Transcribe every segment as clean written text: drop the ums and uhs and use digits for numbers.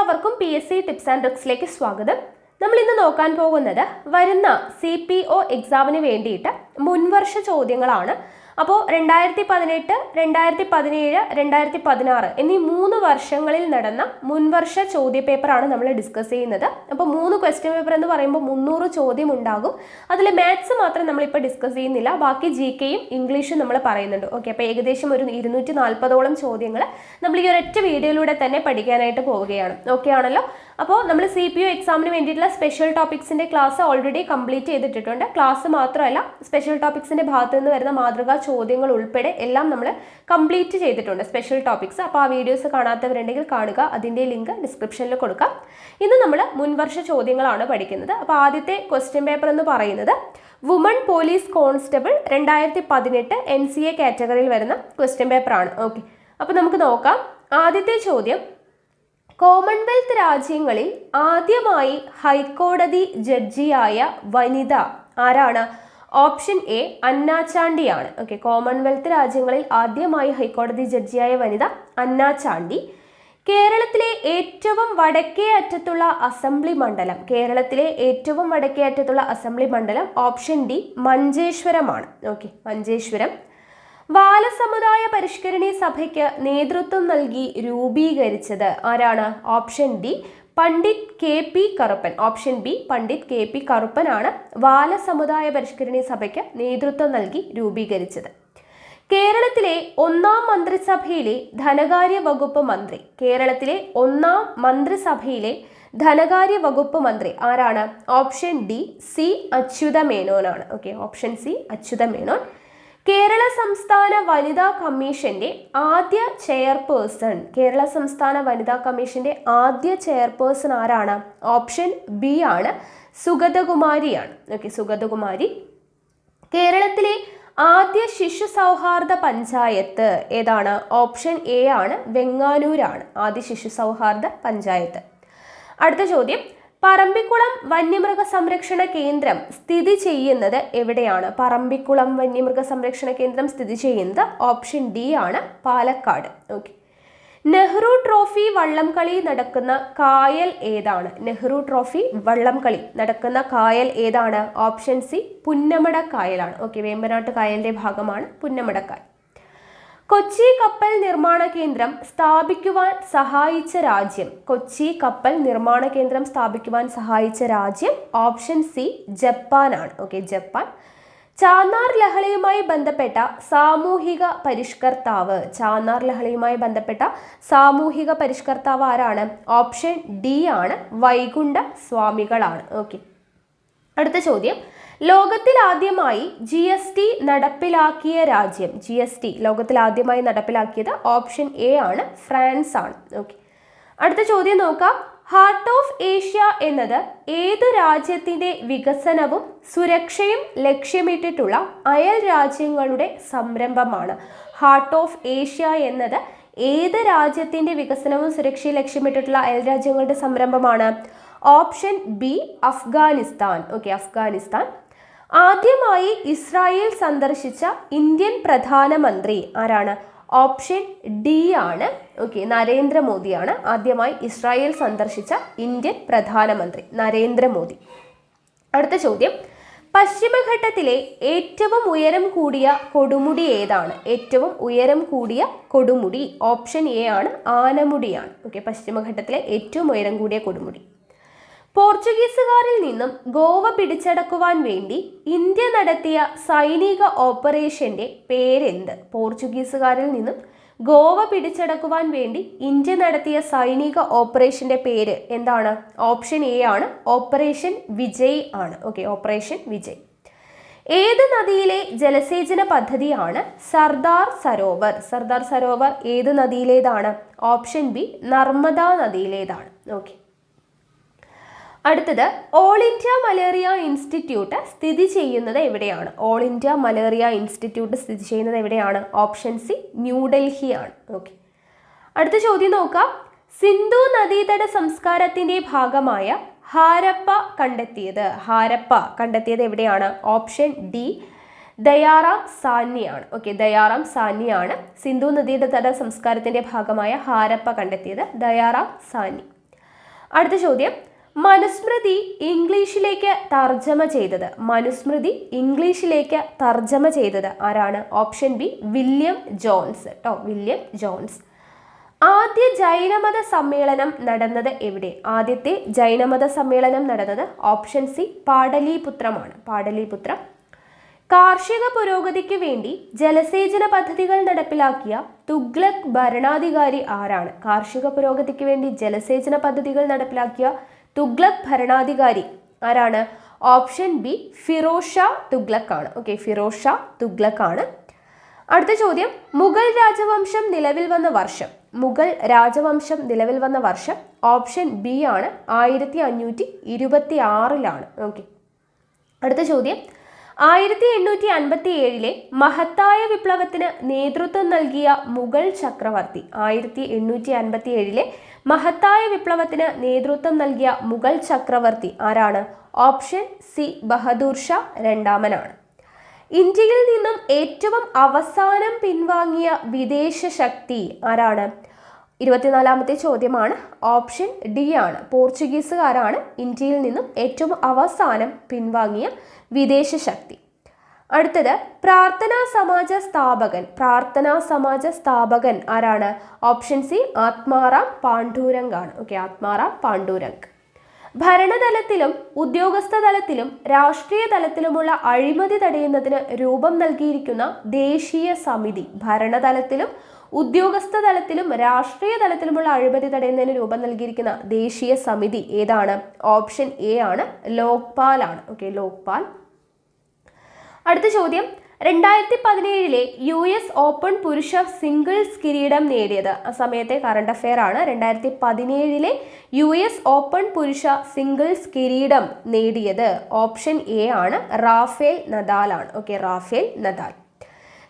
എല്ലാവർക്കും PSC tips and ട്രിക്സിലേക്ക് സ്വാഗതം. നമ്മൾ ഇന്ന് നോക്കാൻ പോകുന്നത് വരുന്ന CPO എക്സാമിന് വേണ്ടിയിട്ട് മുൻവർഷ ചോദ്യങ്ങളാണ്. അപ്പോൾ 2018, 2017, 2016 എന്നീ 3 വർഷങ്ങളിൽ നടന്ന മുൻവർഷ ചോദ്യപേപ്പറാണ് നമ്മൾ ഡിസ്കസ് ചെയ്യുന്നത്. അപ്പോൾ 3 ക്വസ്റ്റ്യൻ പേപ്പർ എന്ന് പറയുമ്പോൾ 300 ചോദ്യം ഉണ്ടാകും. അതിൽ മാത്സ് മാത്രം നമ്മളിപ്പോൾ ഡിസ്കസ് ചെയ്യുന്നില്ല, ബാക്കി GKയും ഇംഗ്ലീഷും നമ്മൾ പറയുന്നുണ്ട്. ഓക്കെ, അപ്പോൾ ഏകദേശം ഒരു 240ഓളം ചോദ്യങ്ങൾ നമ്മൾ ഈ ഒരൊറ്റ വീഡിയോയിലൂടെ തന്നെ പഠിക്കാനായിട്ട് പോവുകയാണ്. ഓക്കെ ആണല്ലോ. അപ്പോൾ നമ്മൾ CPO എക്സാമിന് വേണ്ടിയിട്ടുള്ള സ്പെഷ്യൽ ടോപ്പിക്സിൻ്റെ ക്ലാസ് ഓൾറെഡി കംപ്ലീറ്റ് ചെയ്തിട്ടുണ്ട്. ക്ലാസ് മാത്രമല്ല, സ്പെഷ്യൽ ടോപ്പിക്സിൻ്റെ ഭാഗത്ത് നിന്ന് വരുന്ന മാതൃകാ ചോദ്യങ്ങൾ ഉൾപ്പെടെ എല്ലാം നമ്മൾ കംപ്ലീറ്റ് ചെയ്തിട്ടുണ്ട്, സ്പെഷ്യൽ ടോപ്പിക്സ്. അപ്പോൾ ആ വീഡിയോസ് കാണാത്തവരുണ്ടെങ്കിൽ കാണുക, അതിൻ്റെ ലിങ്ക് ഡിസ്ക്രിപ്ഷനിൽ കൊടുക്കാം. ഇന്ന് നമ്മൾ മുൻവർഷ ചോദ്യങ്ങളാണ് പഠിക്കുന്നത്. അപ്പോൾ ആദ്യത്തെ ക്വസ്റ്റ്യൻ പേപ്പർ എന്ന് പറയുന്നത് വുമൺ പോലീസ് കോൺസ്റ്റബിൾ 2018 NCA കാറ്റഗറിയിൽ വരുന്ന ക്വസ്റ്റ്യൻ പേപ്പറാണ്. ഓക്കെ, അപ്പോൾ നമുക്ക് നോക്കാം. ആദ്യത്തെ ചോദ്യം, കോമൺവെൽത്ത് രാജ്യങ്ങളിൽ ആദ്യമായി ഹൈക്കോടതി ജഡ്ജിയായ വനിത ആരാണ്? ഓപ്ഷൻ എ അന്ന ചാണ്ടിയാണ്. ഓക്കെ, കോമൺവെൽത്ത് രാജ്യങ്ങളിൽ ആദ്യമായി ഹൈക്കോടതി ജഡ്ജിയായ വനിത അന്ന ചാണ്ടി. കേരളത്തിലെ ഏറ്റവും വടക്കേ അറ്റത്തുള്ള അസംബ്ലി മണ്ഡലം, കേരളത്തിലെ ഏറ്റവും വടക്കേ അറ്റത്തുള്ള അസംബ്ലി മണ്ഡലം ഓപ്ഷൻ ഡി മഞ്ചേശ്വരമാണ്. ഓക്കെ, മഞ്ചേശ്വരം. ബാലസമുദായ പരിഷ്കരണി സഭയ്ക്ക് നേതൃത്വം നൽകി രൂപീകരിച്ചത് ആരാണ്? Option D Pandit KP Karuppan. Option B Pandit KP കറുപ്പനാണ് ബാലസമുദായ പരിഷ്കരണി സഭയ്ക്ക് നേതൃത്വം നൽകി രൂപീകരിച്ചത്. കേരളത്തിലെ 1ാം മന്ത്രിസഭയിലെ ധനകാര്യ വകുപ്പ് മന്ത്രി, കേരളത്തിലെ 1ാം മന്ത്രിസഭയിലെ ധനകാര്യ വകുപ്പ് മന്ത്രി ആരാണ്? ഓപ്ഷൻ ഡി C അച്യുതമേനോനാണ്. ഓക്കെ, ഓപ്ഷൻ C അച്യുതമേനോൻ. കേരള സംസ്ഥാന വനിതാ കമ്മീഷന്റെ ആദ്യ ചെയർപേഴ്സൺ, കേരള സംസ്ഥാന വനിതാ കമ്മീഷന്റെ ആദ്യ ചെയർപേഴ്സൺ ആരാണ്? ഓപ്ഷൻ ബി ആണ്, സുഗതകുമാരിയാണ്. ഓക്കെ, സുഗതകുമാരി. കേരളത്തിലെ ആദ്യ ശിശു സൗഹാർദ്ദ പഞ്ചായത്ത് ഏതാണ്? ഓപ്ഷൻ എ ആണ്, വെങ്ങാനൂരാണ് ആദ്യ ശിശു സൗഹാർദ്ദ പഞ്ചായത്ത്. അടുത്ത ചോദ്യം, പറമ്പിക്കുളം വന്യമൃഗ സംരക്ഷണ കേന്ദ്രം സ്ഥിതി ചെയ്യുന്നത് എവിടെയാണ്? പറമ്പിക്കുളം വന്യമൃഗ സംരക്ഷണ കേന്ദ്രം സ്ഥിതി ചെയ്യുന്നത് ഓപ്ഷൻ ഡി ആണ്, പാലക്കാട്. ഓക്കെ. നെഹ്റു ട്രോഫി വള്ളംകളി നടക്കുന്ന കായൽ ഏതാണ്? നെഹ്റു ട്രോഫി വള്ളംകളി നടക്കുന്ന കായൽ ഏതാണ്? ഓപ്ഷൻ സി പുന്നമട കായലാണ്. ഓക്കെ, വേമ്പനാട്ട് കായലിന്റെ ഭാഗമാണ് പുന്നമട കായൽ. കൊച്ചി കപ്പൽ നിർമ്മാണ കേന്ദ്രം സ്ഥാപിക്കുവാൻ സഹായിച്ച രാജ്യം, കൊച്ചി കപ്പൽ നിർമ്മാണ കേന്ദ്രം സ്ഥാപിക്കുവാൻ സഹായിച്ച രാജ്യം ഓപ്ഷൻ സി ജപ്പാനാണ്. Okay, Japan. ചാന്നാർ ലഹളയുമായി ബന്ധപ്പെട്ട സാമൂഹിക പരിഷ്കർത്താവ്, ചാന്നാർ ലഹളയുമായി ബന്ധപ്പെട്ട സാമൂഹിക പരിഷ്കർത്താവ് ആരാണ്? ഓപ്ഷൻ ഡി ആണ്, വൈകുണ്ഠ സ്വാമികളാണ്. ഓക്കെ. അടുത്ത ചോദ്യം, ലോകത്തിൽ ആദ്യമായി GST നടപ്പിലാക്കിയ രാജ്യം, GST ലോകത്തിൽ ആദ്യമായി നടപ്പിലാക്കിയത് ഓപ്ഷൻ എ ആണ്, ഫ്രാൻസ് ആണ്. ഓക്കെ. അടുത്ത ചോദ്യം നോക്കാം. ഹാർട്ട് ഓഫ് ഏഷ്യ എന്നത് ഏതു രാജ്യത്തിന്റെ വികസനവും സുരക്ഷയും ലക്ഷ്യമിട്ടിട്ടുള്ള അയൽ രാജ്യങ്ങളുടെ സംരംഭമാണ്? ഹാർട്ട് ഓഫ് ഏഷ്യ എന്നത് ഏത് രാജ്യത്തിന്റെ വികസനവും സുരക്ഷയും ലക്ഷ്യമിട്ടിട്ടുള്ള അയൽ രാജ്യങ്ങളുടെ സംരംഭമാണ്? Option B Afghanistan. Okay, Afghanistan. ആദ്യമായി ഇസ്രായേൽ സന്ദർശിച്ച ഇന്ത്യൻ പ്രധാനമന്ത്രി ആരാണ്? ഓപ്ഷൻ ഡി ആണ്, ഓക്കെ, നരേന്ദ്രമോദിയാണ് ആദ്യമായി ഇസ്രായേൽ സന്ദർശിച്ച ഇന്ത്യൻ പ്രധാനമന്ത്രി, നരേന്ദ്രമോദി. അടുത്ത ചോദ്യം, പശ്ചിമഘട്ടത്തിലെ ഏറ്റവും ഉയരം കൂടിയ കൊടുമുടി ഏതാണ്? ഏറ്റവും ഉയരം കൂടിയ കൊടുമുടി ഓപ്ഷൻ എ ആണ്, ആനമുടിയാണ്. ഓക്കെ, പശ്ചിമഘട്ടത്തിലെ ഏറ്റവും ഉയരം കൂടിയ കൊടുമുടി. പോർച്ചുഗീസുകാരിൽ നിന്നും ഗോവ പിടിച്ചടക്കുവാൻ വേണ്ടി ഇന്ത്യ നടത്തിയ സൈനിക ഓപ്പറേഷന്റെ പേരെന്ത്? പോർച്ചുഗീസുകാരിൽ നിന്നും ഗോവ പിടിച്ചടക്കുവാൻ വേണ്ടി ഇന്ത്യ നടത്തിയ സൈനിക ഓപ്പറേഷന്റെ പേര് എന്താണ്? ഓപ്ഷൻ എ ആണ്, ഓപ്പറേഷൻ വിജയ് ആണ്. Okay, operation Vijay. ഏത് നദിയിലെ ജലസേചന പദ്ധതിയാണ് സർദാർ സരോവർ? സർദാർ സരോവർ ഏത് നദിയിലേതാണ്? ഓപ്ഷൻ ബി നർമ്മദ നദിയിലേതാണ്. ഓക്കെ. അടുത്തത്, ഓൾ ഇന്ത്യ മലേറിയ ഇൻസ്റ്റിറ്റ്യൂട്ട് സ്ഥിതി ചെയ്യുന്നത് എവിടെയാണ്? ഓൾ ഇന്ത്യ മലേറിയ ഇൻസ്റ്റിറ്റ്യൂട്ട് സ്ഥിതി ചെയ്യുന്നത് എവിടെയാണ്? ഓപ്ഷൻ സി ന്യൂഡൽഹി ആണ്. ഓക്കെ. അടുത്ത ചോദ്യം നോക്കാം. സിന്ധു നദീതട സംസ്കാരത്തിന്റെ ഭാഗമായ ഹാരപ്പ കണ്ടെത്തിയത് എവിടെയാണ്? ഓപ്ഷൻ ഡി ദയാറാം സാനിയാണ്. ഓക്കെ, ദയാറാം സാനിയാണ് സിന്ധു നദീതട സംസ്കാരത്തിന്റെ ഭാഗമായ ഹാരപ്പ കണ്ടെത്തിയത്, ദയാറാം സാനി. അടുത്ത ചോദ്യം, മനുസ്മൃതി ഇംഗ്ലീഷിലേക്ക് തർജ്ജമ ചെയ്തത് ആരാണ്? ഓപ്ഷൻ ബി വില്യം ജോൺസ് കേട്ടോ, വില്യം ജോൺസ്. ആദ്യ ജൈനമത സമ്മേളനം നടന്നത് എവിടെ? ആദ്യത്തെ ജൈനമത സമ്മേളനം നടന്നത് ഓപ്ഷൻ സി പാടലീപുത്രമാണ്, പാടലീപുത്രം. കാർഷിക പുരോഗതിക്ക് വേണ്ടി ജലസേചന പദ്ധതികൾ നടപ്പിലാക്കിയ തുഗ്ലക് ഭരണാധികാരി ആരാണ്? കാർഷിക പുരോഗതിക്ക് വേണ്ടി ജലസേചന പദ്ധതികൾ നടപ്പിലാക്കിയ തുഗ്ലക് ഭരണാധികാരി ആരാണ്? ഓപ്ഷൻ ബി ഫിറോസ് ഷാ തുഗ്ലക് ആണ്. ഓക്കെ, ഫിറോസ് ഷാ തുഗ്ലക് ആണ്. അടുത്ത ചോദ്യം, മുഗൾ രാജവംശം നിലവിൽ വന്ന വർഷം ഓപ്ഷൻ ബി ആണ് 1526. ഓക്കെ, അടുത്ത ചോദ്യം, 1857 മഹത്തായ വിപ്ലവത്തിന് നേതൃത്വം നൽകിയ മുഗൾ ചക്രവർത്തി? 1857 മഹത്തായ വിപ്ലവത്തിന് നേതൃത്വം നൽകിയ മുഗൾ ചക്രവർത്തി ആരാണ്? ഓപ്ഷൻ സി ബഹദൂർ ഷാ രണ്ടാമനാണ്. ഇന്ത്യയിൽ നിന്നും ഏറ്റവും അവസാനം പിൻവാങ്ങിയ വിദേശ ശക്തി ആരാണ്? 24ാമത്തെ ചോദ്യമാണ്. ഓപ്ഷൻ ഡി ആണ്, പോർച്ചുഗീസുകാരാണ് ഇന്ത്യയിൽ നിന്നും ഏറ്റവും അവസാനം പിൻവാങ്ങിയ വിദേശ ശക്തി. അടുത്തത്, പ്രാർത്ഥനാ സമാജ സ്ഥാപകൻ ആരാണ്? ഓപ്ഷൻ സി ആത്മാറാം പാണ്ഡുരംഗ് ആണ്. ഓക്കെ, ആത്മാറാം പാണ്ഡുരംഗ്. ഭരണതലത്തിലും ഉദ്യോഗസ്ഥ തലത്തിലും രാഷ്ട്രീയ തലത്തിലുമുള്ള അഴിമതി തടയുന്നതിന് രൂപം നൽകിയിരിക്കുന്ന ദേശീയ സമിതി, ഭരണതലത്തിലും ഉദ്യോഗസ്ഥ തലത്തിലും രാഷ്ട്രീയ തലത്തിലുമുള്ള അഴിമതി തടയുന്നതിന് രൂപം നൽകിയിരിക്കുന്ന ദേശീയ സമിതി ഏതാണ്? ഓപ്ഷൻ എ ആണ്, ലോക്പാൽ ആണ്. ഓക്കെ, ലോക്പാൽ. അടുത്ത ചോദ്യം, 2017 US ഓപ്പൺ പുരുഷ സിംഗിൾസ് കിരീടം നേടിയത്? ആ സമയത്തെ കറണ്ട് അഫെയർ ആണ്. 2017 US ഓപ്പൺ പുരുഷ സിംഗിൾസ് കിരീടം നേടിയത് ഓപ്ഷൻ എ ആണ്, റാഫേൽ നദാൽ ആണ്. Okay, Rafael Nadal.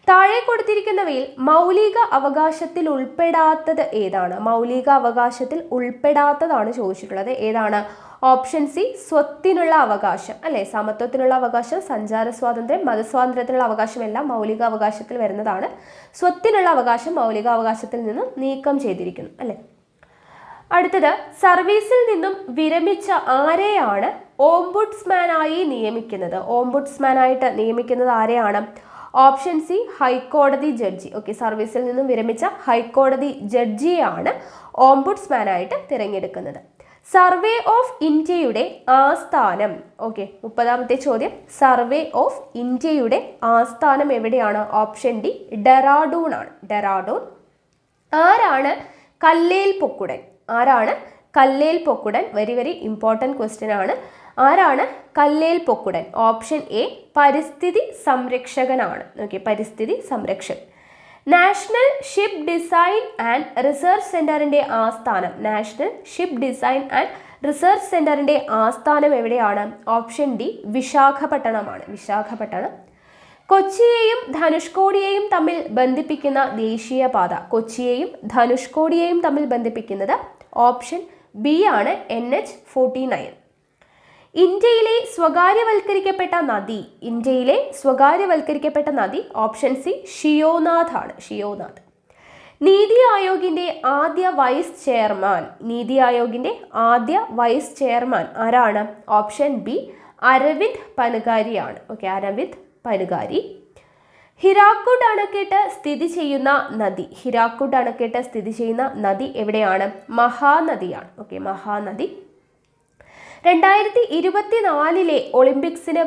താഴെ കൊടുത്തിരിക്കുന്നവയിൽ മൗലിക അവകാശത്തിൽ ഉൾപ്പെടാത്തത് ഏതാണ്? മൗലിക അവകാശത്തിൽ ഉൾപ്പെടാത്തതാണ് ചോദിച്ചിട്ടുള്ളത്. ഏതാണ്? ഓപ്ഷൻ സി സ്വത്തിനുള്ള അവകാശം അല്ലെ, സമത്വത്തിനുള്ള അവകാശം, സഞ്ചാര സ്വാതന്ത്ര്യം, മതസ്വാതന്ത്ര്യത്തിനുള്ള അവകാശം എല്ലാം മൗലിക അവകാശത്തിൽ വരുന്നതാണ്. സ്വത്തിനുള്ള അവകാശം മൗലിക അവകാശത്തിൽ നിന്നും നീക്കം ചെയ്തിരിക്കുന്നു അല്ലെ. അടുത്തത്, സർവീസിൽ നിന്നും വിരമിച്ച ആരെയാണ് ഓംബുഡ്സ്മാനായി നിയമിക്കുന്നത്? ഓംബുഡ്സ്മാനായിട്ട് നിയമിക്കുന്നത് ആരെയാണ്? ഓപ്ഷൻ സി ഹൈക്കോടതി ജഡ്ജി. ഓക്കെ, സർവീസിൽ നിന്നും വിരമിച്ച ഹൈക്കോടതി ജഡ്ജിയാണ് ഓംബുഡ്സ്മാനായിട്ട് തിരഞ്ഞെടുക്കുന്നത്. സർവേ ഓഫ് ഇന്ത്യയുടെ ആസ്ഥാനം? ഓക്കെ, 30ാമത്തെ ചോദ്യം, സർവേ ഓഫ് ഇന്ത്യയുടെ ആസ്ഥാനം എവിടെയാണ്? ഓപ്ഷൻ ഡി ഡെറാഡൂൺ ആണ്, ഡെറാഡൂൺ. ആരാണ് Kallel Pokkudan? Very very important question ആണ്. ആരാണ് കല്ലേൽ പൊക്കുടൻ? ഓപ്ഷൻ എ പരിസ്ഥിതി സംരക്ഷകനാണ്. ഓക്കെ, പരിസ്ഥിതി സംരക്ഷകൻ. National ship design and research സെന്ററിന്റെ ആസ്ഥാനം എവിടെയാണ്? ഓപ്ഷൻ ഡി വിശാഖപട്ടണമാണ്, വിശാഖപട്ടണം. കൊച്ചിയെയും ധനുഷ്കോടിയെയും തമ്മിൽ ബന്ധിപ്പിക്കുന്ന ദേശീയപാത? കൊച്ചിയെയും ധനുഷ്കോടിയെയും തമ്മിൽ ബന്ധിപ്പിക്കുന്നത് ഓപ്ഷൻ ബി ആണ്, NH-49. ഇന്ത്യയിലെ സ്വകാര്യവൽക്കരിക്കപ്പെട്ട നദി ഓപ്ഷൻ സി ഷിയോനാഥ് ആണ്, ഷിയോനാഥ്. നീതി ആയോഗിന്റെ ആദ്യ വൈസ് ചെയർമാൻ ആരാണ്? ഓപ്ഷൻ ബി അരവിന്ദ് പനഗാരി ആണ്. ഓക്കെ, അരവിന്ദ് പനഗാരി. ഹിരാക്കുഡ് അണക്കെട്ട് സ്ഥിതി ചെയ്യുന്ന നദി എവിടെയാണ്? മഹാനദിയാണ്. ഓക്കെ, മഹാനദി. 2024 ഒളിമ്പിക്സിന്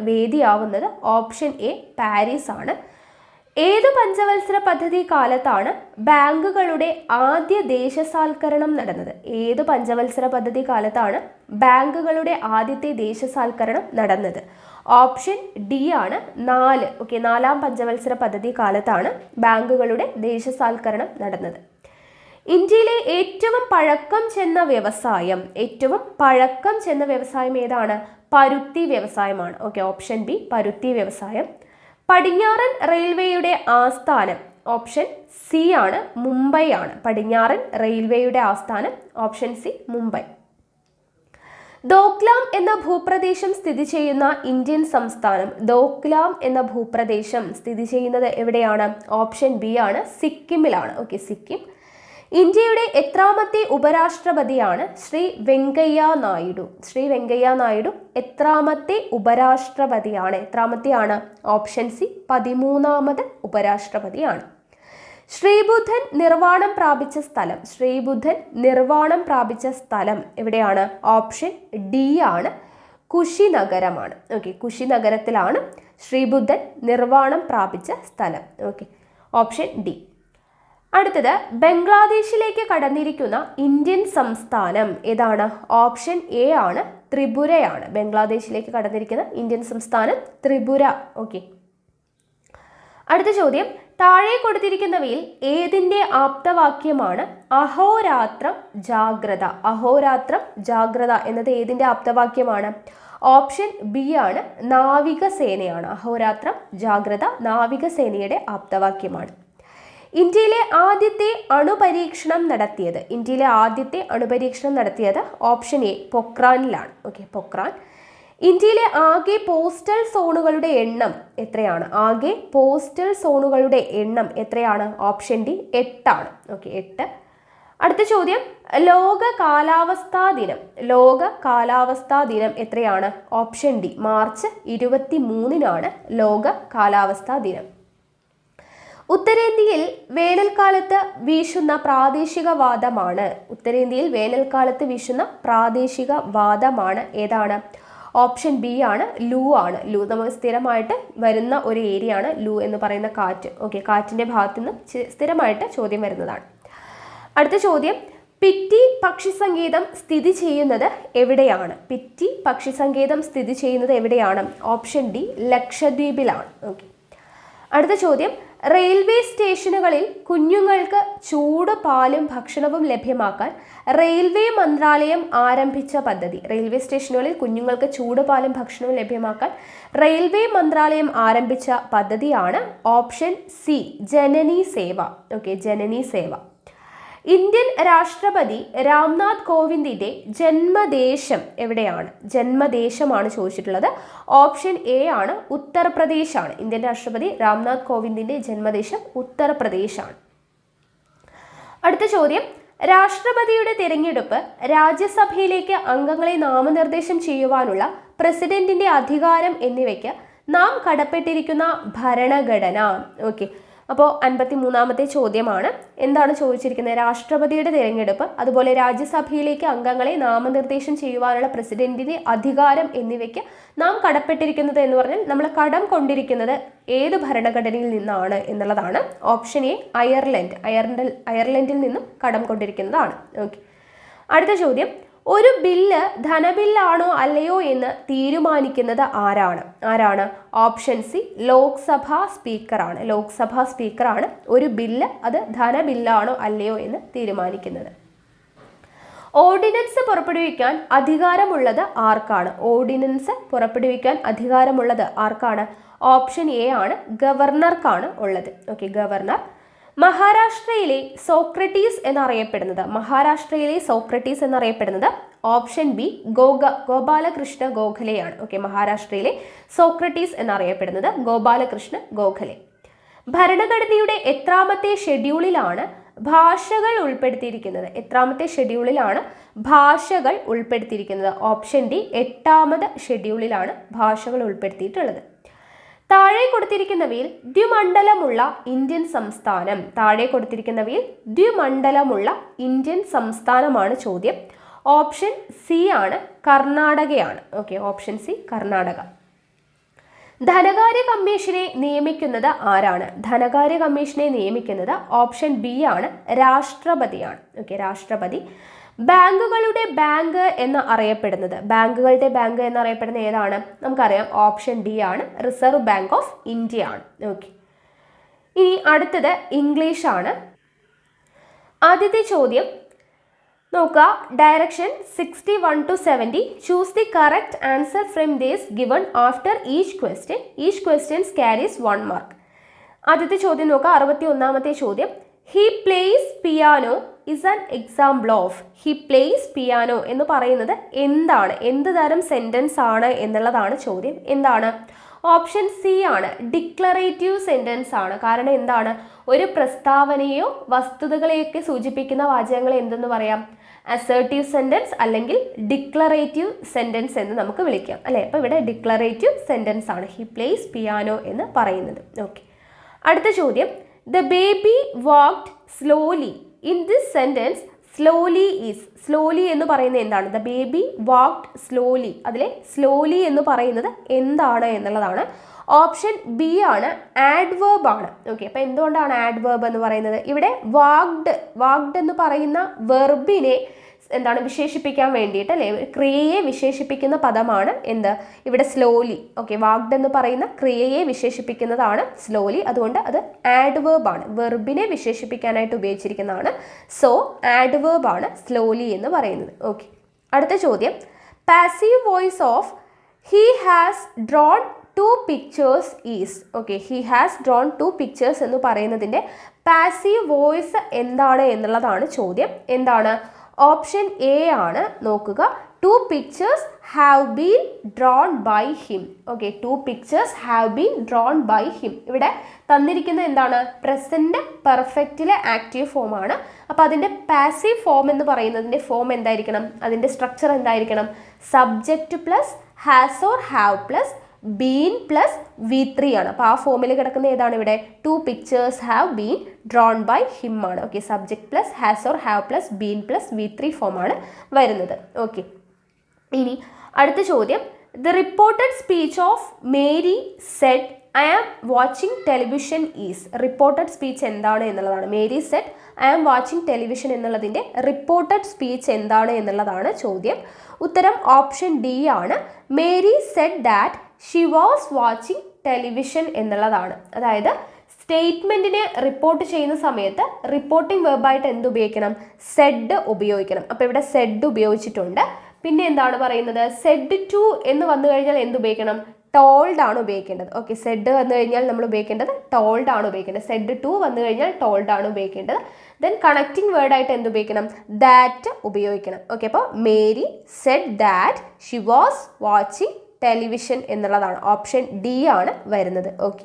വേദിയാകുന്നത് ഓപ്ഷൻ എ പാരീസ് ആണ്. ഏത് പഞ്ചവത്സര പദ്ധതി കാലത്താണ് ബാങ്കുകളുടെ ആദ്യ ദേശസാൽക്കരണം നടന്നത്? ആദ്യത്തെ ദേശസാൽക്കരണം നടന്നത്? ഓപ്ഷൻ ഡി ആണ്, 4. ഓക്കെ, 4ാം പഞ്ചവത്സര പദ്ധതി കാലത്താണ് ബാങ്കുകളുടെ ദേശസാൽക്കരണം നടന്നത്. ഇന്ത്യയിലെ ഏറ്റവും പഴക്കം ചെന്ന വ്യവസായം ഏതാണ്? പരുത്തി വ്യവസായമാണ്. ഓക്കെ, ഓപ്ഷൻ ബി പരുത്തി വ്യവസായം. പടിഞ്ഞാറൻ റെയിൽവേയുടെ ആസ്ഥാനം? ഓപ്ഷൻ സി ആണ്, മുംബൈ ആണ്. പടിഞ്ഞാറൻ റെയിൽവേയുടെ ആസ്ഥാനം ഓപ്ഷൻ സി, മുംബൈ. ദോക്ലാം എന്ന ഭൂപ്രദേശം സ്ഥിതി ചെയ്യുന്ന ഇന്ത്യൻ സംസ്ഥാനം? സ്ഥിതി ചെയ്യുന്നത് എവിടെയാണ്? ഓപ്ഷൻ ബി ആണ്, സിക്കിമിലാണ്. ഓക്കെ, സിക്കിം. ഇന്ത്യയുടെ എത്രാമത്തെ ഉപരാഷ്ട്രപതിയാണ് ശ്രീ വെങ്കയ്യ നായിഡു? ശ്രീ വെങ്കയ്യ നായിഡു എത്രാമത്തെ ഉപരാഷ്ട്രപതിയാണ്? എത്രാമത്തെയാണ്? Option C 13ാമത് ഉപരാഷ്ട്രപതിയാണ്. ശ്രീബുദ്ധൻ നിർവാണം പ്രാപിച്ച സ്ഥലം. ശ്രീബുദ്ധൻ നിർവാണം പ്രാപിച്ച സ്ഥലം എവിടെയാണ്? ഓപ്ഷൻ ഡി ആണ്, കുശിനഗരമാണ്. ഓക്കെ, കുശിനഗരത്തിലാണ് ശ്രീബുദ്ധൻ നിർവാണം പ്രാപിച്ച സ്ഥലം. Okay, option D. അടുത്തത്, ബംഗ്ലാദേശിലേക്ക് കടന്നിരിക്കുന്ന ഇന്ത്യൻ സംസ്ഥാനം ഏതാണ്? ഓപ്ഷൻ എ ആണ്, ത്രിപുരയാണ്. ബംഗ്ലാദേശിലേക്ക് കടന്നിരിക്കുന്ന ഇന്ത്യൻ സംസ്ഥാനം ത്രിപുര. ഓക്കെ. അടുത്ത ചോദ്യം, താഴെ കൊടുത്തിരിക്കുന്നവയിൽ ഏതിൻ്റെ ആപ്തവാക്യമാണ് അഹോരാത്രം ജാഗ്രത? അഹോരാത്രം ജാഗ്രത എന്നത് ഏതിൻ്റെ ആപ്തവാക്യമാണ്? ഓപ്ഷൻ ബി ആണ്, നാവികസേനയാണ്. അഹോരാത്രം ജാഗ്രത നാവികസേനയുടെ ആപ്തവാക്യമാണ്. ഇന്ത്യയിലെ ആദ്യത്തെ അണുപരീക്ഷണം നടത്തിയത്? ഇന്ത്യയിലെ ആദ്യത്തെ അണുപരീക്ഷണം നടത്തിയത് ഓപ്ഷൻ എ പൊക്രാനിലാണ്. ഓക്കെ, പൊക്രാൻ. ഇന്ത്യയിലെ ആകെ പോസ്റ്റൽ സോണുകളുടെ എണ്ണം എത്രയാണ്? ആകെ പോസ്റ്റൽ സോണുകളുടെ എണ്ണം എത്രയാണ്? ഓപ്ഷൻ ഡി 8 ആണ്. ഓക്കെ, 8. അടുത്ത ചോദ്യം, ലോക കാലാവസ്ഥാ ദിനം. ലോക കാലാവസ്ഥാ ദിനം എത്രയാണ്? ഓപ്ഷൻ ഡി മാർച്ച് 23-നാണ് ലോക കാലാവസ്ഥാ ദിനം. ഉത്തരേന്ത്യയിൽ വേനൽക്കാലത്ത് വീശുന്ന പ്രാദേശിക വാദമാണ്. ഉത്തരേന്ത്യയിൽ വേനൽക്കാലത്ത് വീശുന്ന പ്രാദേശിക വാദമാണ് ഏതാണ്? ഓപ്ഷൻ ബി ആണ്, ലൂ ആണ്. ലൂ നമുക്ക് സ്ഥിരമായിട്ട് വരുന്ന ഒരു ഏരിയ ആണ് ലൂ എന്ന് പറയുന്ന കാറ്റ്. ഓക്കെ, കാറ്റിൻ്റെ ഭാഗത്തു നിന്ന് സ്ഥിരമായിട്ട് ചോദ്യം വരുന്നതാണ്. അടുത്ത ചോദ്യം, പിറ്റി പക്ഷിസങ്കേതം സ്ഥിതി ചെയ്യുന്നത് എവിടെയാണ്? പിറ്റി പക്ഷിസങ്കേതം സ്ഥിതി ചെയ്യുന്നത് എവിടെയാണ്? ഓപ്ഷൻ ഡി ലക്ഷദ്വീപിലാണ്. ഓക്കെ. അടുത്ത ചോദ്യം, റെയിൽവേ സ്റ്റേഷനുകളിൽ കുഞ്ഞുങ്ങൾക്ക് ചൂട് പാലും ഭക്ഷണവും ലഭ്യമാക്കാൻ റെയിൽവേ മന്ത്രാലയം ആരംഭിച്ച പദ്ധതി. റെയിൽവേ സ്റ്റേഷനുകളിൽ കുഞ്ഞുങ്ങൾക്ക് ചൂട് പാലും ഭക്ഷണവും ലഭ്യമാക്കാൻ റെയിൽവേ മന്ത്രാലയം ആരംഭിച്ച പദ്ധതിയാണ് ഓപ്ഷൻ സി ജനനി സേവ. ഓക്കെ, ജനനി സേവ. ഇന്ത്യൻ രാഷ്ട്രപതി രാംനാഥ് കോവിന്ദിന്റെ ജന്മദേശം എവിടെയാണ്? ജന്മദേശമാണ് ചോദിച്ചിട്ടുള്ളത്. ഓപ്ഷൻ എ ആണ്, ഉത്തർപ്രദേശ് ആണ്. ഇന്ത്യൻ രാഷ്ട്രപതി രാംനാഥ് കോവിന്ദിന്റെ ജന്മദേശം ഉത്തർപ്രദേശാണ്. അടുത്ത ചോദ്യം, രാഷ്ട്രപതിയുടെ തിരഞ്ഞെടുപ്പ്, രാജ്യസഭയിലേക്ക് അംഗങ്ങളെ നാമനിർദ്ദേശം ചെയ്യുവാനുള്ള പ്രസിഡന്റിന്റെ അധികാരം എന്നിവയ്ക്ക് നാം കടപ്പെട്ടിരിക്കുന്ന ഭരണഘടന. ഓക്കെ, അപ്പോൾ 53ാമത്തെ ചോദ്യമാണ്. എന്താണ് ചോദിച്ചിരിക്കുന്നത്? രാഷ്ട്രപതിയുടെ തിരഞ്ഞെടുപ്പ്, അതുപോലെ രാജ്യസഭയിലേക്ക് അംഗങ്ങളെ നാമനിർദ്ദേശം ചെയ്യുവാനുള്ള പ്രസിഡന്റിന്റെ അധികാരം എന്നിവയ്ക്ക് നാം കടപ്പെട്ടിരിക്കുന്നത് എന്ന് പറഞ്ഞാൽ നമ്മൾ കടം കൊണ്ടിരിക്കുന്നത് ഏത് ഭരണഘടനയിൽ നിന്നാണ് എന്നുള്ളതാണ്. Option A Ireland. അയർലൻഡിൽ നിന്നും കടം കൊണ്ടിരിക്കുന്നതാണ്. ഓക്കെ. അടുത്ത ചോദ്യം, ഒരു ബില്ല് ധനബില്ലാണോ അല്ലയോ എന്ന് തീരുമാനിക്കുന്നത് ആരാണ്? ഓപ്ഷൻ സി ലോക്സഭാ സ്പീക്കറാണ്. ലോക്സഭാ സ്പീക്കറാണ് ഒരു ബില്ല് അത് ധനബില്ലാണോ അല്ലയോ എന്ന് തീരുമാനിക്കുന്നത്. ഓർഡിനൻസ് പുറപ്പെടുവിക്കാൻ അധികാരമുള്ളത് ആർക്കാണ്? ഓർഡിനൻസ് പുറപ്പെടുവിക്കാൻ അധികാരമുള്ളത് ആർക്കാണ്? ഓപ്ഷൻ എ ആണ്, ഗവർണർക്കാണ് ഉള്ളത്. Okay, governor. മഹാരാഷ്ട്രയിലെ സോക്രട്ടീസ് എന്നറിയപ്പെടുന്നത് ഓപ്ഷൻ ബി ഗോപാലകൃഷ്ണ ഗോഖലെയാണ്. ഓക്കെ, മഹാരാഷ്ട്രയിലെ സോക്രട്ടീസ് എന്നറിയപ്പെടുന്നത് ഗോപാലകൃഷ്ണ ഗോഖലെ. ഭരണഘടനയുടെ എത്രാമത്തെ ഷെഡ്യൂളിലാണ് ഭാഷകൾ ഉൾപ്പെടുത്തിയിരിക്കുന്നത്? എത്രാമത്തെ ഷെഡ്യൂളിലാണ് ഭാഷകൾ ഉൾപ്പെടുത്തിയിരിക്കുന്നത്? ഓപ്ഷൻ ഡി 8ാമത് ഷെഡ്യൂളിലാണ് ഭാഷകൾ ഉൾപ്പെടുത്തിയിട്ടുള്ളത്. താഴെ കൊടുത്തിരിക്കുന്നവയിൽ ദ്വിമണ്ഡലമുള്ള ഇന്ത്യൻ സംസ്ഥാനം. ഇന്ത്യൻ സംസ്ഥാനമാണ് ചോദ്യം. ഓപ്ഷൻ സി ആണ്, കർണാടകയാണ്. Okay, option C Karnataka. ധനകാര്യ കമ്മീഷനെ നിയമിക്കുന്നത് ആരാണ്? ഓപ്ഷൻ ബി ആണ്, രാഷ്ട്രപതിയാണ്. ഓക്കെ, രാഷ്ട്രപതി. ബാങ്കുകളുടെ ബാങ്ക് എന്ന് അറിയപ്പെടുന്നത് ഏതാണ്? നമുക്കറിയാം, ഓപ്ഷൻ ഡി ആണ്, റിസർവ് ബാങ്ക് ഓഫ് ഇന്ത്യ ആണ്. ഓക്കെ. ഇനി അടുത്തത് ഇംഗ്ലീഷ് ആണ്. ആദ്യത്തെ ചോദ്യം നോക്കുക, direction 61 to 70. Choose the correct answer from this given after each question. Each questions carries 1 mark. ആദ്യത്തെ ചോദ്യം നോക്കുക, 61ാമത്തെ ചോദ്യം. He place piano is an example of. He plays piano എന്ന് പറയുന്നത് എന്താണ്? എന്ത് തരം സെന്റൻസ് ആണ് എന്നുള്ളതാണ് ചോദ്യം. എന്താണ്? ഓപ്ഷൻ സി ആണ്, ഡിക്ലറേറ്റീവ് സെന്റൻസ് ആണ്. കാരണം എന്താണ്? ഒരു പ്രസ്താവനയോ വസ്തുതകളെയൊക്കെ സൂചിപ്പിക്കുന്ന വാചകങ്ങളെ എന്തെന്ന് പറയാം? അസേർട്ടീവ് സെന്റൻസ് അല്ലെങ്കിൽ ഡിക്ലറേറ്റീവ് സെന്റൻസ് എന്ന് നമുക്ക് വിളിക്കാം അല്ലേ. അപ്പോൾ ഇവിടെ ഡിക്ലറേറ്റീവ് സെന്റൻസ് ആണ് ഹി പ്ലേസ് പിയാനോ എന്ന് പറയുന്നത്. ഓക്കെ, അടുത്ത ചോദ്യം, the baby walked slowly. In this sentence slowly is, slowly എന്ന് പറയുന്നത് എന്താണ്? The baby walked slowly. അതിലെ സ്ലോലി എന്ന് പറയുന്നത് എന്താണ് എന്നുള്ളതാണ്. ഓപ്ഷൻ ബി ആണ്, ആഡ്വേർബ് ആണ്. ഓക്കെ, അപ്പോൾ എന്തുകൊണ്ടാണ് ആഡ്വേർബ് എന്ന് പറയുന്നത്? ഇവിടെ വാക്ഡ് എന്ന് പറയുന്ന വെർബിനെ എന്താണ് വിശേഷിപ്പിക്കാൻ വേണ്ടിയിട്ട് അല്ലേ, ക്രിയയെ വിശേഷിപ്പിക്കുന്ന പദമാണ് എന്ത് ഇവിടെ സ്ലോലി. ഓക്കെ, വാക്ഡ് എന്ന് പറയുന്ന ക്രിയയെ വിശേഷിപ്പിക്കുന്നതാണ് സ്ലോലി, അതുകൊണ്ട് അത് ആഡ്വേർബ് ആണ്, വെർബിനെ വിശേഷിപ്പിക്കാനായിട്ട് ഉപയോഗിച്ചിരിക്കുന്നതാണ്. സോ ആഡ്വേർബ് ആണ് സ്ലോലി എന്ന് പറയുന്നത്. ഓക്കെ, അടുത്ത ചോദ്യം, passive voice of he has drone 2 pictures is. Okay, he has drone 2 pictures എന്ന് പറയുന്നതിൻ്റെ പാസീവ് വോയിസ് എന്താണ് എന്നുള്ളതാണ് ചോദ്യം. എന്താണ്? ഓപ്ഷൻ എ ആണ്. നോക്കുക, 2 pictures have been drawn by him. Okay, 2 pictures have been drawn by him. ഇവിടെ തന്നിരിക്കുന്നത് എന്താണ്? പ്രസന്റ് പെർഫെക്റ്റിലെ ആക്റ്റീവ് ഫോം ആണ്. അപ്പോൾ അതിൻ്റെ പാസീവ് ഫോം എന്ന് പറയുന്നതിൻ്റെ ഫോം എന്തായിരിക്കണം? അതിൻ്റെ സ്ട്രക്ചർ എന്തായിരിക്കണം? Subject plus has or have plus been plus V3 ആണ്. അപ്പോൾ ആ ഫോമിൽ കിടക്കുന്ന ഏതാണ് ഇവിടെ? 2 pictures have been drawn by him ആണ്. Okay, subject plus has or have plus been plus V3 ഫോമാണ് വരുന്നത്. ഓക്കെ, ഇനി അടുത്ത ചോദ്യം, the reported speech of Mary said I am watching television is. Reported speech എന്താണ് എന്നുള്ളതാണ്. Mary said I am watching television എന്നുള്ളതിൻ്റെ reported speech എന്താണ് എന്നുള്ളതാണ് ചോദ്യം. ഉത്തരം ഓപ്ഷൻ ഡി ആണ്. Mary said that she was watching television എന്നുള്ളതാണ്. അതായത് സ്റ്റേറ്റ്മെൻറ്റിനെ റിപ്പോർട്ട് ചെയ്യുന്ന സമയത്ത് റിപ്പോർട്ടിംഗ് വെർബായിട്ട് എന്ത് ഉപയോഗിക്കണം? സെഡ് ഉപയോഗിക്കണം. അപ്പോൾ ഇവിടെ സെഡ് ഉപയോഗിച്ചിട്ടുണ്ട്. പിന്നെ എന്താണ് പറയുന്നത്? സെഡ് ടു എന്ന് വന്നു കഴിഞ്ഞാൽ എന്ത് ഉപയോഗിക്കണം? ടോൾഡ് ആണ് ഉപയോഗിക്കേണ്ടത്. ഓക്കെ, സെഡ് വന്നു കഴിഞ്ഞാൽ നമ്മൾ ഉപയോഗിക്കേണ്ടത് ടോൾഡ് ആണ് ഉപയോഗിക്കേണ്ടത്. സെഡ് ടു വന്നു കഴിഞ്ഞാൽ ടോൾഡ് ആണ് ഉപയോഗിക്കേണ്ടത്. ദെൻ കണക്റ്റിംഗ് വേർഡായിട്ട് എന്ത് ഉപയോഗിക്കണം? ദാറ്റ് ഉപയോഗിക്കണം. ഓക്കെ, അപ്പോൾ Mary said that she was watching television എന്നുള്ളതാണ്. ഓപ്ഷൻ ഡി ആണ് വരുന്നത്. ഓക്കെ,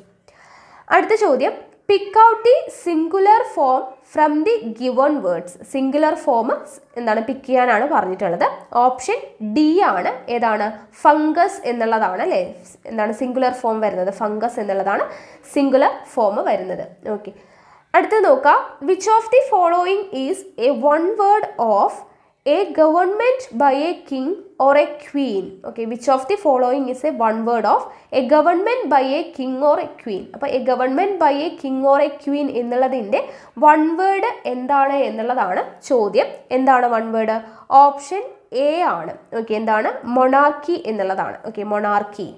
അടുത്ത ചോദ്യം, പിക്ക് out the singular form from the given words. Singular form എന്താണ് പിക്ക് ചെയ്യാനാണ് പറഞ്ഞിട്ടുള്ളത്. ഓപ്ഷൻ ഡി ആണ്. ഏതാണ്? ഫംഗസ് എന്നുള്ളതാണ് അല്ലേ. എന്താണ് സിംഗുലർ ഫോം വരുന്നത്? ഫംഗസ് എന്നുള്ളതാണ് സിംഗുലർ ഫോം വരുന്നത്. ഓക്കെ, അടുത്ത് നോക്കാം, which of the following is A one word of a government by a king or a queen. Okay, which of the following is a one word of a government by a king or a queen? അപ്പോൾ a government by a king or a queen എന്നുള്ളതിൻ്റെ one word എന്താണ് എന്നുള്ളതാണ് ചോദ്യം. എന്താണ് one word? Option A ആണ്. Okay, എന്താണ്? Monarchy എന്നുള്ളതാണ്. Okay, monarchy.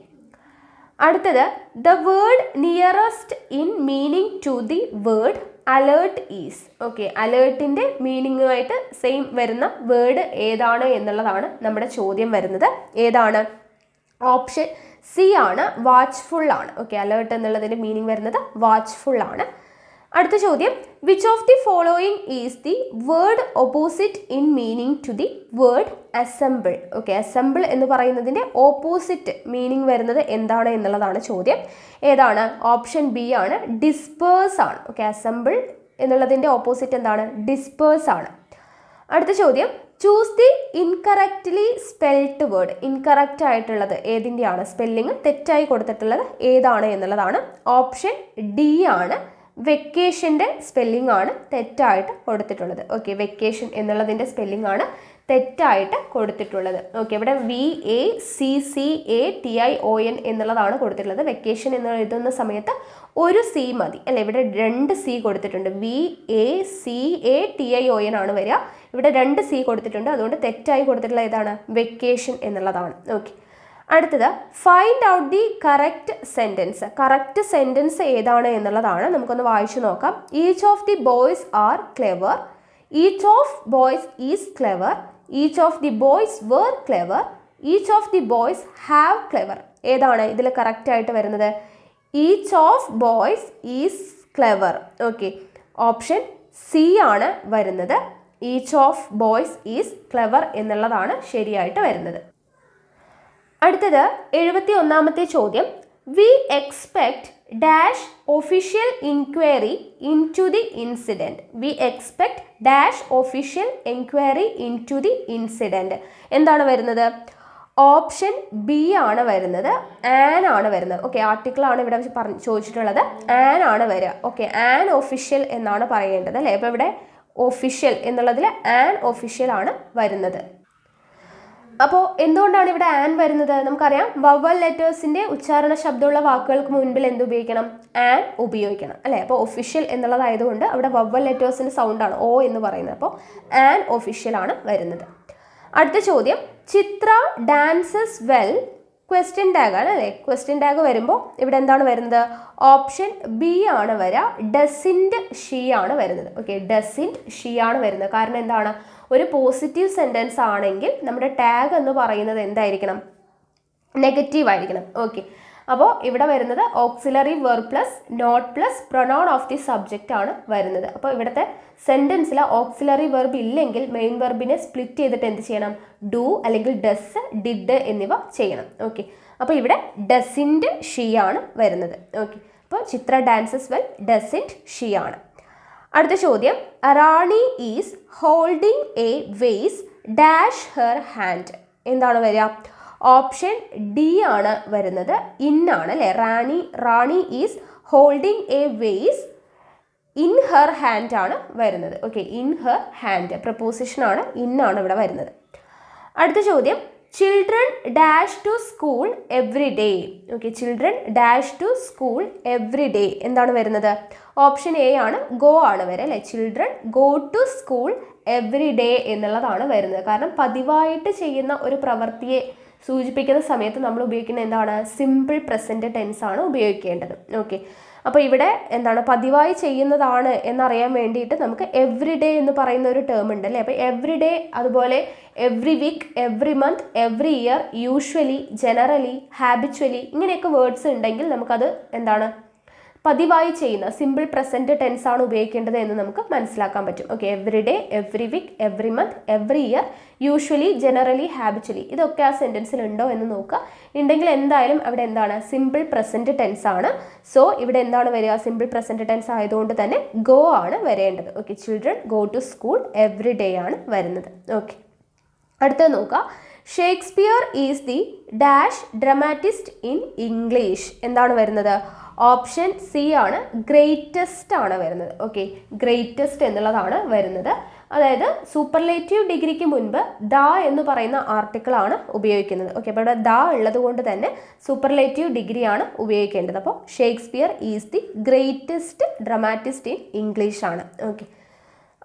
അടുത്തത്, the word nearest in meaning to the word alert is. Okay, അലേർട്ടിൻ്റെ മീനിങ്ങുമായിട്ട് സെയിം വരുന്ന വേർഡ് ഏതാണ് എന്നുള്ളതാണ് നമ്മുടെ ചോദ്യം വരുന്നത്. ഏതാണ്? ഓപ്ഷൻ സി ആണ്, വാച്ച്ഫുൾ ആണ്. ഓക്കെ, അലേർട്ട് എന്നുള്ളതിൻ്റെ മീനിങ് വരുന്നത് വാച്ച്ഫുൾ ആണ്. അടുത്ത ചോദ്യം, which of the following is the word opposite in meaning to the word assemble. Okay, assemble എന്ന് പറയുന്നതിൻ്റെ ഓപ്പോസിറ്റ് മീനിങ് വരുന്നത് എന്താണ് എന്നുള്ളതാണ് ചോദ്യം. ഏതാണ്? ഓപ്ഷൻ ബി ആണ്, ഡിസ്പേഴ്സ് ആണ്. ഓക്കെ, അസംബിൾ എന്നുള്ളതിൻ്റെ ഓപ്പോസിറ്റ് എന്താണ്? ഡിസ്പേഴ്സ് ആണ്. അടുത്ത ചോദ്യം, choose the incorrectly spelled word. Incorrect ആയിട്ടുള്ളത് ഏതിൻ്റെയാണ്? സ്പെല്ലിങ് തെറ്റായി കൊടുത്തിട്ടുള്ളത് ഏതാണ് എന്നുള്ളതാണ്. ഓപ്ഷൻ ഡി ആണ്, വെക്കേഷൻ്റെ സ്പെല്ലിംഗ് ആണ് തെറ്റായിട്ട് കൊടുത്തിട്ടുള്ളത്. ഓക്കെ, വെക്കേഷൻ എന്നുള്ളതിൻ്റെ സ്പെല്ലിംഗ് ആണ് തെറ്റായിട്ട് കൊടുത്തിട്ടുള്ളത്. ഓക്കെ, ഇവിടെ VACCATION എന്നുള്ളതാണ് കൊടുത്തിട്ടുള്ളത്. വെക്കേഷൻ എന്ന് എഴുതുന്ന സമയത്ത് ഒരു സി മതി അല്ലേ. ഇവിടെ 2 സി കൊടുത്തിട്ടുണ്ട്. VACATION ആണ് വരിക. ഇവിടെ 2 സി കൊടുത്തിട്ടുണ്ട്. അതുകൊണ്ട് തെറ്റായി കൊടുത്തിട്ടുള്ള ഏതാണ്? വെക്കേഷൻ എന്നുള്ളതാണ്. ഓക്കെ, അടുത്തത്, find out the correct sentence. Correct sentence ഏതാണ് എന്നുള്ളതാണ്. നമുക്കൊന്ന് വായിച്ചു നോക്കാം. Each of the boys are clever. Each of boys is clever. Each of the boys were clever. Each of the boys have clever. ഏതാണ് ഇതിൽ correct ആയിട്ട് വരുന്നത്? Each of boys is clever. Okay, option C ആണ് വരുന്നത്. Each of boys is clever എന്നുള്ളതാണ് ശരിയായിട്ട് വരുന്നത്. അടുത്തത് 71ാമത്തെ ചോദ്യം, we expect dash official inquiry into the incident. We expect dash official inquiry into the incident. എന്താണ് വരുന്നത്? ഓപ്ഷൻ ബി ആണ് വരുന്നത്, ആൻ ആണ് വരുന്നത്. ഓക്കെ, ആർട്ടിക്കിൾ ആണ് ഇവിടെ ചോദിച്ചിട്ടുള്ളത്, ആൻ ആണ് വരിക. ഓക്കെ, ആൻ ഒഫീഷ്യൽ എന്നാണ് പറയേണ്ടത് അല്ലേ. അപ്പോൾ ഇവിടെ ഒഫീഷ്യൽ എന്നുള്ളതിൽ ആൻ ഒഫീഷ്യൽ ആണ് വരുന്നത്. അപ്പോൾ എന്തുകൊണ്ടാണ് ഇവിടെ ആൻ വരുന്നത്? നമുക്കറിയാം, വവൽ ലെറ്റേഴ്സിൻ്റെ ഉച്ചാരണ ശബ്ദമുള്ള വാക്കുകൾക്ക് മുൻപിൽ എന്ത് ഉപയോഗിക്കണം? ആൻ ഉപയോഗിക്കണം അല്ലേ. അപ്പോൾ ഒഫീഷ്യൽ എന്നുള്ളതായതുകൊണ്ട് അവിടെ വവൽ ലെറ്റേഴ്സിൻ്റെ സൗണ്ടാണ് ഓ എന്ന് പറയുന്നത്. അപ്പോൾ ആൻ ഒഫീഷ്യൽ ആണ് വരുന്നത്. അടുത്ത ചോദ്യം, ചിത്ര ഡാൻസസ് വെൽ, ക്വസ്റ്റ്യൻ ടാഗ് ആണ് അല്ലേ. ക്വസ്റ്റ്യൻ ടാഗ് വരുമ്പോൾ ഇവിടെ എന്താണ് വരുന്നത്? ഓപ്ഷൻ ബി ആണ് വരിക, ഡസിൻറ്റ് ഷീ ആണ് വരുന്നത്. ഓക്കെ, ഡസിൻറ്റ് ഷീ ആണ് വരുന്നത്. കാരണം എന്താണ്? ഒരു പോസിറ്റീവ് സെൻറ്റൻസ് ആണെങ്കിൽ നമ്മുടെ ടാഗ് എന്ന് പറയുന്നത് എന്തായിരിക്കണം? നെഗറ്റീവ് ആയിരിക്കണം. ഓക്കെ, അപ്പോൾ ഇവിടെ വരുന്നത് auxiliary verb plus not plus pronoun of the subject ആണ് വരുന്നത്. അപ്പോൾ ഇവിടുത്തെ സെൻറ്റൻസിൽ ഓക്സിലറി വെർബ് ഇല്ലെങ്കിൽ മെയിൻ വെർബിനെ സ്പ്ലിറ്റ് ചെയ്തിട്ട് എന്ത് ചെയ്യണം? ഡു അല്ലെങ്കിൽ ഡസ്, ഡിഡ് എന്നിവ ചെയ്യണം. ഓക്കെ, അപ്പോൾ ഇവിടെ ഡസിൻറ്റ് ഷീ ആണ് വരുന്നത്. ഓക്കെ, അപ്പോൾ Chitra dances well, doesn't she ആണ്. അടുത്ത ചോദ്യം, Rani is holding a vase dash her hand. എന്താണ് വരിക? ഓപ്ഷൻ ഡി ആണ് വരുന്നത്, ഇൻ ആണ് അല്ലേ. Rani is holding a vase in her hand ആണ് വരുന്നത്. Okay, in her hand preposition ആണ്, ഇൻ ആണ് ഇവിടെ വരുന്നത്. അടുത്ത ചോദ്യം, children dash to school every day. Okay, children dash to school every day എന്താണ് വരുന്നത്? ഓപ്ഷൻ എ ആണ്, ഗോ ആണ് വരെ അല്ലേ. Children go to school every day എന്നുള്ളതാണ് വരുന്നത്. കാരണം പതിവായിട്ട് ചെയ്യുന്ന ഒരു പ്രവൃത്തിയെ സൂചിപ്പിക്കുന്ന സമയത്ത് നമ്മൾ ഉപയോഗിക്കുന്ന എന്താണ്? സിമ്പിൾ പ്രസൻറ്റ് ടെൻസ് ആണ് ഉപയോഗിക്കേണ്ടത്. ഓക്കെ, അപ്പോൾ ഇവിടെ എന്താണ്? പതിവായി ചെയ്യുന്നതാണ് എന്നറിയാൻ വേണ്ടിയിട്ട് നമുക്ക് എവ്രി ഡേ എന്ന് പറയുന്ന ഒരു ടേം ഉണ്ട് അല്ലേ. അപ്പോൾ എവ്രി ഡേ, അതുപോലെ every week, every month, every year, usually, generally, habitually ഇങ്ങനെയൊക്കെ വേർഡ്സ് ഉണ്ടെങ്കിൽ നമുക്കത് എന്താണ്? പതിവായി ചെയ്യുന്ന സിമ്പിൾ പ്രസൻറ്റ് ടെൻസ് ആണ് ഉപയോഗിക്കേണ്ടത് എന്ന് നമുക്ക് മനസ്സിലാക്കാൻ പറ്റും. Okay, every day, every week, every month, every year, usually, generally, habitually ഇതൊക്കെ ആ സെൻറ്റൻസിൽ ഉണ്ടോ എന്ന് നോക്കുക. ഉണ്ടെങ്കിൽ എന്തായാലും അവിടെ എന്താണ്? സിമ്പിൾ പ്രസൻറ്റ് ടെൻസ് ആണ്. സോ ഇവിടെ എന്താണ് വരിക? സിമ്പിൾ പ്രസൻറ്റ് ടെൻസ് ആയതുകൊണ്ട് തന്നെ ഗോ ആണ് വരേണ്ടത്. Okay, children go to school every day ആണ് വരുന്നത്. ഓക്കെ, അടുത്തത് നോക്കുക, Shakespeare is the dash dramatist in English. എന്താണ് വരുന്നത്? ഓപ്ഷൻ സി ആണ്, ഗ്രേറ്റസ്റ്റ് ആണ് വരുന്നത്. ഓക്കെ, ഗ്രേറ്റസ്റ്റ് എന്നുള്ളതാണ് വരുന്നത്. അതായത് സൂപ്പർലേറ്റീവ് ഡിഗ്രിക്ക് മുൻപ് ദ എന്ന് പറയുന്ന ആർട്ടിക്കിൾ ആണ് ഉപയോഗിക്കുന്നത്. ഓക്കെ, അപ്പോൾ ഇവിടെ ദ ഉള്ളത് കൊണ്ട് തന്നെ സൂപ്പർലേറ്റീവ് ഡിഗ്രി ആണ് ഉപയോഗിക്കേണ്ടത്. അപ്പോൾ Shakespeare is the greatest dramatist in English ആണ്. ഓക്കെ,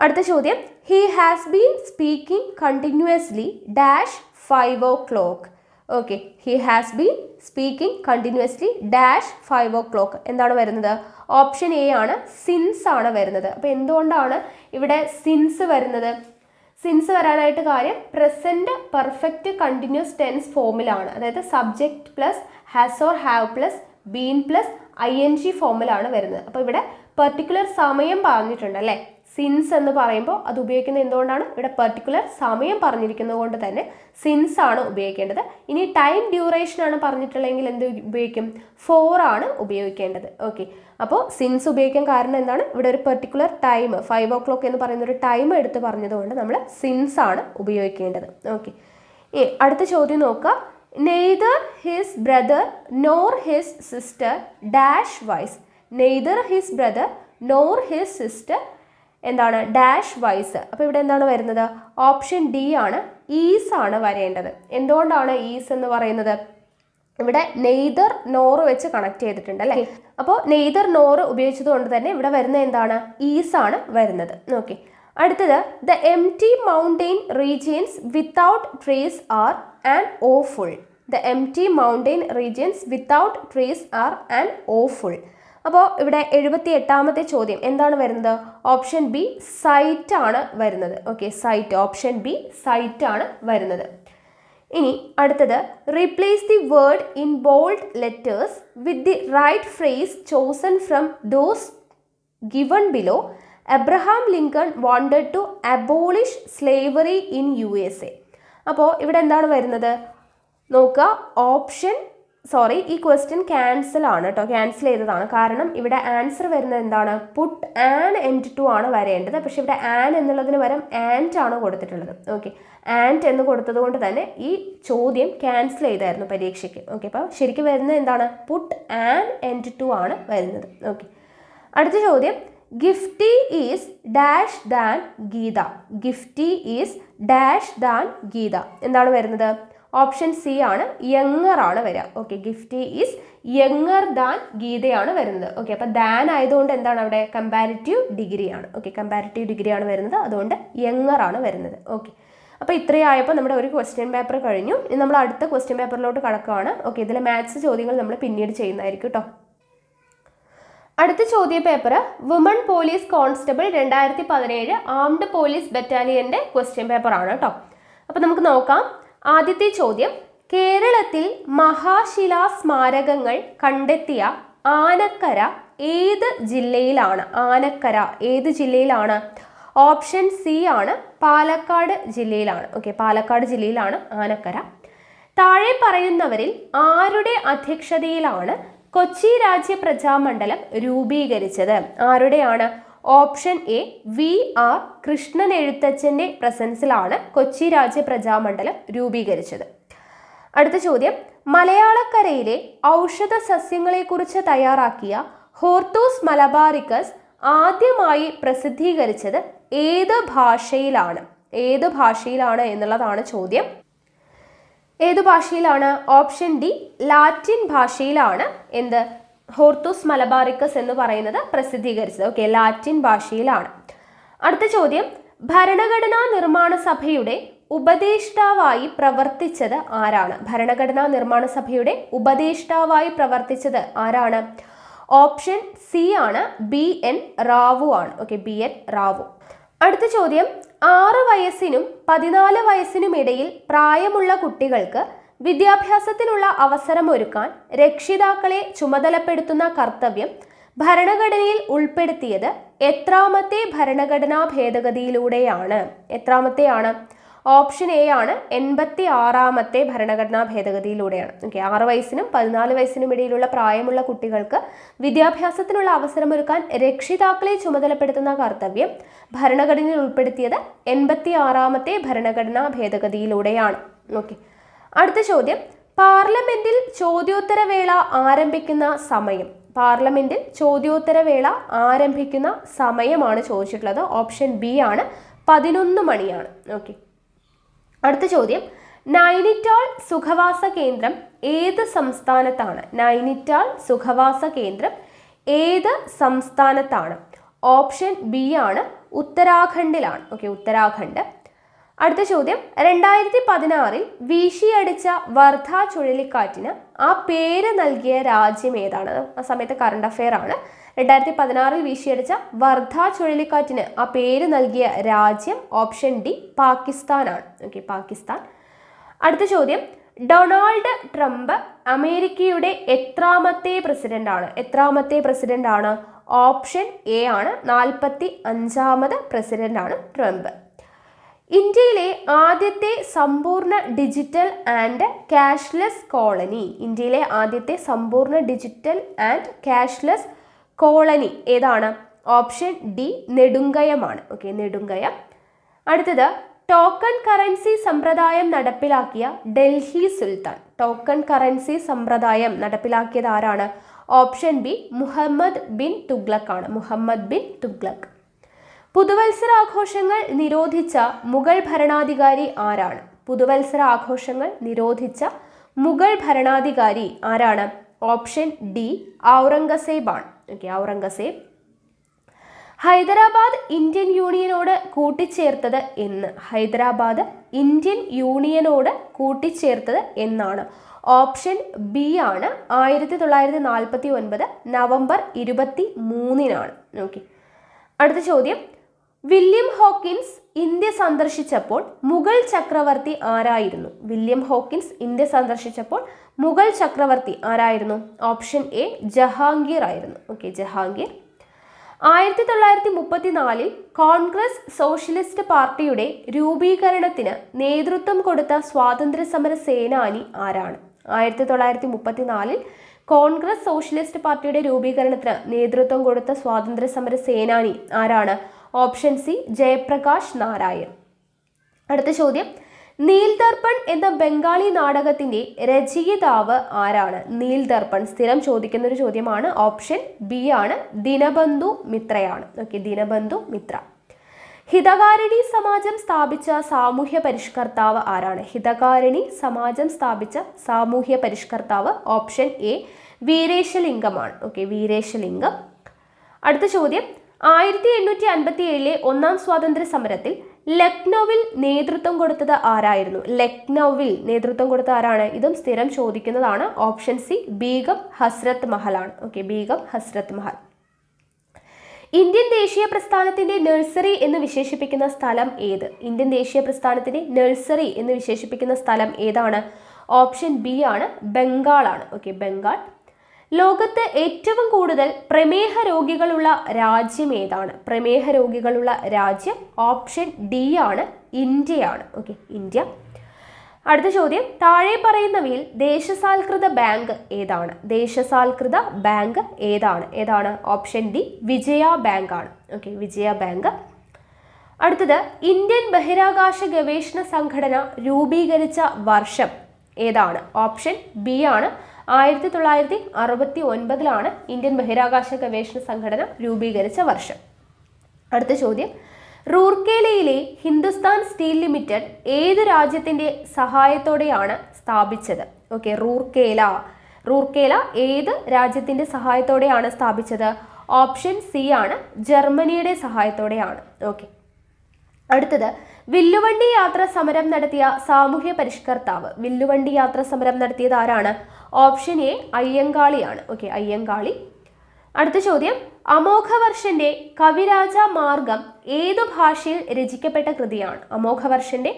അടുത്ത ചോദ്യം, he has been speaking continuously dash 5 o'clock. Okay, he has been speaking continuously dash 5 o'clock എന്താണ് വരുന്നത്? ഓപ്ഷൻ എ ആണ്, സിൻസ് ആണ് വരുന്നത്. അപ്പോൾ എന്തുകൊണ്ടാണ് ഇവിടെ സിൻസ് വരുന്നത്? സിൻസ് വരാനായിട്ട് കാര്യം പ്രസൻറ്റ് പെർഫെക്റ്റ് കണ്ടിന്യൂസ് ടെൻസ് ഫോമിലാണ്. അതായത് subject plus has or have plus been plus ING ഫോമിലാണ് വരുന്നത്. അപ്പോൾ ഇവിടെ പെർട്ടിക്കുലർ സമയം പറഞ്ഞിട്ടുണ്ട് അല്ലേ. സിൻസ് എന്ന് പറയുമ്പോൾ അത് ഉപയോഗിക്കുന്നത് എന്തുകൊണ്ടാണ്? ഇവിടെ പെർട്ടിക്കുലർ സമയം പറഞ്ഞിരിക്കുന്നത് കൊണ്ട് തന്നെ സിൻസ് ആണ് ഉപയോഗിക്കേണ്ടത്. ഇനി ടൈം ഡ്യൂറേഷൻ ആണ് പറഞ്ഞിട്ടുള്ളതെങ്കിൽ എന്ത് ഉപയോഗിക്കും? 4 ആണ് ഉപയോഗിക്കേണ്ടത്. ഓക്കെ, അപ്പോൾ സിൻസ് ഉപയോഗിക്കാൻ കാരണം എന്താണ്? ഇവിടെ ഒരു പെർട്ടിക്കുലർ ടൈം 5 o'clock എന്ന് പറയുന്ന ഒരു ടൈം എടുത്ത് പറഞ്ഞതുകൊണ്ട് നമ്മൾ സിൻസ് ആണ് ഉപയോഗിക്കേണ്ടത്. ഓക്കെ, അടുത്ത ചോദ്യം നോക്കുക, neither his brother nor his sister dash wise. Neither his brother nor his sister എന്താണ്? Dash wise. അപ്പോൾ ഇവിടെ എന്താണ് വരുന്നത്? ഓപ്ഷൻ ഡി ആണ്, ഈസ് ആണ് വരേണ്ടത്. എന്തുകൊണ്ടാണ് ഈസ് എന്ന് പറയുന്നത്? ഇവിടെ നെയ്തർ നോർ വെച്ച് കണക്ട് ചെയ്തിട്ടുണ്ട് അല്ലേ. അപ്പോൾ നെയ്തർ നോർ ഉപയോഗിച്ചത് കൊണ്ട് തന്നെ ഇവിടെ വരുന്ന എന്താണ്? ഈസ് ആണ് വരുന്നത്. ഓക്കെ, അടുത്തത്, the empty mountain regions without trees are and awful. The empty mountain regions without trees are and awful. അപ്പോൾ ഇവിടെ 78ാമത്തെ ചോദ്യം എന്താണ് വരുന്നത്? ഓപ്ഷൻ ബി സൈറ്റ് ആണ് വരുന്നത്. Okay, site, option B site ആണ് വരുന്നത്. ഇനി അടുത്തത്, replace the word in bold letters with the right phrase chosen from those given below. Abraham Lincoln wanted to abolish slavery in USA. അപ്പോൾ ഇവിടെ എന്താണ് വരുന്നത് നോക്കുക? ഓപ്ഷൻ സോറി, ഈ ക്വസ്റ്റ്യൻ ക്യാൻസൽ ആണ് കേട്ടോ, ക്യാൻസൽ ചെയ്തതാണ്. കാരണം ഇവിടെ ആൻസർ വരുന്നത് എന്താണ്, പുട്ട് ആൻ എൻഡ് ടു ആണ് വരേണ്ടത്. പക്ഷെ ഇവിടെ ആൻ എന്നുള്ളതിന് പകരം ആൻഡ് ആണ് കൊടുത്തിട്ടുള്ളത്. ഓക്കെ, ആൻഡ് എന്ന് കൊടുത്തത് കൊണ്ട് തന്നെ ഈ ചോദ്യം ക്യാൻസൽ ചെയ്തായിരുന്നു പരീക്ഷയ്ക്ക്. ഓക്കെ, അപ്പോൾ ശരിക്കും വരുന്നത് എന്താണ്, പുട്ട് ആൻ എൻഡ് ടു ആണ് വരുന്നത്. ഓക്കെ, അടുത്ത ചോദ്യം, Gifty is dash than Geeta. Gifty is dash than Geeta എന്താണ് വരുന്നത്? ഓപ്ഷൻ സി ആണ്, യങ്ങർ ആണ് വരിക. Okay, Gifty is younger than ഗീതയാണ് വരുന്നത്. ഓക്കെ, അപ്പോൾ ദാൻ ആയതുകൊണ്ട് എന്താണ് അവിടെ, കമ്പാരിറ്റീവ് ഡിഗ്രി ആണ്. ഓക്കെ, കമ്പാരിറ്റീവ് ഡിഗ്രി ആണ് വരുന്നത്, അതുകൊണ്ട് യങ്ങർ ആണ് വരുന്നത്. ഓക്കെ, അപ്പോൾ ഇത്രയായപ്പോൾ നമ്മുടെ ഒരു ക്വസ്റ്റ്യൻ പേപ്പർ കഴിഞ്ഞു. ഇനി നമ്മൾ അടുത്ത ക്വസ്റ്റ്യൻ പേപ്പറിലോട്ട് കടക്കുകയാണ്. ഓക്കെ, ഇതിലെ മാത്സ് ചോദ്യങ്ങൾ നമ്മൾ പിന്നീട് ചെയ്യുന്നതായിരിക്കും കേട്ടോ. അടുത്ത ചോദ്യ paper woman police constable 2017 armed police ബറ്റാലിയൻ്റെ ക്വസ്റ്റ്യൻ പേപ്പർ ആണ് കേട്ടോ. അപ്പോൾ നമുക്ക് നോക്കാം. ആദ്യത്തെ ചോദ്യം, കേരളത്തിൽ മഹാശിലാ സ്മാരകങ്ങൾ കണ്ടെത്തിയ ആനക്കര ഏത് ജില്ലയിലാണ്? ആനക്കര ഏത് ജില്ലയിലാണ്? ഓപ്ഷൻ സി ആണ്, പാലക്കാട് ജില്ലയിലാണ്. ഓക്കെ, പാലക്കാട് ജില്ലയിലാണ് ആനക്കര. താഴെ പറയുന്നവരിൽ ആരുടെ അധ്യക്ഷതയിലാണ് കൊച്ചി രാജ്യ പ്രജാമണ്ഡലം രൂപീകരിച്ചത്? ആരുടെയാണ്? Option A, V R Krishnan എഴുത്തച്ഛൻ്റെ പ്രസൻസിലാണ് കൊച്ചി രാജ്യ പ്രജാമണ്ഡലം രൂപീകരിച്ചത്. അടുത്ത ചോദ്യം, മലയാളക്കരയിലെ ഔഷധ സസ്യങ്ങളെക്കുറിച്ച് തയ്യാറാക്കിയ ഹോർത്തൂസ് മലബാറിക്കസ് ആദ്യമായി പ്രസിദ്ധീകരിച്ചത് ഏത് ഭാഷയിലാണ്? ഏത് ഭാഷയിലാണ് എന്നുള്ളതാണ് ചോദ്യം. ഏത് ഭാഷയിലാണ്? ഓപ്ഷൻ ഡി, ലാറ്റിൻ ഭാഷയിലാണ് എന്ത്, ഹോർത്തൂസ് മലബാറിക്കസ് എന്ന് പറയുന്നത് പ്രസിദ്ധീകരിച്ചത്. ഓക്കെ, ലാറ്റിൻ ഭാഷയിലാണ്. അടുത്ത ചോദ്യം, ഭരണഘടനാ നിർമ്മാണ സഭയുടെ ഉപദേഷ്ടാവായി പ്രവർത്തിച്ചത് ആരാണ്? ഭരണഘടനാ നിർമ്മാണ സഭയുടെ ഉപദേഷ്ടാവായി പ്രവർത്തിച്ചത് ആരാണ്? ഓപ്ഷൻ സി ആണ്, ബി എൻ റാവു ആണ്. Okay, B N Rao. അടുത്ത ചോദ്യം, 6 വയസ്സിനും 14 വയസ്സിനും ഇടയിൽ പ്രായമുള്ള കുട്ടികൾക്ക് വിദ്യാഭ്യാസത്തിനുള്ള അവസരമൊരുക്കാൻ രക്ഷിതാക്കളെ ചുമതലപ്പെടുത്തുന്ന കർത്തവ്യം ഭരണഘടനയിൽ ഉൾപ്പെടുത്തിയത് എത്രാമത്തെ ഭരണഘടനാ ഭേദഗതിയിലൂടെയാണ്? എത്രാമത്തെയാണ്? ഓപ്ഷൻ എ ആണ്, 86ാമത്തെ ഭരണഘടനാ ഭേദഗതിയിലൂടെയാണ്. ഓക്കെ, 6 വയസ്സിനും 14 വയസ്സിനും ഇടയിലുള്ള പ്രായമുള്ള കുട്ടികൾക്ക് വിദ്യാഭ്യാസത്തിനുള്ള അവസരമൊരുക്കാൻ രക്ഷിതാക്കളെ ചുമതലപ്പെടുത്തുന്ന കർത്തവ്യം ഭരണഘടനയിൽ ഉൾപ്പെടുത്തിയത് 86ാമത്തെ ഭരണഘടനാ ഭേദഗതിയിലൂടെയാണ്. ഓക്കെ, അടുത്ത ചോദ്യം, പാർലമെന്റിൽ ചോദ്യോത്തരവേള ആരംഭിക്കുന്ന സമയം? പാർലമെന്റിൽ ചോദ്യോത്തരവേള ആരംഭിക്കുന്ന സമയമാണ് ചോദിച്ചിട്ടുള്ളത്. ഓപ്ഷൻ ബി ആണ്, 11 മണിയാണ്. ഓക്കെ, അടുത്ത ചോദ്യം, നൈനിറ്റാൾ സുഖവാസ കേന്ദ്രം ഏത് സംസ്ഥാനത്താണ്? നൈനിറ്റാൾ സുഖവാസ കേന്ദ്രം ഏത് സംസ്ഥാനത്താണ്? ഓപ്ഷൻ ബി ആണ്, ഉത്തരാഖണ്ഡിലാണ്. ഓക്കെ, ഉത്തരാഖണ്ഡ്. അടുത്ത ചോദ്യം, 2016 വീശിയടിച്ച വർധ ചുഴലിക്കാറ്റിന് ആ പേര് നൽകിയ രാജ്യം ഏതാണ്? ആ സമയത്ത് കറണ്ട് അഫെയർ ആണ്. 2016 വീശിയടിച്ച വർധ ചുഴലിക്കാറ്റിന് ആ പേര് നൽകിയ രാജ്യം ഓപ്ഷൻ ഡി, പാകിസ്ഥാനാണ്. ഓക്കെ, പാകിസ്ഥാൻ. അടുത്ത ചോദ്യം, ഡൊണാൾഡ് ട്രംപ് അമേരിക്കയുടെ എത്രാമത്തെ പ്രസിഡന്റാണ്? എത്രാമത്തെ പ്രസിഡന്റാണ്? ഓപ്ഷൻ എ ആണ്, 45ാമത് പ്രസിഡന്റാണ് ട്രംപ്. ഇന്ത്യയിലെ ആദ്യത്തെ സമ്പൂർണ്ണ ഡിജിറ്റൽ ആൻഡ് ക്യാഷ്ലെസ് കോളനി? ഇന്ത്യയിലെ ആദ്യത്തെ സമ്പൂർണ്ണ ഡിജിറ്റൽ ആൻഡ് ക്യാഷ്ലെസ് കോളനി ഏതാണ്? ഓപ്ഷൻ ഡി, നെടുങ്കയമാണ്. ഓക്കെ, നെടുങ്കയം. അടുത്തത്, ടോക്കൺ കറൻസി സമ്പ്രദായം നടപ്പിലാക്കിയ ഡൽഹി സുൽത്താൻ? ടോക്കൺ കറൻസി സമ്പ്രദായം നടപ്പിലാക്കിയത് ആരാണ്? ഓപ്ഷൻ ബി, മുഹമ്മദ് ബിൻ തുഗ്ലക് ആണ്. മുഹമ്മദ് ബിൻ തുഗ്ലക്. പുതുവത്സരാഘോഷങ്ങൾ നിരോധിച്ച മുഗൾ ഭരണാധികാരി ആരാണ്? പുതുവത്സരാഘോഷങ്ങൾ നിരോധിച്ച മുഗൾ ഭരണാധികാരി ആരാണ്? ഓപ്ഷൻ ഡി, ഔറംഗസേബ് ആണ്. ഓക്കെ, ഔറംഗസേബ്. ഹൈദരാബാദ് ഇന്ത്യൻ യൂണിയനോട് കൂട്ടിച്ചേർത്തത് എന്ന്? ഹൈദരാബാദ് ഇന്ത്യൻ യൂണിയനോട് കൂട്ടിച്ചേർത്തത് എന്നാണ്? ഓപ്ഷൻ ബി ആണ്, 1949 നവംബർ 23-നാണ്. ഓക്കെ, അടുത്ത ചോദ്യം, വില്യം ഹോക്കിൻസ് ഇന്ത്യ സന്ദർശിച്ചപ്പോൾ മുഗൾ ചക്രവർത്തി ആരായിരുന്നു? വില്യം ഹോക്കിൻസ് ഇന്ത്യ സന്ദർശിച്ചപ്പോൾ മുഗൾ ചക്രവർത്തി ആരായിരുന്നു? ഓപ്ഷൻ എ, ജഹാംഗീർ ആയിരുന്നു. ഓക്കെ, ജഹാംഗീർ. 1934 കോൺഗ്രസ് സോഷ്യലിസ്റ്റ് പാർട്ടിയുടെ രൂപീകരണത്തിന് നേതൃത്വം കൊടുത്ത സ്വാതന്ത്ര്യ സമര സേനാനി ആരാണ്? 1934 കോൺഗ്രസ് സോഷ്യലിസ്റ്റ് പാർട്ടിയുടെ രൂപീകരണത്തിന് നേതൃത്വം കൊടുത്ത സ്വാതന്ത്ര്യ സമര സേനാനി ആരാണ്? Option C Jayaprakash Narayan. അടുത്ത ചോദ്യം, നീൽ ദർപ്പൺ എന്ന ബംഗാളി നാടകത്തിന്റെ രചയിതാവ് ആരാണ്? നീൽ ദർപ്പൺ സ്ഥിരം ചോദിക്കുന്ന ഒരു ചോദ്യമാണ്. ഓപ്ഷൻ ബി ആണ് ദിനബന്ധു മിത്രയാണ്. ഓക്കെ, ദിനബന്ധു മിത്ര. ഹിതകാരിണി സമാജം സ്ഥാപിച്ച സാമൂഹ്യ പരിഷ്കർത്താവ് ആരാണ്? ഹിതകാരിണി സമാജം സ്ഥാപിച്ച സാമൂഹ്യ പരിഷ്കർത്താവ് ഓപ്ഷൻ എ വീരേശലിംഗമാണ്. ഓക്കെ, വീരേശലിംഗം. അടുത്ത ചോദ്യം, 1857 ഒന്നാം സ്വാതന്ത്ര്യ സമരത്തിൽ ലക്നൌവിൽ നേതൃത്വം കൊടുത്തത് ആരായിരുന്നു? ലക്നൌവിൽ നേതൃത്വം കൊടുത്ത ആരാണ്? ഇതും സ്ഥിരം ചോദിക്കുന്നതാണ്. ഓപ്ഷൻ സി ബീഗം ഹസ്രത്ത് മഹലാണ്. ഓക്കെ, ബീഗം ഹസ്രത്ത് മഹൽ. ഇന്ത്യൻ ദേശീയ പ്രസ്ഥാനത്തിന്റെ നഴ്സറി എന്ന് വിശേഷിപ്പിക്കുന്ന സ്ഥലം ഏത്? ഇന്ത്യൻ ദേശീയ പ്രസ്ഥാനത്തിന്റെ നഴ്സറി എന്ന് വിശേഷിപ്പിക്കുന്ന സ്ഥലം ഏതാണ്? ഓപ്ഷൻ ബി ആണ് ബംഗാളാണ്. ഓക്കെ, ബംഗാൾ. ലോകത്ത് ഏറ്റവും കൂടുതൽ പ്രമേഹ രോഗികളുള്ള രാജ്യം ഏതാണ്? പ്രമേഹ രോഗികളുള്ള രാജ്യം ഓപ്ഷൻ ഡി ആണ് ഇന്ത്യയാണ്. Okay, India. അടുത്ത ചോദ്യം, താഴെ പറയുന്നവയിൽ ദേശസാൽകൃത ബാങ്ക് ഏതാണ്? ദേശസാൽകൃത ബാങ്ക് ഏതാണ്? ഓപ്ഷൻ ഡി വിജയ ബാങ്ക് ആണ്. ഓക്കെ, വിജയ ബാങ്ക്. അടുത്തത്, ഇന്ത്യൻ ബഹിരാകാശ ഗവേഷണ സംഘടന രൂപീകരിച്ച വർഷം ഏതാണ്? ഓപ്ഷൻ ബി ആണ് 1969 ഇന്ത്യൻ ബഹിരാകാശ ഗവേഷണ സംഘടന രൂപീകരിച്ച വർഷം. അടുത്ത ചോദ്യം, റൂർക്കേലയിലെ ഹിന്ദുസ്ഥാൻ സ്റ്റീൽ ലിമിറ്റഡ് ഏതു രാജ്യത്തിന്റെ സഹായത്തോടെയാണ് സ്ഥാപിച്ചത്? ഓക്കെ, റൂർക്കേല ഏത് രാജ്യത്തിന്റെ സഹായത്തോടെയാണ് സ്ഥാപിച്ചത്? ഓപ്ഷൻ സി ആണ് ജർമ്മനിയുടെ സഹായത്തോടെയാണ്. ഓക്കെ. അടുത്തത്, വില്ലുവണ്ടി യാത്ര സമരം നടത്തിയ സാമൂഹ്യ പരിഷ്കർത്താവ്. വില്ലുവണ്ടി യാത്ര സമരം നടത്തിയത് ആരാണ്? ഓപ്ഷൻ എ അയ്യങ്കാളിയാണ്. ഓക്കെ, അയ്യങ്കാളി. അടുത്ത ചോദ്യം, അമോഘവർഷന്റെ കവിരാജ മാർഗം ഏതു ഭാഷയിൽ രചിക്കപ്പെട്ട കൃതിയാണ്? അമോഘവർഷന്റെ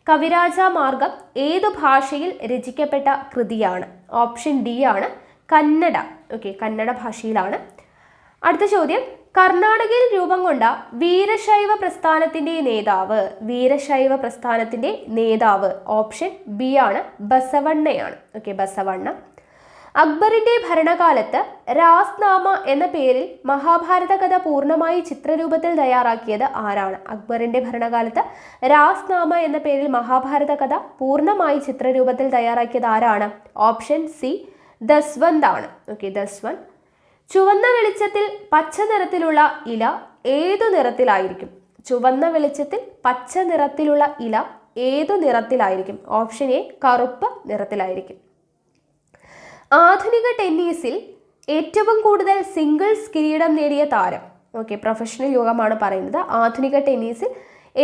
കവിരാജ മാർഗം ഏതു ഭാഷയിൽ രചിക്കപ്പെട്ട കൃതിയാണ്? ഓപ്ഷൻ ഡി ആണ് കന്നഡ. ഓക്കെ, കന്നഡ ഭാഷയിലാണ്. അടുത്ത ചോദ്യം, കർണാടകയിൽ രൂപം കൊണ്ട വീരശൈവ പ്രസ്ഥാനത്തിന്റെ നേതാവ് ഓപ്ഷൻ ബി ആണ് ബസവണ്ണയാണ്. ഓക്കെ, ബസവണ്ണ. അക്ബറിന്റെ ഭരണകാലത്ത് രാസ്നാമ എന്ന പേരിൽ മഹാഭാരത കഥ പൂർണ്ണമായി ചിത്രരൂപത്തിൽ തയ്യാറാക്കിയത് ആരാണ്? അക്ബറിന്റെ ഭരണകാലത്ത് രാസ്നാമ എന്ന പേരിൽ മഹാഭാരത കഥ പൂർണ്ണമായി ചിത്രരൂപത്തിൽ തയ്യാറാക്കിയത് ആരാണ്? ഓപ്ഷൻ സി ദസ്വന്ത് ആണ്. ഓക്കെ, ദസ്വന്ത്. ചുവന്ന വെളിച്ചത്തിൽ പച്ച നിറത്തിലുള്ള ഇല ഏതു നിറത്തിലായിരിക്കും? ചുവന്ന വെളിച്ചത്തിൽ പച്ച നിറത്തിലുള്ള ഇല ഏതു നിറത്തിലായിരിക്കും? ഓപ്ഷൻ എ കറുപ്പ് നിറത്തിലായിരിക്കും. ആധുനിക ടെന്നീസിൽ ഏറ്റവും കൂടുതൽ സിംഗിൾസ് കിരീടം നേടിയ താരം. ഓക്കെ, പ്രൊഫഷണൽ യോഗമാണ് പറയുന്നത്. ആധുനിക ടെന്നീസിൽ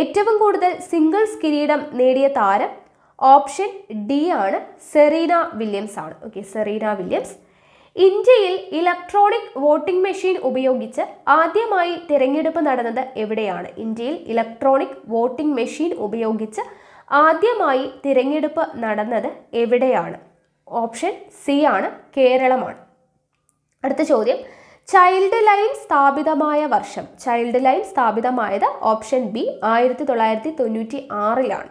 ഏറ്റവും കൂടുതൽ സിംഗിൾസ് കിരീടം നേടിയ താരം ഓപ്ഷൻ ഡി ആണ് സെറീന വില്യംസ് ആണ്. Okay, Serena Williams. ഇന്ത്യയിൽ ഇലക്ട്രോണിക് വോട്ടിംഗ് മെഷീൻ ഉപയോഗിച്ച് ആദ്യമായി തിരഞ്ഞെടുപ്പ് നടന്നത് എവിടെയാണ്? ഇന്ത്യയിൽ ഇലക്ട്രോണിക് വോട്ടിംഗ് മെഷീൻ ഉപയോഗിച്ച് ആദ്യമായി തിരഞ്ഞെടുപ്പ് നടന്നത് എവിടെയാണ്? ഓപ്ഷൻ സി ആണ് കേരളമാണ്. അടുത്ത ചോദ്യം, ചൈൽഡ് ലൈൻ സ്ഥാപിതമായ വർഷം. ചൈൽഡ് ലൈൻ സ്ഥാപിതമായത് ഓപ്ഷൻ ബി 1996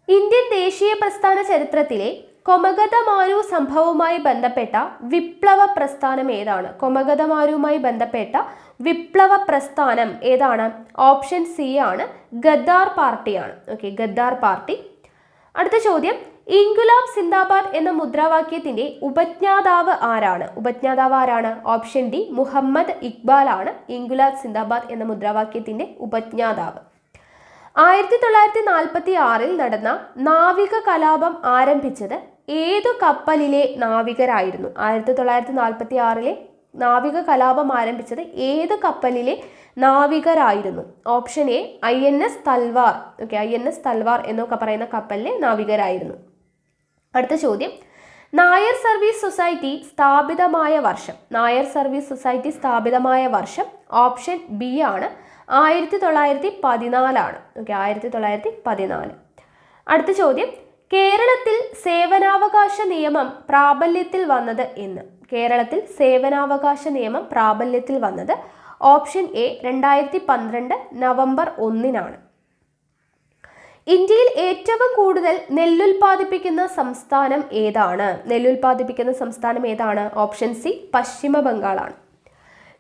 ഇന്ത്യൻ ദേശീയ പ്രസ്ഥാന ചരിത്രത്തിലെ കൊമഗതമാരു സംഭവവുമായി ബന്ധപ്പെട്ട വിപ്ലവ പ്രസ്ഥാനം ഏതാണ്? കൊമഗതമാരുമായി ബന്ധപ്പെട്ട വിപ്ലവ പ്രസ്ഥാനം ഏതാണ്? ഓപ്ഷൻ സി ആണ് ഗദ്ദാർ പാർട്ടിയാണ്. Okay, Ghadar party. അടുത്ത ചോദ്യം, ഇൻകുലാബ് സിന്ദാബാദ് എന്ന മുദ്രാവാക്യത്തിന്റെ ഉപജ്ഞാതാവ് ആരാണ്? ഓപ്ഷൻ ഡി മുഹമ്മദ് ഇക്ബാൽ ആണ് ഇൻകുലാബ് സിന്ദാബാദ് എന്ന മുദ്രാവാക്യത്തിന്റെ ഉപജ്ഞാതാവ്. 1946 നടന്ന നാവിക കലാപം ആരംഭിച്ചത് ഏതു കപ്പലിലെ നാവികരായിരുന്നു? 1946 നാവിക കലാപം ആരംഭിച്ചത് ഏത് കപ്പലിലെ നാവികരായിരുന്നു? Option A INS Talwar. Okay, INS Talwar എന്നൊക്കെ പറയുന്ന കപ്പലിലെ നാവികരായിരുന്നു. അടുത്ത ചോദ്യം, നായർ സർവീസ് സൊസൈറ്റി സ്ഥാപിതമായ വർഷം ഓപ്ഷൻ ബി ആണ് 1914 ഓക്കെ, 1914. അടുത്ത ചോദ്യം, കേരളത്തിൽ സേവനാവകാശ നിയമം പ്രാബല്യത്തിൽ വന്നത് എന്ന്? കേരളത്തിൽ സേവനാവകാശ നിയമം പ്രാബല്യത്തിൽ വന്നത് ഓപ്ഷൻ എ 2012 നവംബർ 1. ഇന്ത്യയിൽ ഏറ്റവും കൂടുതൽ നെല്ലുൽപാദിപ്പിക്കുന്ന സംസ്ഥാനം ഏതാണ്? നെല്ലുൽപാദിപ്പിക്കുന്ന സംസ്ഥാനം ഏതാണ്? Option C Paschim ബംഗാളാണ്.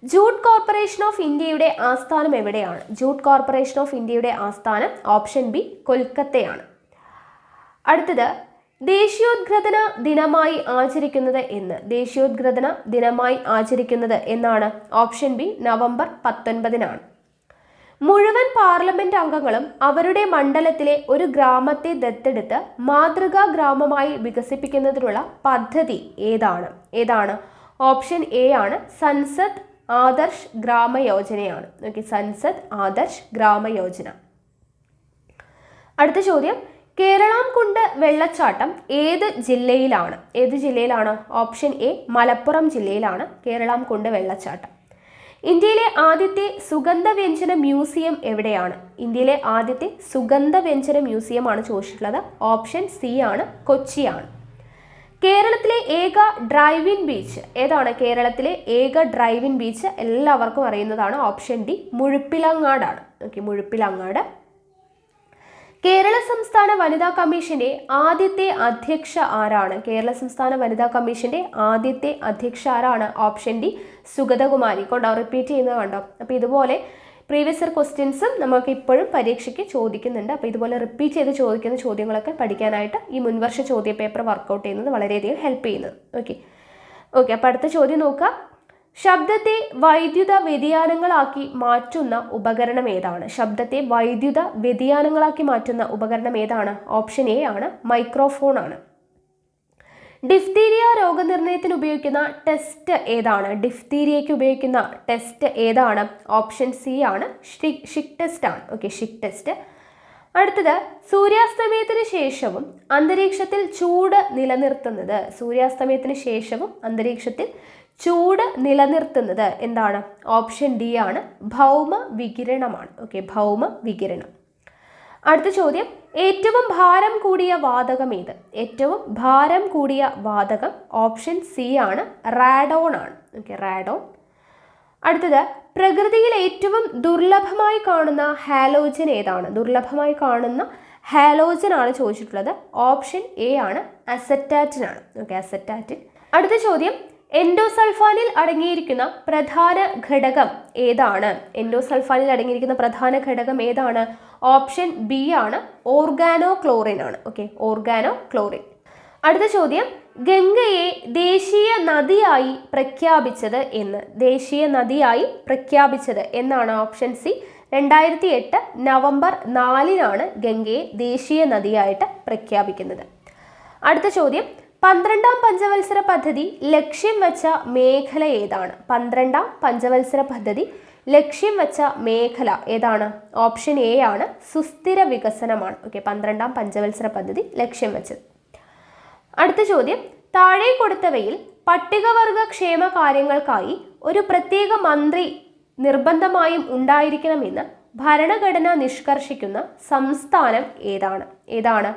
Jute corporation of ഇന്ത്യയുടെ ആസ്ഥാനം എവിടെയാണ്? ജൂട്ട് കോർപ്പറേഷൻ ഓഫ് ഇന്ത്യയുടെ ആസ്ഥാനം ഓപ്ഷൻ ബി കൊൽക്കത്തയാണ്. അടുത്തത് ദേശീയോദ്ഗ്രഥന ദിനമായി ആചരിക്കുന്നത് എന്ന്? ദേശീയോദ്ഗ്രഥന ദിനമായി ആചരിക്കുന്നത് എന്നാണ്? ഓപ്ഷൻ ബി നവംബർ 19-നാണ്. മുഴുവൻ പാർലമെന്റ് അംഗങ്ങളും അവരുടെ മണ്ഡലത്തിലെ ഒരു ഗ്രാമത്തെ ദത്തെടുത്ത് മാതൃകാ ഗ്രാമമായി വികസിപ്പിക്കുന്നതിനുള്ള പദ്ധതി ഏതാണ്? ഓപ്ഷൻ എ ആണ് സൻസദ് ആദർശ് ഗ്രാമ യോജനയാണ്. ഓക്കെ, സൻസദ് ആദർശ് ഗ്രാമ യോജന. അടുത്ത ചോദ്യം, കേരളാംകുണ്ട് വെള്ളച്ചാട്ടം ഏത് ജില്ലയിലാണ്? ഓപ്ഷൻ എ മലപ്പുറം ജില്ലയിലാണ് കേരളാംകുണ്ട് വെള്ളച്ചാട്ടം. ഇന്ത്യയിലെ ആദ്യത്തെ സുഗന്ധവ്യഞ്ജന മ്യൂസിയം എവിടെയാണ്? ഇന്ത്യയിലെ ആദ്യത്തെ സുഗന്ധവ്യഞ്ജന മ്യൂസിയം ആണ് ചോദിച്ചിട്ടുള്ളത്. ഓപ്ഷൻ സി ആണ്, കൊച്ചിയാണ്. കേരളത്തിലെ ഏക ഡ്രൈവിൻ ബീച്ച് ഏതാണ്? കേരളത്തിലെ ഏക ഡ്രൈവിൻ ബീച്ച് എല്ലാവർക്കും അറിയുന്നതാണ്. ഓപ്ഷൻ ഡി മുഴുപ്പിലങ്ങാടാണ്. ഓക്കെ, മുഴുപ്പിലങ്ങാട്. കേരള സംസ്ഥാന വനിതാ കമ്മീഷന്റെ ആദ്യത്തെ അധ്യക്ഷ ആരാണ്? കേരള സംസ്ഥാന വനിതാ കമ്മീഷന്റെ ആദ്യത്തെ അധ്യക്ഷ ആരാണ്? Option D Sugathakumari. കൊണ്ടോ, റിപ്പീറ്റ് ചെയ്യുന്നത് കണ്ടോ? അപ്പോൾ ഇതുപോലെ പ്രീവിയസ് ഇയർ ക്വസ്റ്റ്യൻസും നമുക്ക് ഇപ്പോഴും പരീക്ഷയ്ക്ക് ചോദിക്കുന്നുണ്ട്. അപ്പോൾ ഇതുപോലെ റിപ്പീറ്റ് ചെയ്ത് ചോദിക്കുന്ന ചോദ്യങ്ങളൊക്കെ പഠിക്കാനായിട്ട് ഈ മുൻവർഷ ചോദ്യ പേപ്പർ വർക്കൗട്ട് ചെയ്യുന്നത് വളരെയധികം ഹെൽപ്പ് ചെയ്യുന്നത്. ഓക്കെ, അപ്പോൾ അടുത്ത ചോദ്യം നോക്കാം. ശബ്ദത്തെ വൈദ്യുത വ്യതിയാനങ്ങളാക്കി മാറ്റുന്ന ഉപകരണം ഏതാണ്? ശബ്ദത്തെ വൈദ്യുത വ്യതിയാനങ്ങളാക്കി മാറ്റുന്ന ഉപകരണം ഏതാണ്? ഓപ്ഷൻ എ ആണ്, മൈക്രോഫോൺ ആണ്. ഡിഫ്തീരിയ രോഗനിർണയത്തിന് ഉപയോഗിക്കുന്ന ടെസ്റ്റ് ഏതാണ്? ഡിഫ്തീരിയയ്ക്ക് ഉപയോഗിക്കുന്ന ടെസ്റ്റ് ഏതാണ്? ഓപ്ഷൻ സി ആണ്, ഷിക് ടെസ്റ്റ് ആണ്. Okay, Schick test. അടുത്തത്, സൂര്യാസ്തമയത്തിന് ശേഷവും അന്തരീക്ഷത്തിൽ ചൂട് നിലനിർത്തുന്നത് എന്താണ്? ഓപ്ഷൻ ഡി ആണ്, ഭൗമ വികിരണമാണ്. ഓക്കെ, ഭൗമ വികിരണം. അടുത്ത ചോദ്യം, ഏറ്റവും ഭാരം കൂടിയ വാതകം ഏത്? ഏറ്റവും ഭാരം കൂടിയ വാതകം ഓപ്ഷൻ സി ആണ്, റാഡോൺ ആണ്. Okay, radon. അടുത്തത്, പ്രകൃതിയിൽ ഏറ്റവും ദുർലഭമായി കാണുന്ന ഹാലോജൻ ഏതാണ്? ദുർലഭമായി കാണുന്ന ഹാലോജൻ ആണ് ചോദിച്ചിട്ടുള്ളത്. ഓപ്ഷൻ എ ആണ്, അസറ്റാറ്റിൻ ആണ്. ഓക്കെ, അസറ്റാറ്റിൻ. അടുത്ത ചോദ്യം, എൻഡോസൾഫാനിൽ അടങ്ങിയിരിക്കുന്ന പ്രധാന ഘടകം ഏതാണ്? എൻഡോസൾഫാനിൽ അടങ്ങിയിരിക്കുന്ന പ്രധാന ഘടകം ഏതാണ്? ഓപ്ഷൻ ബി ആണ്, ഓർഗാനോ ക്ലോറിൻ ആണ്. Okay, organo chlorine. അടുത്ത ചോദ്യം, ഗംഗയെ ദേശീയ നദിയായി പ്രഖ്യാപിച്ചത് എന്നാണ്? ഓപ്ഷൻ സി 2008 നവംബർ 4-നാണ് ഗംഗയെ ദേശീയ നദിയായിട്ട് പ്രഖ്യാപിക്കുന്നത്. അടുത്ത ചോദ്യം, 12ാം പഞ്ചവത്സര പദ്ധതി ലക്ഷ്യം വെച്ച മേഖല ഏതാണ്? 12ാം പഞ്ചവത്സര പദ്ധതി ലക്ഷ്യം വെച്ച മേഖല ഏതാണ്? ഓപ്ഷൻ എ ആണ്, സുസ്ഥിര വികസനമാണ്. ഓക്കെ, 12ാം പഞ്ചവത്സര പദ്ധതി ലക്ഷ്യം വെച്ചത്. അടുത്ത ചോദ്യം, താഴെ കൊടുത്തവയിൽ പട്ടികവർഗ ക്ഷേമ കാര്യങ്ങൾക്കായി ഒരു പ്രത്യേക മന്ത്രി നിർബന്ധമായും ഉണ്ടായിരിക്കണമെന്ന് ഭരണഘടന നിഷ്കർഷിക്കുന്ന സംസ്ഥാനം ഏതാണ്?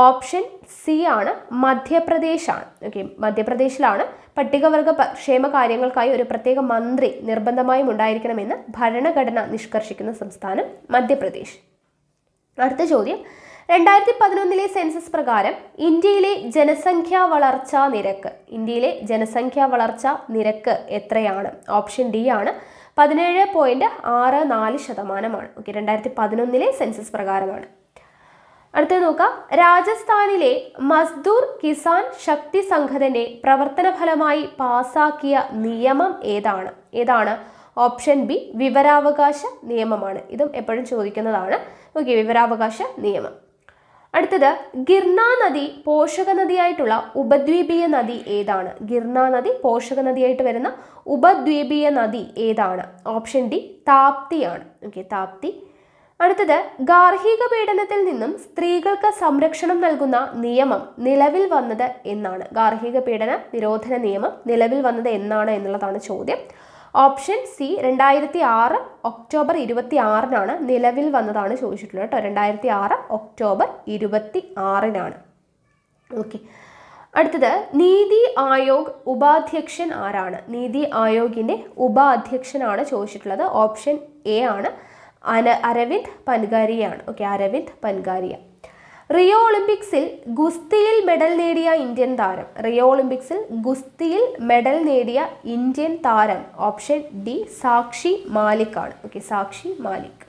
ഓപ്ഷൻ സി ആണ്, മധ്യപ്രദേശാണ്. ഓക്കെ, മധ്യപ്രദേശിലാണ് പട്ടികവർഗ ക്ഷേമ കാര്യങ്ങൾക്കായി ഒരു പ്രത്യേക മന്ത്രി നിർബന്ധമായും ഉണ്ടായിരിക്കണമെന്ന് ഭരണഘടന നിഷ്കർഷിക്കുന്ന സംസ്ഥാനം മധ്യപ്രദേശ്. അടുത്ത ചോദ്യം, 2011 സെൻസസ് പ്രകാരം ഇന്ത്യയിലെ ജനസംഖ്യാ വളർച്ചാ നിരക്ക് എത്രയാണ്? ഓപ്ഷൻ ഡി ആണ്, 17.64%. ഓക്കെ, 2011 സെൻസസ് പ്രകാരമാണ്. അടുത്തത് നോക്കാം, രാജസ്ഥാനിലെ മസ്ദൂർ കിസാൻ ശക്തി സംഘത്തിന്റെ പ്രവർത്തന ഫലമായി പാസാക്കിയ നിയമം ഏതാണ്? ഓപ്ഷൻ ബി വിവരാവകാശ നിയമമാണ്. ഇതും എപ്പോഴും ചോദിക്കുന്നതാണ്. ഓക്കെ, വിവരാവകാശ നിയമം. അടുത്തത്, ഗിർന നദി പോഷക നദിയായിട്ടുള്ള ഉപദ്വീപീയ നദി ഏതാണ്? ഗിർന നദി പോഷക നദിയായിട്ട് വരുന്ന ഉപദ്വീപീയ നദി ഏതാണ്? ഓപ്ഷൻ ഡി താപ്തിയാണ്. ഓക്കെ, താപ്തി. അടുത്തത്, ഗാർഹിക പീഡനത്തിൽ നിന്നും സ്ത്രീകൾക്ക് സംരക്ഷണം നൽകുന്ന നിയമം നിലവിൽ വന്നത് എന്നാണ്? ഗാർഹിക പീഡന നിരോധന നിയമം നിലവിൽ വന്നത് എന്നാണ് എന്നുള്ളതാണ് ചോദ്യം. ഓപ്ഷൻ സി 2006 ഒക്ടോബർ 26-നാണ് നിലവിൽ വന്നതാണ് ചോദിച്ചിട്ടുള്ളത് കേട്ടോ. 2006 ഒക്ടോബർ 26-നാണ്. ഓക്കെ, അടുത്തത്, നീതി ആയോഗ് ഉപാധ്യക്ഷൻ ആരാണ്? നീതി ആയോഗിന്റെ ഉപാധ്യക്ഷനാണ് ചോദിച്ചിട്ടുള്ളത്. ഓപ്ഷൻ എ ആണ്, അരവിന്ദ് പൻഗാരിയാണ്. ഓക്കെ, അരവിന്ദ് പൻഗാരിയ. റിയോ ഒളിമ്പിക്സിൽ ഗുസ്തിയിൽ മെഡൽ നേടിയ ഇന്ത്യൻ താരം. റിയോ ഒളിമ്പിക്സിൽ ഗുസ്തിയിൽ മെഡൽ നേടിയ ഇന്ത്യൻ താരം ഓപ്ഷൻ ഡി സാക്ഷി മാലിക് ആണ്. ഓക്കെ, സാക്ഷി മാലിക്.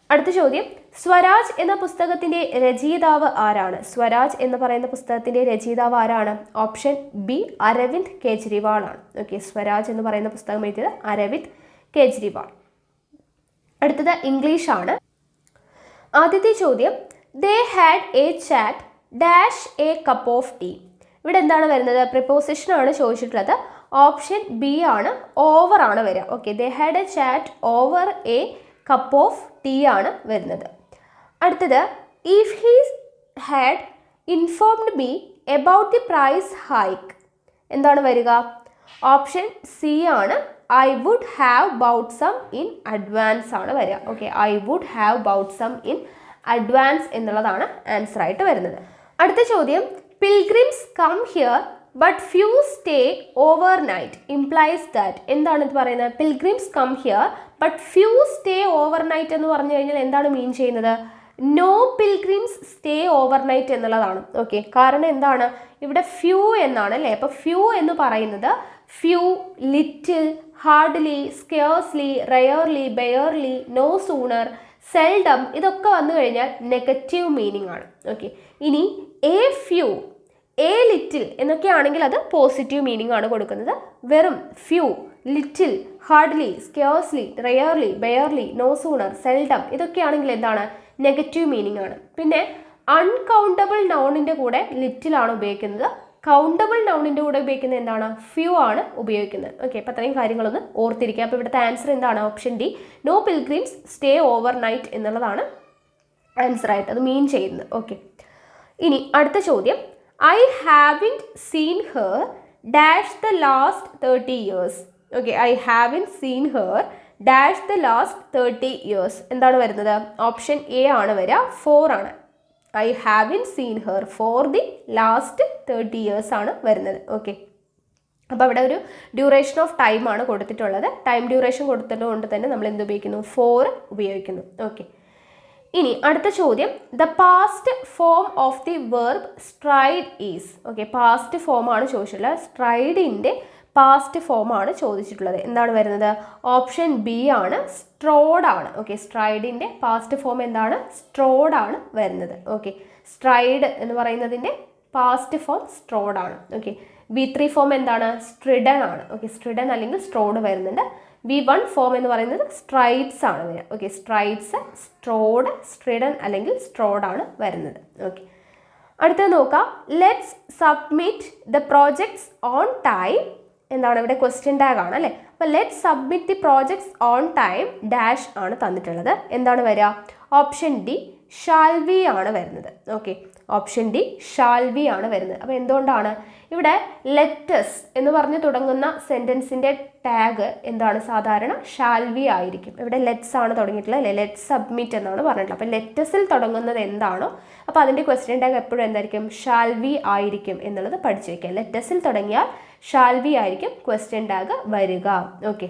അടുത്ത ചോദ്യം, സ്വരാജ് എന്ന പുസ്തകത്തിന്റെ രചയിതാവ് ആരാണ്? സ്വരാജ് എന്ന് പറയുന്ന പുസ്തകത്തിന്റെ രചയിതാവ് ആരാണ്? ഓപ്ഷൻ ബി അരവിന്ദ് കെജ്രിവാൾ ആണ്. ഓക്കെ, സ്വരാജ് എന്ന് പറയുന്ന പുസ്തകം എഴുതിയത് അരവിന്ദ് കെജ്രിവാൾ. അടുത്തത് ഇംഗ്ലീഷ് ആണ്. ആദ്യത്തെ ചോദ്യം, they had a chat dash a cup of tea. ഇവിടെ എന്താണ് വരുന്നത്? പ്രിപ്പോസിഷൻ ആണ് ചോദിച്ചിട്ടുള്ളത്. ഓപ്ഷൻ ബി ആണ്, ഓവർ ആണ് വരിക. Okay, they had a chat over a cup of tea ആണ് വരുന്നത്. അടുത്തത്, if he had informed me about the price hike, എന്താണ് വരിക? ഓപ്ഷൻ സി ആണ്, I would have bought some in advance ആണ് വരിക. Okay, I would have bought some in advance എന്നുള്ളതാണ് answer ആയിട്ട് വരുന്നത്. അടുത്ത ചോദ്യം, pilgrims come here but few stay overnight implies that. എന്താണ് ഇത് പറയുന്നത്? Pilgrims come here but few stay overnight എന്ന് പറഞ്ഞു കഴിഞ്ഞാൽ എന്താണ് മീൻ ചെയ്യുന്നത്? No pilgrims stay overnight എന്നുള്ളതാണ്. ഓക്കെ, കാരണം എന്താണ് ഇവിടെ ഫ്യൂ എന്നാണ് അല്ലേ? അപ്പോൾ ഫ്യൂ എന്ന് പറയുന്നത് few, little, hardly, scarcely, rarely, barely, no sooner, seldom, ഇതൊക്കെ വന്നു കഴിഞ്ഞാൽ നെഗറ്റീവ് മീനിങ് ആണ്. ഓക്കെ, ഇനി എ ഫ്യൂ, എ ലിറ്റിൽ എന്നൊക്കെ ആണെങ്കിൽ അത് പോസിറ്റീവ് മീനിങ് ആണ് കൊടുക്കുന്നത്. വെറും few, little, hardly, scarcely, rarely, barely, no sooner, seldom ഇതൊക്കെ ആണെങ്കിൽ എന്താണ്? നെഗറ്റീവ് മീനിങ് ആണ്. പിന്നെ അൺകൗണ്ടബിൾ നൗണിൻ്റെ കൂടെ ലിറ്റിൽ ആണ് ഉപയോഗിക്കുന്നത്. കൗണ്ടബിൾ നൗണിൻ്റെ കൂടെ ഉപയോഗിക്കുന്നത് എന്താണ്? ഫ്യൂ ആണ് ഉപയോഗിക്കുന്നത്. ഓക്കെ, അപ്പോൾ അത്രയും കാര്യങ്ങളൊന്ന് ഓർത്തിരിക്കുക. അപ്പോൾ ഇവിടുത്തെ ആൻസർ എന്താണ്? Option D, no pilgrims stay overnight എന്നുള്ളതാണ് ആൻസർ ആയിട്ട് അത് മീൻ ചെയ്യുന്നത്. ഓക്കെ, ഇനി അടുത്ത ചോദ്യം, I haven't seen her dash the last 30 years. Okay, I haven't seen her dash the last 30 years. എന്താണ് വരുന്നത്? ഓപ്ഷൻ എ ആണ് വരിക, 4 ആണ്. I haven't seen her for the last 30 years ആണ് വരുന്നത്. ഓക്കെ, അപ്പോൾ അവിടെ ഒരു ഡ്യൂറേഷൻ ഓഫ് ടൈം ആണ് കൊടുത്തിട്ടുള്ളത്. ടൈം ഡ്യൂറേഷൻ കൊടുത്തതുകൊണ്ട് തന്നെ നമ്മൾ എന്ത് ഉപയോഗിക്കുന്നു? 4 ഉപയോഗിക്കുന്നു. ഓക്കെ, ഇനി അടുത്ത ചോദ്യം, the past form of the verb stride is. Okay, past form ആണ് ചോദിച്ചിട്ടുള്ളത്. സ്ട്രൈഡിൻ്റെ പാസ്റ്റ് ഫോം ആണ് ചോദിച്ചിട്ടുള്ളത്. എന്താണ് വരുന്നത്? ഓപ്ഷൻ ബി ആണ്, സ്ട്രോഡ് ആണ്. ഓക്കെ, സ്ട്രൈഡിൻ്റെ പാസ്റ്റ് ഫോം എന്താണ്? സ്ട്രോഡ് ആണ് വരുന്നത്. ഓക്കെ, സ്ട്രൈഡ് എന്ന് പറയുന്നതിൻ്റെ പാസ്റ്റ് ഫോം സ്ട്രോഡ് ആണ്. ഓക്കെ, V3 ഫോം എന്താണ്? സ്ട്രിഡൻ ആണ്. ഓക്കെ, സ്ട്രിഡൻ അല്ലെങ്കിൽ സ്ട്രോഡ് വരുന്നുണ്ട്. V1 ഫോം എന്ന് പറയുന്നത് സ്ട്രൈഡ്സ് ആണ് വരിക. ഓക്കെ, സ്ട്രൈഡ്സ്, സ്ട്രോഡ്, സ്ട്രിഡൻ അല്ലെങ്കിൽ സ്ട്രോഡ് ആണ് വരുന്നത്. ഓക്കെ, അടുത്തത് നോക്കാം, let's submit the projects on time. എന്താണ് ഇവിടെ? ക്വസ്റ്റ്യൻ ടാഗ് ആണ് അല്ലേ? അപ്പോൾ let's submit the projects on time dash ആണ് തന്നിട്ടുള്ളത്. എന്താണ് വരിക? ഓപ്ഷൻ ഡി, ഷാൽ വി ആണ് വരുന്നത്. Okay, option D, shall we ആണ് വരുന്നത്. അപ്പോൾ എന്തുകൊണ്ടാണ് ഇവിടെ ലെറ്റസ് എന്ന് പറഞ്ഞ് തുടങ്ങുന്ന സെൻറ്റൻസിൻ്റെ ടാഗ് എന്താണ്? സാധാരണ ഷാൽ വി ആയിരിക്കും. ഇവിടെ ലെറ്റ്സ് ആണ് തുടങ്ങിയിട്ടുള്ളത് അല്ലേ? ലെറ്റ്സ് സബ്മിറ്റ് എന്നാണ് പറഞ്ഞിട്ടുള്ളത്. അപ്പോൾ ലെറ്റസിൽ തുടങ്ങുന്നത് എന്താണോ അപ്പോൾ അതിൻ്റെ ക്വസ്റ്റ്യൻ ടാഗ് എപ്പോഴും എന്തായിരിക്കും? ഷാൽ വി ആയിരിക്കും എന്നുള്ളത് പഠിച്ചു വയ്ക്കുക. ലെറ്റസിൽ തുടങ്ങിയാൽ ഷാൽ വി ആയിരിക്കും ക്വസ്റ്റ്യൻ ടാഗ് വരിക. ഓക്കെ,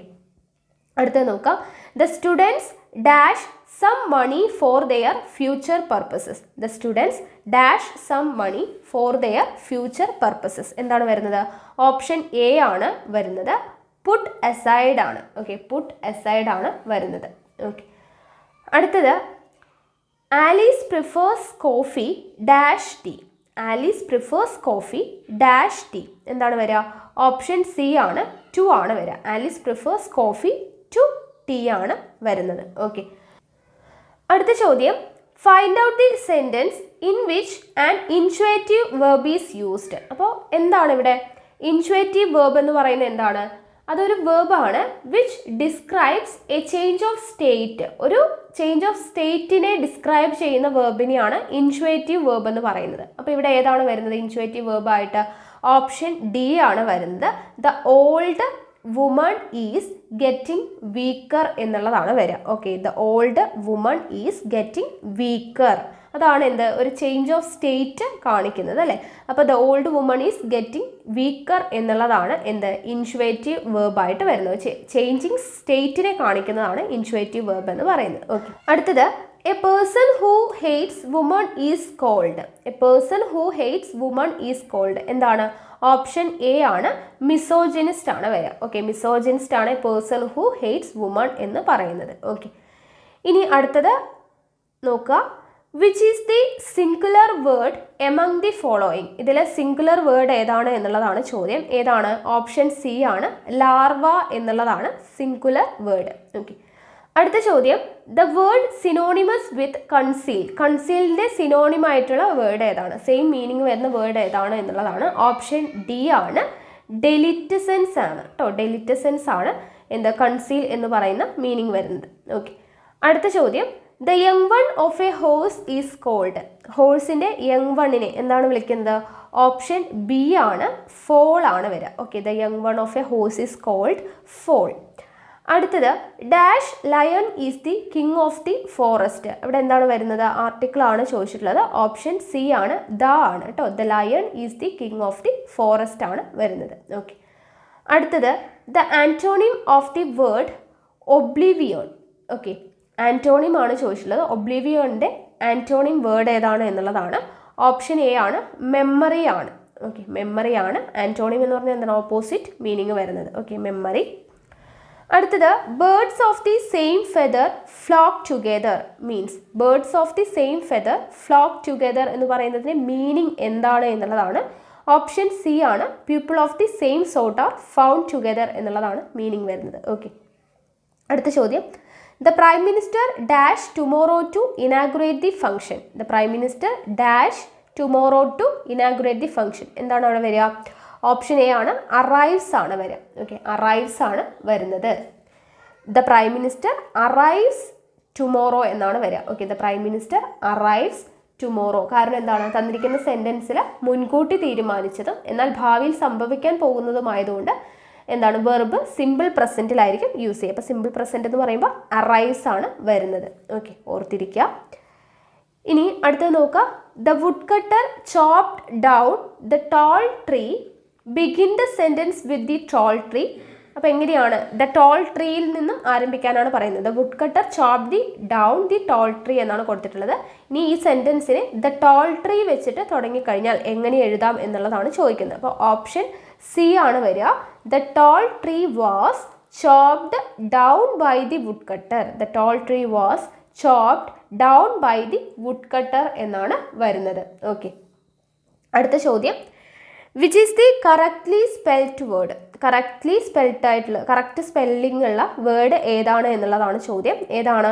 അടുത്തത് നോക്കാം, the students dash some money for their future purposes. The students dash some money for their future purposes. എന്താണ് വരുന്നത്? ഓപ്ഷൻ എ ആണ് വരുന്നത്, പുട്ട് അസൈഡ് ആണ്. ഓക്കെ, പുട്ട് അസൈഡ് ആണ് വരുന്നത്. ഓക്കെ, അടുത്തത്, Alice prefers coffee dash tea. Alice prefers coffee dash tea. എന്താണ് വരിക? ഓപ്ഷൻ സി ആണ്, 2 ആണ് വരിക. Alice prefers coffee to tea ആണ് വരുന്നത്. ഓക്കെ, അടുത്ത ചോദ്യം, find out the sentence in which an inchoative verb is used. അപ്പോൾ എന്താണ് ഇവിടെ ഇൻച്വേറ്റീവ് വെർബ് എന്ന് പറയുന്നത്? എന്താണ്? അതൊരു വെർബാണ് which describes a change of state. ഒരു ചേഞ്ച് ഓഫ് സ്റ്റേറ്റിനെ ഡിസ്ക്രൈബ് ചെയ്യുന്ന വെർബിനെയാണ് ഇൻച്വേറ്റീവ് വെർബ് എന്ന് പറയുന്നത്. അപ്പോൾ ഇവിടെ ഏതാണ് വരുന്നത് ഇൻച്വേറ്റീവ് വെർബായിട്ട്? ഓപ്ഷൻ ഡി ആണ് വരുന്നത്, the old woman is getting weaker എന്നുള്ളതാണ് വരിക. Okay, the old woman is getting weaker. അതാണ് എന്ത് ഒരു ചേഞ്ച് ഓഫ് സ്റ്റേറ്റ് കാണിക്കുന്നത് അല്ലേ. അപ്പോൾ the old woman is getting weaker എന്നുള്ളതാണ് എന്ത് ഇൻഷ്വേറ്റീവ് വേർബായിട്ട് വരുന്നത്. ചേഞ്ചിങ് സ്റ്റേറ്റിനെ കാണിക്കുന്നതാണ് ഇൻഷ്വേറ്റീവ് വേർബ് എന്ന് പറയുന്നത്. ഓക്കെ, അടുത്തത് a person who hates woman is called. A person who hates woman is called എന്താണ്? ഓപ്ഷൻ എ ആണ്, മിസോജിനിസ്റ്റ് ആണ് വരിക. ഓക്കെ, മിസോജിനിസ്റ്റ് ആണ് a person who hates woman എന്ന് പറയുന്നത്. ഓക്കെ, ഇനി അടുത്തത് നോക്കുക. Which is the singular word among the following. ഇതിൽ സിംഗുലർ വേർഡ് ഏതാണ് എന്നുള്ളതാണ് ചോദ്യം. ഏതാണ്? ഓപ്ഷൻ സി ആണ്, ലാർവ എന്നുള്ളതാണ് സിംഗുലർ വേർഡ്. ഓക്കെ, അടുത്ത ചോദ്യം the word synonymous with conceal. കൺസീലിൻ്റെ സിനോണിമായിട്ടുള്ള word ഏതാണ്? സെയിം മീനിങ് വരുന്ന വേർഡ് ഏതാണ് എന്നുള്ളതാണ്. ഓപ്ഷൻ ഡി ആണ്, ഡെലിറ്റസെൻസ് ആണ് കേട്ടോ. ഡെലിറ്റസെൻസ് ആണ് എന്താ കൺസീൽ എന്ന് പറയുന്ന മീനിങ് വരുന്നത്. ഓക്കെ, അടുത്ത ചോദ്യം the young one of a horse is called. ഹോഴ്സിൻ്റെ യങ് വണ്ണിനെ എന്താണ് വിളിക്കുന്നത്? ഓപ്ഷൻ ബി ആണ്, ഫോൾ ആണ് വരിക. Okay, the young one of a horse is called foal. അടുത്തത് dash lion is the king of the forest. ഇവിടെ എന്താണ് വരുന്നത്? ആർട്ടിക്കിൾ ആണ് ചോദിച്ചിട്ടുള്ളത്. ഓപ്ഷൻ സി ആണ്, ദ ആണ് കേട്ടോ. The lion is the king of the forest ആണ് വരുന്നത്. ഓക്കെ, അടുത്തത് the antonym of the word oblivion. Okay, antonym ആണ് ചോദിച്ചിട്ടുള്ളത്. ഒബ്ലിവിയോണിൻ്റെ ആൻറ്റോണിം വേർഡ് ഏതാണ് എന്നുള്ളതാണ്. ഓപ്ഷൻ എ ആണ്, മെമ്മറി ആണ്. ഓക്കെ, മെമ്മറി ആണ്. ആൻറ്റോണിം എന്ന് പറഞ്ഞാൽ എന്താണ്? ഓപ്പോസിറ്റ് മീനിങ് വരുന്നത്. Okay, memory. അടുത്തത് birds of the same feather flock together means. Birds of the same feather flock together എന്ന് പറയുന്നതിന് മീനിങ് എന്താണ് എന്നുള്ളതാണ്. ഓപ്ഷൻ സി ആണ്, people of the same sort are found together എന്നുള്ളതാണ് മീനിങ് വരുന്നത്. Okay, അടുത്ത ചോദ്യം the prime minister dash tomorrow to inaugurate the function. The prime minister dash tomorrow to inaugurate the function എന്താണ് അവിടെ വരിക? ഓപ്ഷൻ എ ആണ്, arrives ആണ് വരിക. ഓക്കെ, അറൈവ്സ് ആണ് വരുന്നത്. The prime minister arrives tomorrow എന്നാണ് വരിക. Okay, the prime minister arrives tomorrow. കാരണം എന്താണ്? തന്നിരിക്കുന്ന സെൻറ്റൻസിൽ മുൻകൂട്ടി തീരുമാനിച്ചതും എന്നാൽ ഭാവിയിൽ സംഭവിക്കാൻ പോകുന്നതുമായതുകൊണ്ട് എന്താണ്? വെർബ് സിമ്പിൾ പ്രസൻറ്റിലായിരിക്കും യൂസ് ചെയ്യുക. അപ്പോൾ സിമ്പിൾ പ്രസൻറ്റ് എന്ന് പറയുമ്പോൾ അറൈവ്സ് ആണ് വരുന്നത്. ഓക്കെ, ഓർത്തിരിക്കുക. ഇനി അടുത്തത് നോക്കുക. The would cutter chopped down the tall tree begin the sentence with the toll tree. അപ്പോൾ എങ്ങനെയാണ്? ദ ടോൾ ട്രീയിൽ നിന്നും ആരംഭിക്കാനാണ് പറയുന്നത്. The would cutter chopped the down the toll tree എന്നാണ് കൊടുത്തിട്ടുള്ളത്. ഇനി ഈ സെൻറ്റൻസിനെ ദ ടോൾ ട്രീ വെച്ചിട്ട് തുടങ്ങിക്കഴിഞ്ഞാൽ എങ്ങനെ എഴുതാം എന്നുള്ളതാണ് ചോദിക്കുന്നത്. അപ്പോൾ ഓപ്ഷൻ സി ആണ് വരിക. The tall tree was chopped down by the woodcutter. The tall tree was chopped down by the woodcutter എന്നാണ് വരുന്നത്. ഓക്കെ, അടുത്ത ചോദ്യം which is the correctly spelled word. Correctly spelled ആയിട്ടുള്ള correct spelling ഉള്ള word ഏതാണ് എന്നുള്ളതാണ് ചോദ്യം. ഏതാണ്?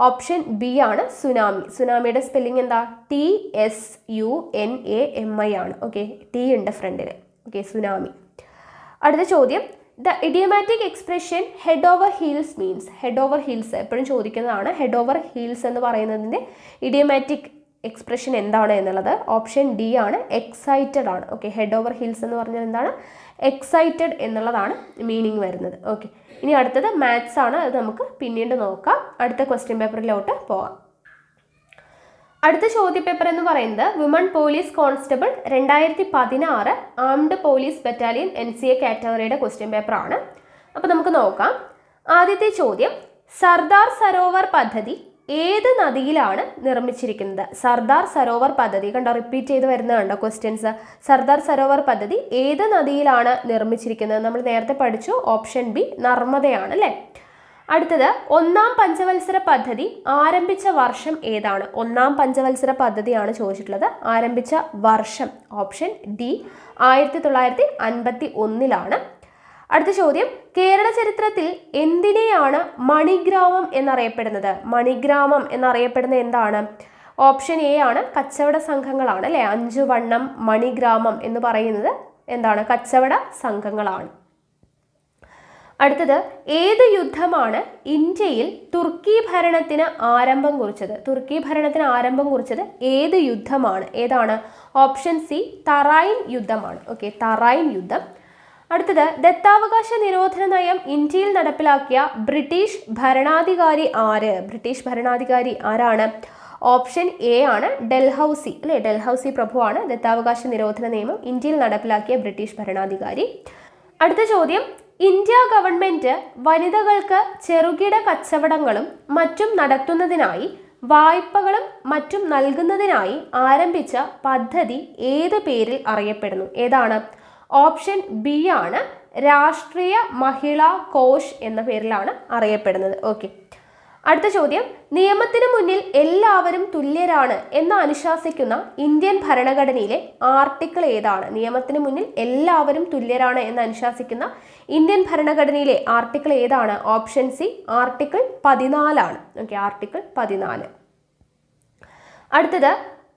ഓപ്ഷൻ ബി ആണ്, സുനാമി. സുനാമിയുടെ സ്പെല്ലിംഗ് എന്താ? TSUNAMI ആണ്. ഓക്കെ, ടി ഉണ്ട് ഫ്രണ്ടിൽ. Okay, tsunami. അടുത്ത ചോദ്യം the idiomatic expression head over heels means. Head over heels എപ്പോഴും ചോദിക്കുന്നതാണ്. ഹെഡ് ഓവർ ഹീൽസ് എന്ന് പറയുന്നതിൻ്റെ ഇഡിയമാറ്റിക് എക്സ്പ്രഷൻ എന്താണ് എന്നുള്ളത്. ഓപ്ഷൻ ഡി ആണ്, എക്സൈറ്റഡ് ആണ്. ഓക്കെ, ഹെഡ് ഓവർ ഹീൽസ് എന്ന് പറഞ്ഞാൽ എന്താണ്? എക്സൈറ്റഡ് എന്നുള്ളതാണ് മീനിങ് വരുന്നത്. ഓക്കെ, ഇനി അടുത്തത് മാത്സ് ആണ്. അത് നമുക്ക് പിന്നീട് നോക്കാം. അടുത്ത ക്വസ്റ്റ്യൻ പേപ്പറിലോട്ട് പോകാം. അടുത്ത ചോദ്യപേപ്പർ എന്ന് പറയുന്നത് women police constable 2016 armed police battalion NCA കാറ്റഗറിയുടെ ക്വസ്റ്റ്യൻ പേപ്പറാണ്. അപ്പോൾ നമുക്ക് നോക്കാം. ആദ്യത്തെ ചോദ്യം സർദാർ സരോവർ പദ്ധതി ഏത് നദിയിലാണ് നിർമ്മിച്ചിരിക്കുന്നത്? സർദാർ സരോവർ പദ്ധതി കണ്ടോ, റിപ്പീറ്റ് ചെയ്ത് വരുന്നതുണ്ടോ ക്വസ്റ്റ്യൻസ്. സർദാർ സരോവർ പദ്ധതി ഏത് നദിയിലാണ് നിർമ്മിച്ചിരിക്കുന്നത്? നമ്മൾ നേരത്തെ പഠിച്ചു. ഓപ്ഷൻ ബി നർമ്മദയാണ് അല്ലേ. അടുത്തത് ഒന്നാം പഞ്ചവത്സര പദ്ധതി ആരംഭിച്ച വർഷം ഏതാണ്? ഒന്നാം പഞ്ചവത്സര പദ്ധതിയാണ് ചോദിച്ചിട്ടുള്ളത്. ആരംഭിച്ച വർഷം ഓപ്ഷൻ ഡി 1951. അടുത്ത ചോദ്യം കേരള ചരിത്രത്തിൽ എന്തിനെയാണ് മണിഗ്രാമം എന്നറിയപ്പെടുന്നത്? മണിഗ്രാമം എന്നറിയപ്പെടുന്നത് എന്താണ്? ഓപ്ഷൻ എ ആണ്, കച്ചവട സംഘങ്ങളാണ് അല്ലേ. 5 വണ്ണം മണിഗ്രാമം എന്ന് പറയുന്നത് എന്താണ്? കച്ചവട സംഘങ്ങളാണ്. അടുത്തത് ഏത് യുദ്ധമാണ് ഇന്ത്യയിൽ തുർക്കി ഭരണത്തിന് ആരംഭം കുറിച്ചത്? തുർക്കി ഭരണത്തിന് ആരംഭം കുറിച്ചത് ഏത് യുദ്ധമാണ്? ഏതാണ്? ഓപ്ഷൻ സി തറൈൻ യുദ്ധമാണ്. ഓക്കെ, തറൈൻ യുദ്ധം. അടുത്തത് ദത്താവകാശ നിരോധന നയം ഇന്ത്യയിൽ നടപ്പിലാക്കിയ ബ്രിട്ടീഷ് ഭരണാധികാരി ആര്? ബ്രിട്ടീഷ് ഭരണാധികാരി ആരാണ്? ഓപ്ഷൻ എ ആണ് ഡൽഹൌസി അല്ലെ. ഡൽഹൌസി പ്രഭുവാണ് ദത്താവകാശ നിരോധന നിയമം ഇന്ത്യയിൽ നടപ്പിലാക്കിയ ബ്രിട്ടീഷ് ഭരണാധികാരി. അടുത്ത ചോദ്യം, ഇന്ത്യ ഗവൺമെന്റ് വനിതകൾക്ക് ചെറുകിട കച്ചവടങ്ങളും മറ്റും നടത്തുന്നതിനായി വായ്പകളും മറ്റും നൽകുന്നതിനായി ആരംഭിച്ച പദ്ധതി ഏത് പേരിൽ അറിയപ്പെടുന്നു? ഏതാണ്? ഓപ്ഷൻ ബി ആണ് രാഷ്ട്രീയ മഹിളാ കോഷ് എന്ന പേരിലാണ് അറിയപ്പെടുന്നത്. ഓക്കെ. അടുത്ത ചോദ്യം, നിയമത്തിന് മുന്നിൽ എല്ലാവരും തുല്യരാണ് എന്ന് അനുശാസിക്കുന്ന ഇന്ത്യൻ ഭരണഘടനയിലെ ആർട്ടിക്കിൾ ഏതാണ്? നിയമത്തിന് മുന്നിൽ എല്ലാവരും തുല്യരാണ് എന്ന് അനുശാസിക്കുന്ന ഇന്ത്യൻ ഭരണഘടനയിലെ ആർട്ടിക്കിൾ ഏതാണ്? ഓപ്ഷൻ സി ആർട്ടിക്കിൾ 14 ആണ്. Okay, article 14. അടുത്തത്,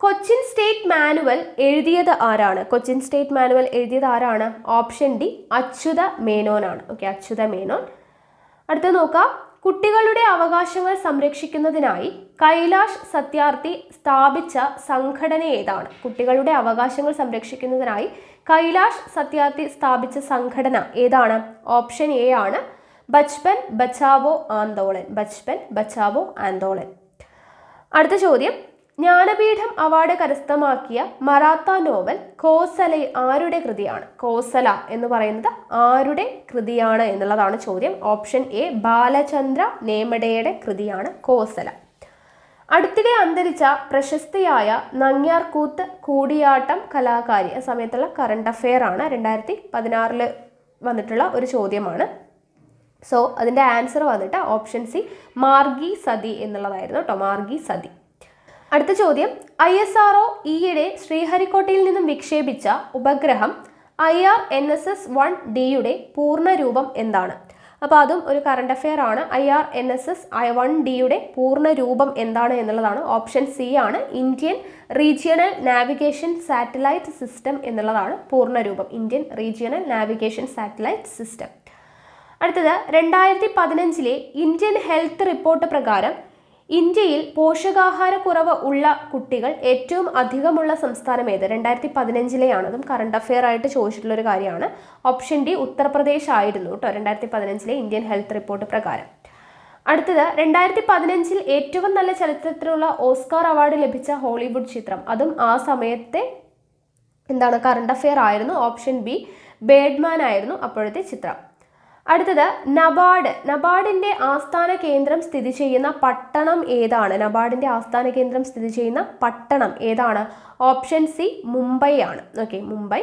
കൊച്ചിൻ സ്റ്റേറ്റ് മാനുവൽ എഴുതിയത് ആരാണ്? കൊച്ചിൻ സ്റ്റേറ്റ് മാനുവൽ എഴുതിയത് ആരാണ്? ഓപ്ഷൻ ഡി അച്യുത മേനോനാണ്. ഓക്കെ, അച്യുത മേനോൻ. അടുത്തത് നോക്കാം, കുട്ടികളുടെ അവകാശങ്ങൾ സംരക്ഷിക്കുന്നതിനായി കൈലാഷ് സത്യാർത്ഥി സ്ഥാപിച്ച സംഘടന ഏതാണ്? കുട്ടികളുടെ അവകാശങ്ങൾ സംരക്ഷിക്കുന്നതിനായി കൈലാഷ് സത്യാർത്ഥി സ്ഥാപിച്ച സംഘടന ഏതാണ്? ഓപ്ഷൻ എ ആണ് ബച്പൻ ബച്ചാവോ ആന്തോളൻ. ബച്പൻ ബച്ചാവോ ആന്തോളൻ. അടുത്ത ചോദ്യം, ജ്ഞാനപീഠം അവാർഡ് കരസ്ഥമാക്കിയ മറാത്ത നോവൽ കോസല ആരുടെ കൃതിയാണ്? കോസല എന്ന് പറയുന്നത് ആരുടെ കൃതിയാണ് എന്നുള്ളതാണ് ചോദ്യം. ഓപ്ഷൻ എ ബാലചന്ദ്ര നേമഡയുടെ കൃതിയാണ് കോസല. അടുത്തിടെ അന്തരിച്ച പ്രശസ്തിയായ നങ്ങ്യാർകൂത്ത് കൂടിയാട്ടം കലാകാരി. ആ സമയത്തുള്ള കറണ്ട് അഫെയർ ആണ്. 2016 വന്നിട്ടുള്ള ഒരു ചോദ്യമാണ്. സോ അതിൻ്റെ ആൻസർ വന്നിട്ട് ഓപ്ഷൻ സി മാർഗി സതി എന്നുള്ളതായിരുന്നു കേട്ടോ. മാർഗി സതി. അടുത്ത ചോദ്യം, ISRO ഈയിടെ ശ്രീഹരിക്കോട്ടയിൽ നിന്നും വിക്ഷേപിച്ച ഉപഗ്രഹം IRNSS-1Dയുടെ പൂർണ്ണരൂപം എന്താണ്? അപ്പോൾ അതും ഒരു കറണ്ട് അഫെയർ ആണ്. IRNSS-1Dയുടെ പൂർണ്ണരൂപം എന്താണ് എന്നുള്ളതാണ്. ഓപ്ഷൻ സി ആണ് Indian regional navigation satellite system എന്നുള്ളതാണ് പൂർണ്ണരൂപം. Indian regional navigation satellite system. അടുത്തത്, 2015 ഇന്ത്യൻ ഹെൽത്ത് റിപ്പോർട്ട് പ്രകാരം ഇന്ത്യയിൽ പോഷകാഹാരക്കുറവ് ഉള്ള കുട്ടികൾ ഏറ്റവും അധികമുള്ള സംസ്ഥാനം ഏത്? 2015 അതും കറണ്ട് അഫെയർ ആയിട്ട് ചോദിച്ചിട്ടുള്ള ഒരു കാര്യമാണ്. ഓപ്ഷൻ ഡി ഉത്തർപ്രദേശ് ആയിരുന്നു കേട്ടോ 2015 ഇന്ത്യൻ ഹെൽത്ത് റിപ്പോർട്ട് പ്രകാരം. അടുത്തത്, 2015 ഏറ്റവും നല്ല ചലച്ചിത്രത്തിനുള്ള ഓസ്കാർ അവാർഡ് ലഭിച്ച ഹോളിവുഡ് ചിത്രം. അതും ആ സമയത്തെ കറണ്ട് അഫെയർ ആയിരുന്നു. ഓപ്ഷൻ ബി ബേഡ്മാൻ ആയിരുന്നു അപ്പോഴത്തെ ചിത്രം. അടുത്തത്, നബാർഡിന്റെ ആസ്ഥാന കേന്ദ്രം സ്ഥിതി ചെയ്യുന്ന പട്ടണം ഏതാണ്? നബാർഡിന്റെ ആസ്ഥാന കേന്ദ്രം സ്ഥിതി ചെയ്യുന്ന പട്ടണം ഏതാണ്? ഓപ്ഷൻ സി മുംബൈ ആണ്. ഓക്കെ, മുംബൈ.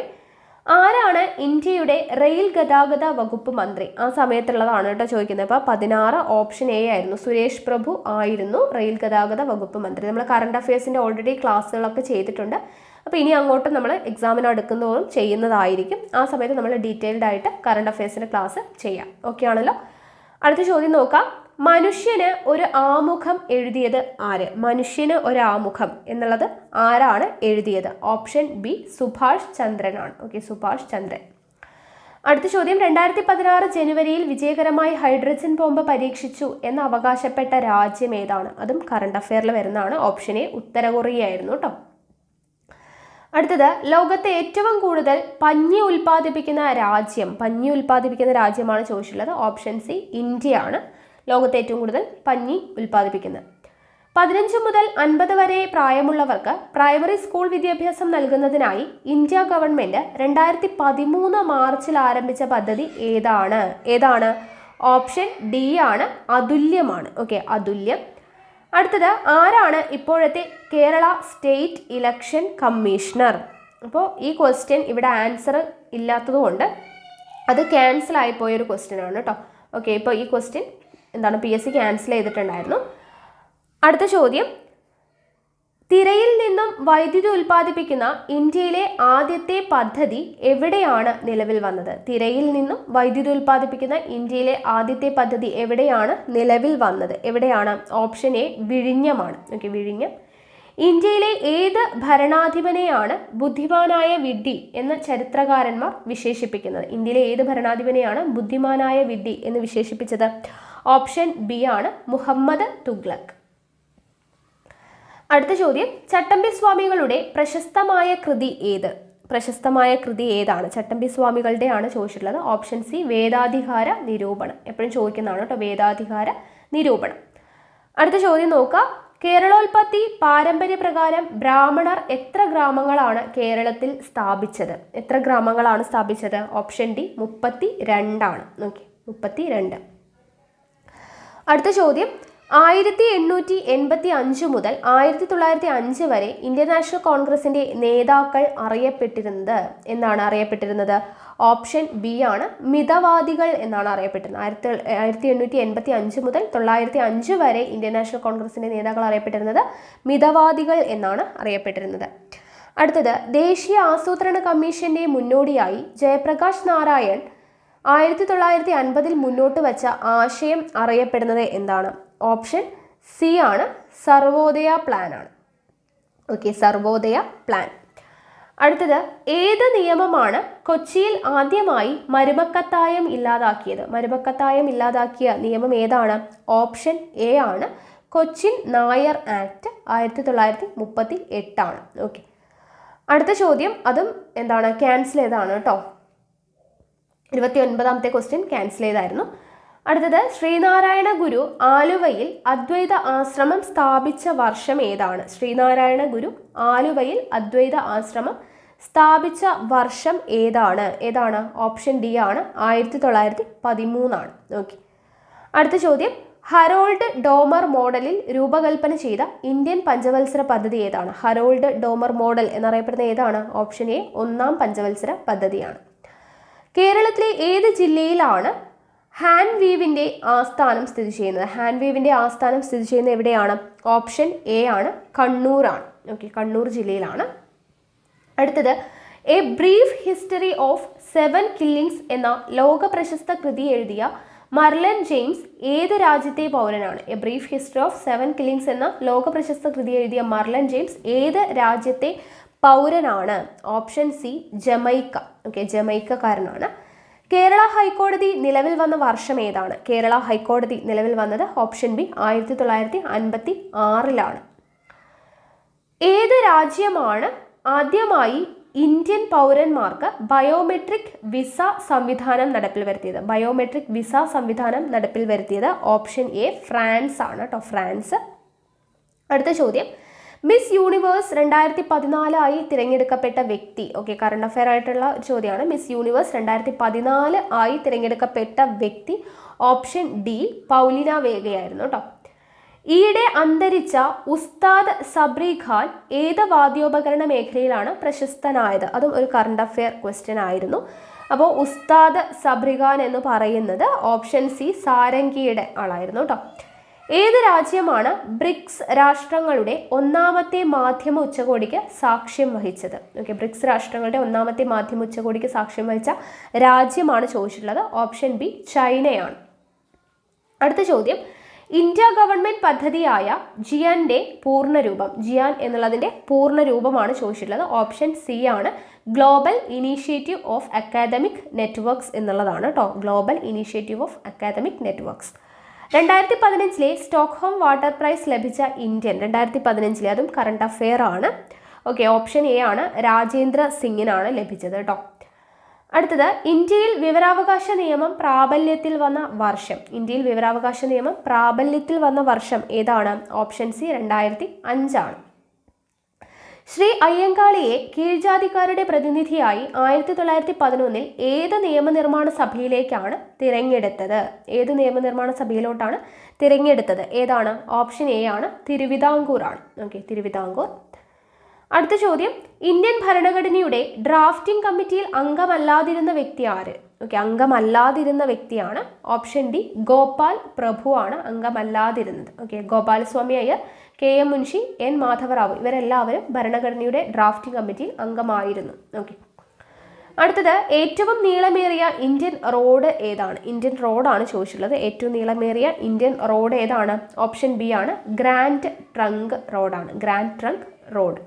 ആരാണ് ഇന്ത്യയുടെ റെയിൽ ഗതാഗത വകുപ്പ് മന്ത്രി? ആ സമയത്തുള്ളതാണ് കേട്ടോ ചോദിക്കുന്നത്. അപ്പോൾ 16 ഓപ്ഷൻ എ ആയിരുന്നു. സുരേഷ് പ്രഭു ആയിരുന്നു റെയിൽ ഗതാഗത വകുപ്പ് മന്ത്രി. നമ്മൾ കറണ്ട് അഫയേഴ്സിൻ്റെ ഓൾറെഡി ക്ലാസ്സുകളൊക്കെ ചെയ്തിട്ടുണ്ട്. അപ്പോൾ ഇനി അങ്ങോട്ട് നമ്മൾ എക്സാമിന് അടുക്കുന്നതോറും ചെയ്യുന്നതായിരിക്കും. ആ സമയത്ത് നമ്മൾ ഡീറ്റെയിൽഡ് ആയിട്ട് കറണ്ട് അഫയേഴ്സിൻ്റെ ക്ലാസ് ചെയ്യാം. ഓക്കെ ആണല്ലോ. അടുത്ത ചോദ്യം നോക്കാം. മനുഷ്യന് ഒരു ആമുഖം എഴുതിയത് ആര്? മനുഷ്യന് ഒരു ആമുഖം എന്നുള്ളത് ആരാണ് എഴുതിയത്? ഓപ്ഷൻ ബി സുഭാഷ് ചന്ദ്രനാണ്. ഓക്കെ, സുഭാഷ് ചന്ദ്രൻ. അടുത്ത ചോദ്യം, 2016 ജനുവരിയിൽ വിജയകരമായി ഹൈഡ്രജൻ ബോംബ് പരീക്ഷിച്ചു എന്ന് അവകാശപ്പെട്ട രാജ്യം ഏതാണ്? അതും കറണ്ട് അഫെയറിൽ വരുന്നതാണ്. ഓപ്ഷൻ എ ഉത്തര കൊറിയ ആയിരുന്നു കേട്ടോ. അടുത്തത്, ലോകത്തെ ഏറ്റവും കൂടുതൽ പഞ്ഞി ഉൽപ്പാദിപ്പിക്കുന്ന രാജ്യമാണ് ചോദിച്ചിട്ടുള്ളത്. ഓപ്ഷൻ സി ഇന്ത്യ ആണ് ലോകത്തെ ഏറ്റവും കൂടുതൽ പഞ്ഞി ഉൽപ്പാദിപ്പിക്കുന്നത്. 15 മുതൽ 50 വരെ പ്രായമുള്ളവർക്ക് പ്രൈമറി സ്കൂൾ വിദ്യാഭ്യാസം നൽകുന്നതിനായി ഇന്ത്യ ഗവൺമെന്റ് 2013 മാർച്ചിൽ ആരംഭിച്ച പദ്ധതി ഏതാണ്? ഓപ്ഷൻ ഡി ആണ് അതുല്യമാണ്. ഓക്കെ, അതുല്യം. അടുത്തത്, ആരാണ് ഇപ്പോഴത്തെ കേരള സ്റ്റേറ്റ് ഇലക്ഷൻ കമ്മീഷണർ? അപ്പോൾ ഈ ക്വസ്റ്റ്യൻ ഇവിടെ ആൻസർ ഇല്ലാത്തതുകൊണ്ട് അത് ക്യാൻസൽ ആയിപ്പോയൊരു ക്വസ്റ്റ്യൻ ആണ് കേട്ടോ. ഓക്കെ, ഇപ്പോൾ ഈ ക്വസ്റ്റ്യൻ PSC ക്യാൻസൽ ചെയ്തിട്ടുണ്ടായിരുന്നു. അടുത്ത ചോദ്യം, തിരയിൽ നിന്നും വൈദ്യുതി ഉൽപ്പാദിപ്പിക്കുന്ന ഇന്ത്യയിലെ ആദ്യത്തെ പദ്ധതി എവിടെയാണ് നിലവിൽ വന്നത്? തിരയിൽ നിന്നും വൈദ്യുതി ഉൽപ്പാദിപ്പിക്കുന്ന ഇന്ത്യയിലെ ആദ്യത്തെ പദ്ധതി എവിടെയാണ് നിലവിൽ വന്നത്? എവിടെയാണ്? Option A വിഴിഞ്ഞമാണ്. ഓക്കെ, വിഴിഞ്ഞം. ഇന്ത്യയിലെ ഏത് ഭരണാധിപനെയാണ് ബുദ്ധിമാനായ വിഡ്ഢി എന്ന് ചരിത്രകാരന്മാർ വിശേഷിപ്പിക്കുന്നത്? ഇന്ത്യയിലെ ഏത് ഭരണാധിപനെയാണ് ബുദ്ധിമാനായ വിഡ്ഢി എന്ന് വിശേഷിപ്പിച്ചത്? ഓപ്ഷൻ ബി ആണ് മുഹമ്മദ് തുഗ്ലക്. അടുത്ത ചോദ്യം, ചട്ടമ്പി സ്വാമികളുടെ പ്രശസ്തമായ കൃതി ഏതാണ്? ചട്ടമ്പി സ്വാമികളുടെ ആണ് ചോദിച്ചിട്ടുള്ളത്. ഓപ്ഷൻ സി വേദാധികാര നിരൂപണം. എപ്പോഴും ചോദിക്കുന്നതാണ് കേട്ടോ, വേദാധികാര നിരൂപണം. അടുത്ത ചോദ്യം നോക്കാം. കേരളോൽപ്പത്തി പാരമ്പര്യപ്രകാരം ബ്രാഹ്മണർ എത്ര ഗ്രാമങ്ങളാണ് കേരളത്തിൽ സ്ഥാപിച്ചത്? എത്ര ഗ്രാമങ്ങളാണ് സ്ഥാപിച്ചത്? Option D 32 okay, 32. അടുത്ത ചോദ്യം, 1885 മുതൽ 1905 വരെ ഇന്ത്യൻ നാഷണൽ കോൺഗ്രസിന്റെ നേതാക്കൾ അറിയപ്പെട്ടിരുന്നത് എന്നാണ് അറിയപ്പെട്ടിരുന്നത്? ഓപ്ഷൻ ബി ആണ്, മിതവാദികൾ എന്നാണ് അറിയപ്പെട്ടിരുന്നത്. 1885 മുതൽ 1905 വരെ ഇന്ത്യൻ നാഷണൽ കോൺഗ്രസിന്റെ നേതാക്കൾ അറിയപ്പെട്ടിരുന്നത് മിതവാദികൾ എന്നാണ് അറിയപ്പെട്ടിരുന്നത്. അടുത്തത്, ദേശീയ ആസൂത്രണ കമ്മീഷന്റെ മുന്നോടിയായി ജയപ്രകാശ് നാരായൺ 1950 മുന്നോട്ട് വച്ച ആശയം അറിയപ്പെടുന്നത് എന്താണ്? ഓപ്ഷൻ സി ആണ്, സർവോദയ പ്ലാൻ ആണ്. Okay, Sarvodaya plan. അടുത്തത്, ഏത് നിയമമാണ് കൊച്ചിയിൽ ആദ്യമായി മരുമക്കത്തായം ഇല്ലാതാക്കിയത്? മരുമക്കത്തായം ഇല്ലാതാക്കിയ നിയമം ഏതാണ്? ഓപ്ഷൻ എ ആണ്, കൊച്ചിൻ നായർ ആക്ട് 1938 ആണ്. ഓക്കെ, അടുത്ത ചോദ്യം അതും എന്താണ്, ക്യാൻസൽ ചെയ്താണ് കേട്ടോ. 29ാമത്തെ ക്വസ്റ്റ്യൻ ക്യാൻസൽ ചെയ്തായിരുന്നു. അടുത്തത്, ശ്രീനാരായണ ഗുരു ആലുവയിൽ അദ്വൈത ആശ്രമം സ്ഥാപിച്ച വർഷം ഏതാണ്? ശ്രീനാരായണ ഗുരു ആലുവയിൽ അദ്വൈത ആശ്രമം സ്ഥാപിച്ച വർഷം ഏതാണ്? ഓപ്ഷൻ ഡി ആണ്, 1913 ആണ്. ഓക്കെ, അടുത്ത ചോദ്യം, ഹരോൾഡ് ഡോമർ മോഡലിൽ രൂപകൽപ്പന ചെയ്ത ഇന്ത്യൻ പഞ്ചവത്സര പദ്ധതി ഏതാണ്? ഹരോൾഡ് ഡോമർ മോഡൽ എന്നറിയപ്പെടുന്ന ഏതാണ്? ഓപ്ഷൻ എ, 1ാം പഞ്ചവത്സര പദ്ധതിയാണ്. കേരളത്തിലെ ഏത് ജില്ലയിലാണ് ഹാൻഡ് വീവിന്റെ ആസ്ഥാനം സ്ഥിതി ചെയ്യുന്നത്? ഹാൻഡ് വീവിന്റെ ആസ്ഥാനം സ്ഥിതി ചെയ്യുന്നത് എവിടെയാണ്? ഓപ്ഷൻ എ ആണ്, കണ്ണൂരാണ്. ഓക്കെ, കണ്ണൂർ ജില്ലയിലാണ്. അടുത്തത്, a brief history of 7 killings എന്ന ലോക പ്രശസ്ത കൃതി എഴുതിയ മർലൻ ജെയിംസ് ഏത് രാജ്യത്തെ പൗരനാണ്? A brief history of 7 killings എന്ന ലോക പ്രശസ്ത കൃതി എഴുതിയ മർലൻ ജെയിംസ് ഏത് രാജ്യത്തെ പൗരനാണ്? Option C, Jamaica. ഓക്കെ, ജമൈക്കക്കാരനാണ്. കേരള ഹൈക്കോടതി നിലവിൽ വന്ന വർഷം ഏതാണ്? കേരള ഹൈക്കോടതി നിലവിൽ വന്നത് ഓപ്ഷൻ ബി, 1956 ഏത് രാജ്യമാണ് ആദ്യമായി ഇന്ത്യൻ പൗരന്മാർക്ക് ബയോമെട്രിക് വിസ സംവിധാനം നടപ്പിൽ വരുത്തിയത്? ബയോമെട്രിക് വിസ സംവിധാനം നടപ്പിൽ വരുത്തിയത് ഓപ്ഷൻ എ, ഫ്രാൻസ് ആണ് കേട്ടോ, ഫ്രാൻസ്. അടുത്ത ചോദ്യം, മിസ് യൂണിവേഴ്സ് 2014 തിരഞ്ഞെടുക്കപ്പെട്ട വ്യക്തി. ഓക്കെ, കറണ്ട് അഫെയർ ആയിട്ടുള്ള ചോദ്യമാണ്. മിസ് യൂണിവേഴ്സ് 2014 തിരഞ്ഞെടുക്കപ്പെട്ട വ്യക്തി ഓപ്ഷൻ ഡി, പൗലിന വേഗയായിരുന്നു കേട്ടോ. ഈയിടെ അന്തരിച്ച ഉസ്താദ് സബ്രി ഖാൻ ഏത് വാദ്യോപകരണ മേഖലയിലാണ് പ്രശസ്തനായത്? അതും ഒരു കറണ്ട് അഫെയർ ക്വസ്റ്റ്യൻ ആയിരുന്നു. അപ്പോൾ ഉസ്താദ് സബ്രി ഖാൻ എന്ന് പറയുന്നത് ഓപ്ഷൻ സി, സാരംഗിയുടെ ആളായിരുന്നു കേട്ടോ. ഏത് രാജ്യമാണ് ബ്രിക്സ് രാഷ്ട്രങ്ങളുടെ 1ാമത്തെ മാധ്യമ ഉച്ചകോടിക്ക് സാക്ഷ്യം വഹിച്ചത്? ഓക്കെ, ബ്രിക്സ് രാഷ്ട്രങ്ങളുടെ 1ാമത്തെ മാധ്യമ ഉച്ചകോടിക്ക് സാക്ഷ്യം വഹിച്ച രാജ്യമാണ് ചോദിച്ചിട്ടുള്ളത്. ഓപ്ഷൻ ബി, ചൈനയാണ്. അടുത്ത ചോദ്യം, ഇന്ത്യ ഗവൺമെന്റ് പദ്ധതിയായ ജിയാന്റെ പൂർണ്ണരൂപം. ജിയാൻ എന്നുള്ളതിന്റെ പൂർണ്ണരൂപമാണ് ചോദിച്ചിട്ടുള്ളത്. ഓപ്ഷൻ സി ആണ്, global initiative of academic networks എന്നുള്ളതാണ് കേട്ടോ. Global initiative of academic networks. 2015 Stockholm water prize ലഭിച്ച ഇന്ത്യൻ, 2015 അതും കറണ്ട് അഫെയർ ആണ്. ഓക്കെ, ഓപ്ഷൻ എ ആണ്, രാജേന്ദ്ര സിംഗിനാണ് ലഭിച്ചത് കേട്ടോ. അടുത്തത്, ഇന്ത്യയിൽ വിവരാവകാശ നിയമം പ്രാബല്യത്തിൽ വന്ന വർഷം. ഇന്ത്യയിൽ വിവരാവകാശ നിയമം പ്രാബല്യത്തിൽ വന്ന വർഷം ഏതാണ്? ഓപ്ഷൻ സി, 2005 ആണ്. ശ്രീ അയ്യങ്കാളിയെ കീഴ്ജാതിക്കാരുടെ പ്രതിനിധിയായി 1911 ഏത് നിയമനിർമ്മാണ സഭയിലേക്കാണ് തിരഞ്ഞെടുത്തത്? ഏത് നിയമനിർമ്മാണ സഭയിലോട്ടാണ് തിരഞ്ഞെടുത്തത്? ഏതാണ്? ഓപ്ഷൻ എ ആണ്, തിരുവിതാംകൂർ ആണ്. ഓക്കെ, തിരുവിതാംകൂർ. അടുത്ത ചോദ്യം, ഇന്ത്യൻ ഭരണഘടനയുടെ ഡ്രാഫ്റ്റിംഗ് കമ്മിറ്റിയിൽ അംഗമല്ലാതിരുന്ന വ്യക്തി ആര്? ഓക്കെ, അംഗമല്ലാതിരുന്ന വ്യക്തിയാണ് ഓപ്ഷൻ ഡി, ഗോപാൽ പ്രഭു ആണ് അംഗമല്ലാതിരുന്നത്. Okay, Gopalaswami Iyer, K M Munshi, N Madhavarao ഇവരെല്ലാവരും ഭരണഘടനയുടെ ഡ്രാഫ്റ്റിംഗ് കമ്മിറ്റിയിൽ അംഗമായിരുന്നു. ഓക്കെ, അടുത്തത്, ഏറ്റവും നീളമേറിയ ഇന്ത്യൻ റോഡ് ഏതാണ്? ഇന്ത്യൻ റോഡാണ് ചോദിച്ചിട്ടുള്ളത്. ഏറ്റവും നീളമേറിയ ഇന്ത്യൻ റോഡ് ഏതാണ്? ഓപ്ഷൻ ബി ആണ്, ഗ്രാൻഡ് ട്രങ്ക് റോഡാണ്. Grand trunk road.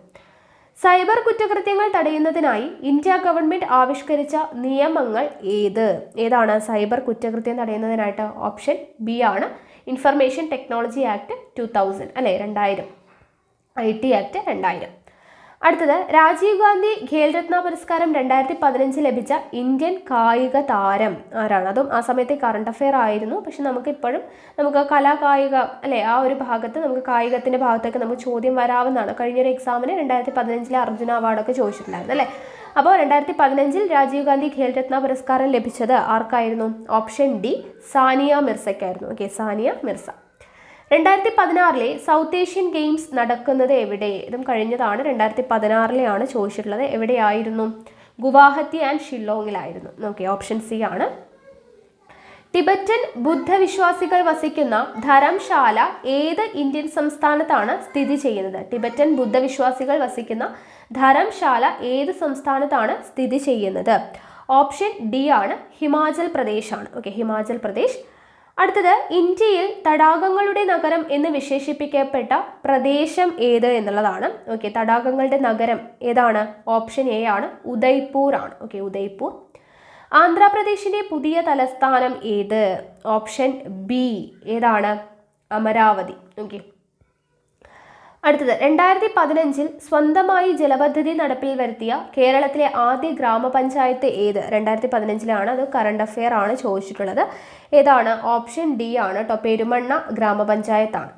സൈബർ കുറ്റകൃത്യങ്ങൾ തടയുന്നതിനായി ഇന്ത്യ ഗവൺമെന്റ് ആവിഷ്കരിച്ച നിയമങ്ങൾ ഏതാണ്? സൈബർ കുറ്റകൃത്യം തടയുന്നതിനായിട്ട് ഓപ്ഷൻ ബി ആണ്, ഇൻഫർമേഷൻ ടെക്നോളജി ആക്ട് 2000 അല്ലേ, 2000, IT ആക്ട് 2000. അടുത്തത് രാജീവ് ഗാന്ധി ഖേൽരത്ന പുരസ്കാരം 2015 ലഭിച്ച ഇന്ത്യൻ കായിക താരം ആരാണ്? അതും ആ സമയത്തെ കറണ്ട് അഫെയർ ആയിരുന്നു. പക്ഷെ നമുക്ക് കലാകായിക അല്ലെ ആ ഒരു ഭാഗത്ത് നമുക്ക് കായികത്തിന്റെ ഭാഗത്തൊക്കെ നമുക്ക് ചോദ്യം വരാവുന്നതാണ്. കഴിഞ്ഞൊരു എക്സാമിന് 2015 അർജുന അവാർഡൊക്കെ ചോദിച്ചിട്ടുണ്ടായിരുന്നു അല്ലേ. അപ്പോൾ 2015 രാജീവ് ഗാന്ധി ഖേൽരത്ന പുരസ്കാരം ലഭിച്ചത് ആർക്കായിരുന്നു? ഓപ്ഷൻ ഡി സാനിയ മിർസയ്ക്കായിരുന്നു. Okay, Sania Mirza. 2016 South Asian games നടക്കുന്നത് എവിടെ? ഇതും കഴിഞ്ഞതാണ്. 2016 ചോദിച്ചിട്ടുള്ളത്. എവിടെയായിരുന്നു? ഗുവാഹത്തി ആൻഡ് ഷില്ലോങ്ങിലായിരുന്നു. ഓക്കെ, ഓപ്ഷൻ സി ആണ്. ടിബറ്റൻ ബുദ്ധവിശ്വാസികൾ വസിക്കുന്ന ധരംശാല ഏത് ഇന്ത്യൻ സംസ്ഥാനത്താണ് സ്ഥിതി ചെയ്യുന്നത്? ടിബറ്റൻ ബുദ്ധവിശ്വാസികൾ വസിക്കുന്ന ധരംശാല ഏത് സംസ്ഥാനത്താണ് സ്ഥിതി ചെയ്യുന്നത്? ഓപ്ഷൻ ഡി ആണ്, ഹിമാചൽ പ്രദേശ് ആണ്. ഓക്കെ, ഹിമാചൽ പ്രദേശ്. അടുത്തത് ഇന്ത്യയിൽ തടാകങ്ങളുടെ നഗരം എന്ന് വിശേഷിപ്പിക്കപ്പെട്ട പ്രദേശം ഏത് എന്നുള്ളതാണ്. ഓക്കെ, തടാകങ്ങളുടെ നഗരം ഏതാണ്? ഓപ്ഷൻ എ ആണ്, ഉദയ്പൂർ ആണ്. ഓക്കെ, ഉദയ്പൂർ. ആന്ധ്രാപ്രദേശിന്റെ പുതിയ തലസ്ഥാനം ഏത്? ഓപ്ഷൻ ബി ഏതാണ്? അമരാവതി. ഓക്കെ. അടുത്തത് 2015 സ്വന്തമായി ജലപദ്ധതി നടപ്പിൽ വരുത്തിയ കേരളത്തിലെ ആദ്യ ഗ്രാമപഞ്ചായത്ത് ഏത്? 2015 അത് കറണ്ട് അഫെയർ ആണ് ചോദിച്ചിട്ടുള്ളത്. ഏതാണ്? ഓപ്ഷൻ ഡി ആണ്, പെരുമണ്ണ ഗ്രാമപഞ്ചായത്താണ്.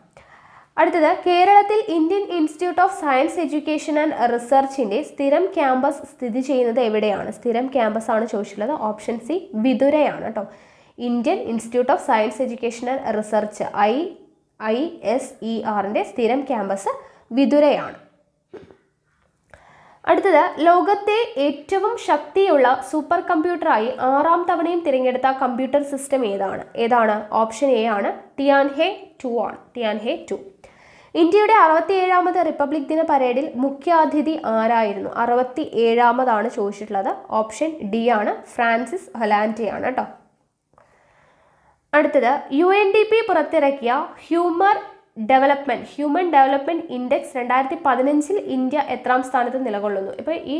അടുത്തത് കേരളത്തിൽ Indian institute of science education and റിസർച്ചിന്റെ സ്ഥിരം ക്യാമ്പസ് സ്ഥിതി ചെയ്യുന്നത് എവിടെയാണ്? സ്ഥിരം ക്യാമ്പസ് ആണ് ചോദിച്ചിട്ടുള്ളത്. ഓപ്ഷൻ സി വിതുരയാണ് കേട്ടോ. Indian institute of science education and research ISERന്റെ സ്ഥിരം ക്യാമ്പസ് വിതുരയാണ്. അടുത്തത് ലോകത്തെ ഏറ്റവും ശക്തിയുള്ള സൂപ്പർ കമ്പ്യൂട്ടറായി 6ാം തവണയും തിരഞ്ഞെടുത്ത കമ്പ്യൂട്ടർ സിസ്റ്റം ഏതാണ്? ഓപ്ഷൻ എ ആണ്, ടിയാൻഹെ 2 ആണ്. ടിയാൻഹെ 2. ഇന്ത്യയുടെ 67ാമത് റിപ്പബ്ലിക് ദിന പരേഡിൽ മുഖ്യാതിഥി ആരായിരുന്നു? 67ാമതാണ് ചോദിച്ചിട്ടുള്ളത്. ഓപ്ഷൻ ഡി ആണ്, ഫ്രാൻസിസ് ഹൊലാൻഡെ ആണ് കേട്ടോ. അടുത്തത് UNDP പുറത്തിറക്കിയ ഹ്യൂമൻ ഡെവലപ്മെന്റ് ഇൻഡെക്സ് 2015 ഇന്ത്യ എത്രാം സ്ഥാനത്ത് നിലകൊള്ളുന്നു? ഇപ്പോൾ ഈ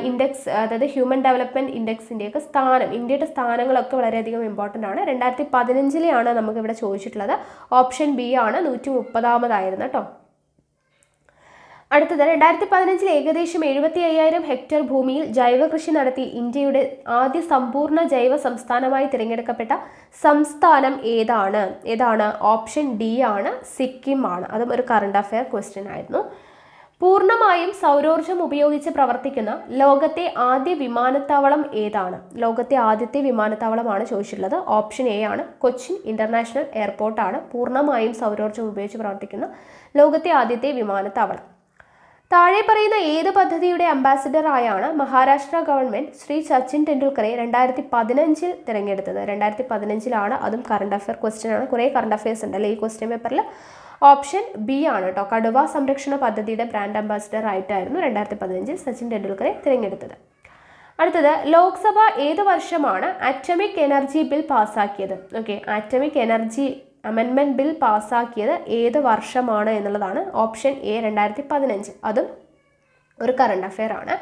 ഇൻഡെക്സ്, അതായത് ഹ്യൂമൻ ഡെവലപ്മെന്റ് ഇൻഡെക്സിൻ്റെയൊക്കെ സ്ഥാനം, ഇന്ത്യയുടെ സ്ഥാനങ്ങളൊക്കെ വളരെയധികം ഇമ്പോർട്ടൻ്റ് ആണ്. 2015 നമുക്ക് ഇവിടെ ചോദിച്ചിട്ടുള്ളത്. ഓപ്ഷൻ ബി ആണ്, 130ാമതായിരുന്നു കേട്ടോ. അടുത്തത് 2015 ഏകദേശം 75,000 ഹെക്ടർ ഭൂമിയിൽ ജൈവ കൃഷി നടത്തി ഇന്ത്യയുടെ ആദ്യ സമ്പൂർണ്ണ ജൈവ സംസ്ഥാനമായി തിരഞ്ഞെടുക്കപ്പെട്ട സംസ്ഥാനം ഏതാണ്? ഓപ്ഷൻ ഡി ആണ്, സിക്കിം ആണ്. അതും ഒരു കറണ്ട് അഫെയർ ക്വസ്റ്റ്യൻ ആയിരുന്നു. പൂർണ്ണമായും സൗരോർജ്ജം ഉപയോഗിച്ച് പ്രവർത്തിക്കുന്ന ലോകത്തെ ആദ്യ വിമാനത്താവളം ഏതാണ്? ലോകത്തെ ആദ്യത്തെ വിമാനത്താവളമാണ് ചോദിച്ചിട്ടുള്ളത്. ഓപ്ഷൻ എ ആണ്, കൊച്ചിൻ ഇന്റർനാഷണൽ എയർപോർട്ടാണ് പൂർണ്ണമായും സൗരോർജ്ജം ഉപയോഗിച്ച് പ്രവർത്തിക്കുന്ന ലോകത്തെ ആദ്യത്തെ വിമാനത്താവളം. താഴെ പറയുന്ന ഏത് പദ്ധതിയുടെ അംബാസിഡർ ആയാണ് മഹാരാഷ്ട്ര ഗവൺമെന്റ് ശ്രീ സച്ചിൻ ടെണ്ടുൽക്കറെ 2015 തിരഞ്ഞെടുത്തത്? 2015 അതും കറണ്ട് അഫെയർ ക്വസ്റ്റ്യൻ ആണ്. കുറേ കറണ്ട് അഫെയർസ് ഉണ്ടല്ലേ ഈ ക്വസ്റ്റ്യൻ പേപ്പറിൽ. ഓപ്ഷൻ ബി ആണ് കേട്ടോ, കടുവ സംരക്ഷണ പദ്ധതിയുടെ ബ്രാൻഡ് അംബാസിഡർ ആയിട്ടായിരുന്നു 2015 സച്ചിൻ ടെണ്ടുൽക്കറെ തിരഞ്ഞെടുത്തത്. അടുത്തത് ലോക്സഭ ഏത് വർഷമാണ് ആറ്റമിക് എനർജി ബിൽ പാസ്സാക്കിയത്? ഓക്കെ, ആറ്റമിക് എനർജി അമെൻമെന്റ് ബിൽ പാസ്സാക്കിയത് ഏത് വർഷമാണ് എന്നുള്ളതാണ്. Option A 2015. അതും ഒരു കറണ്ട് അഫെയർ ആണ്.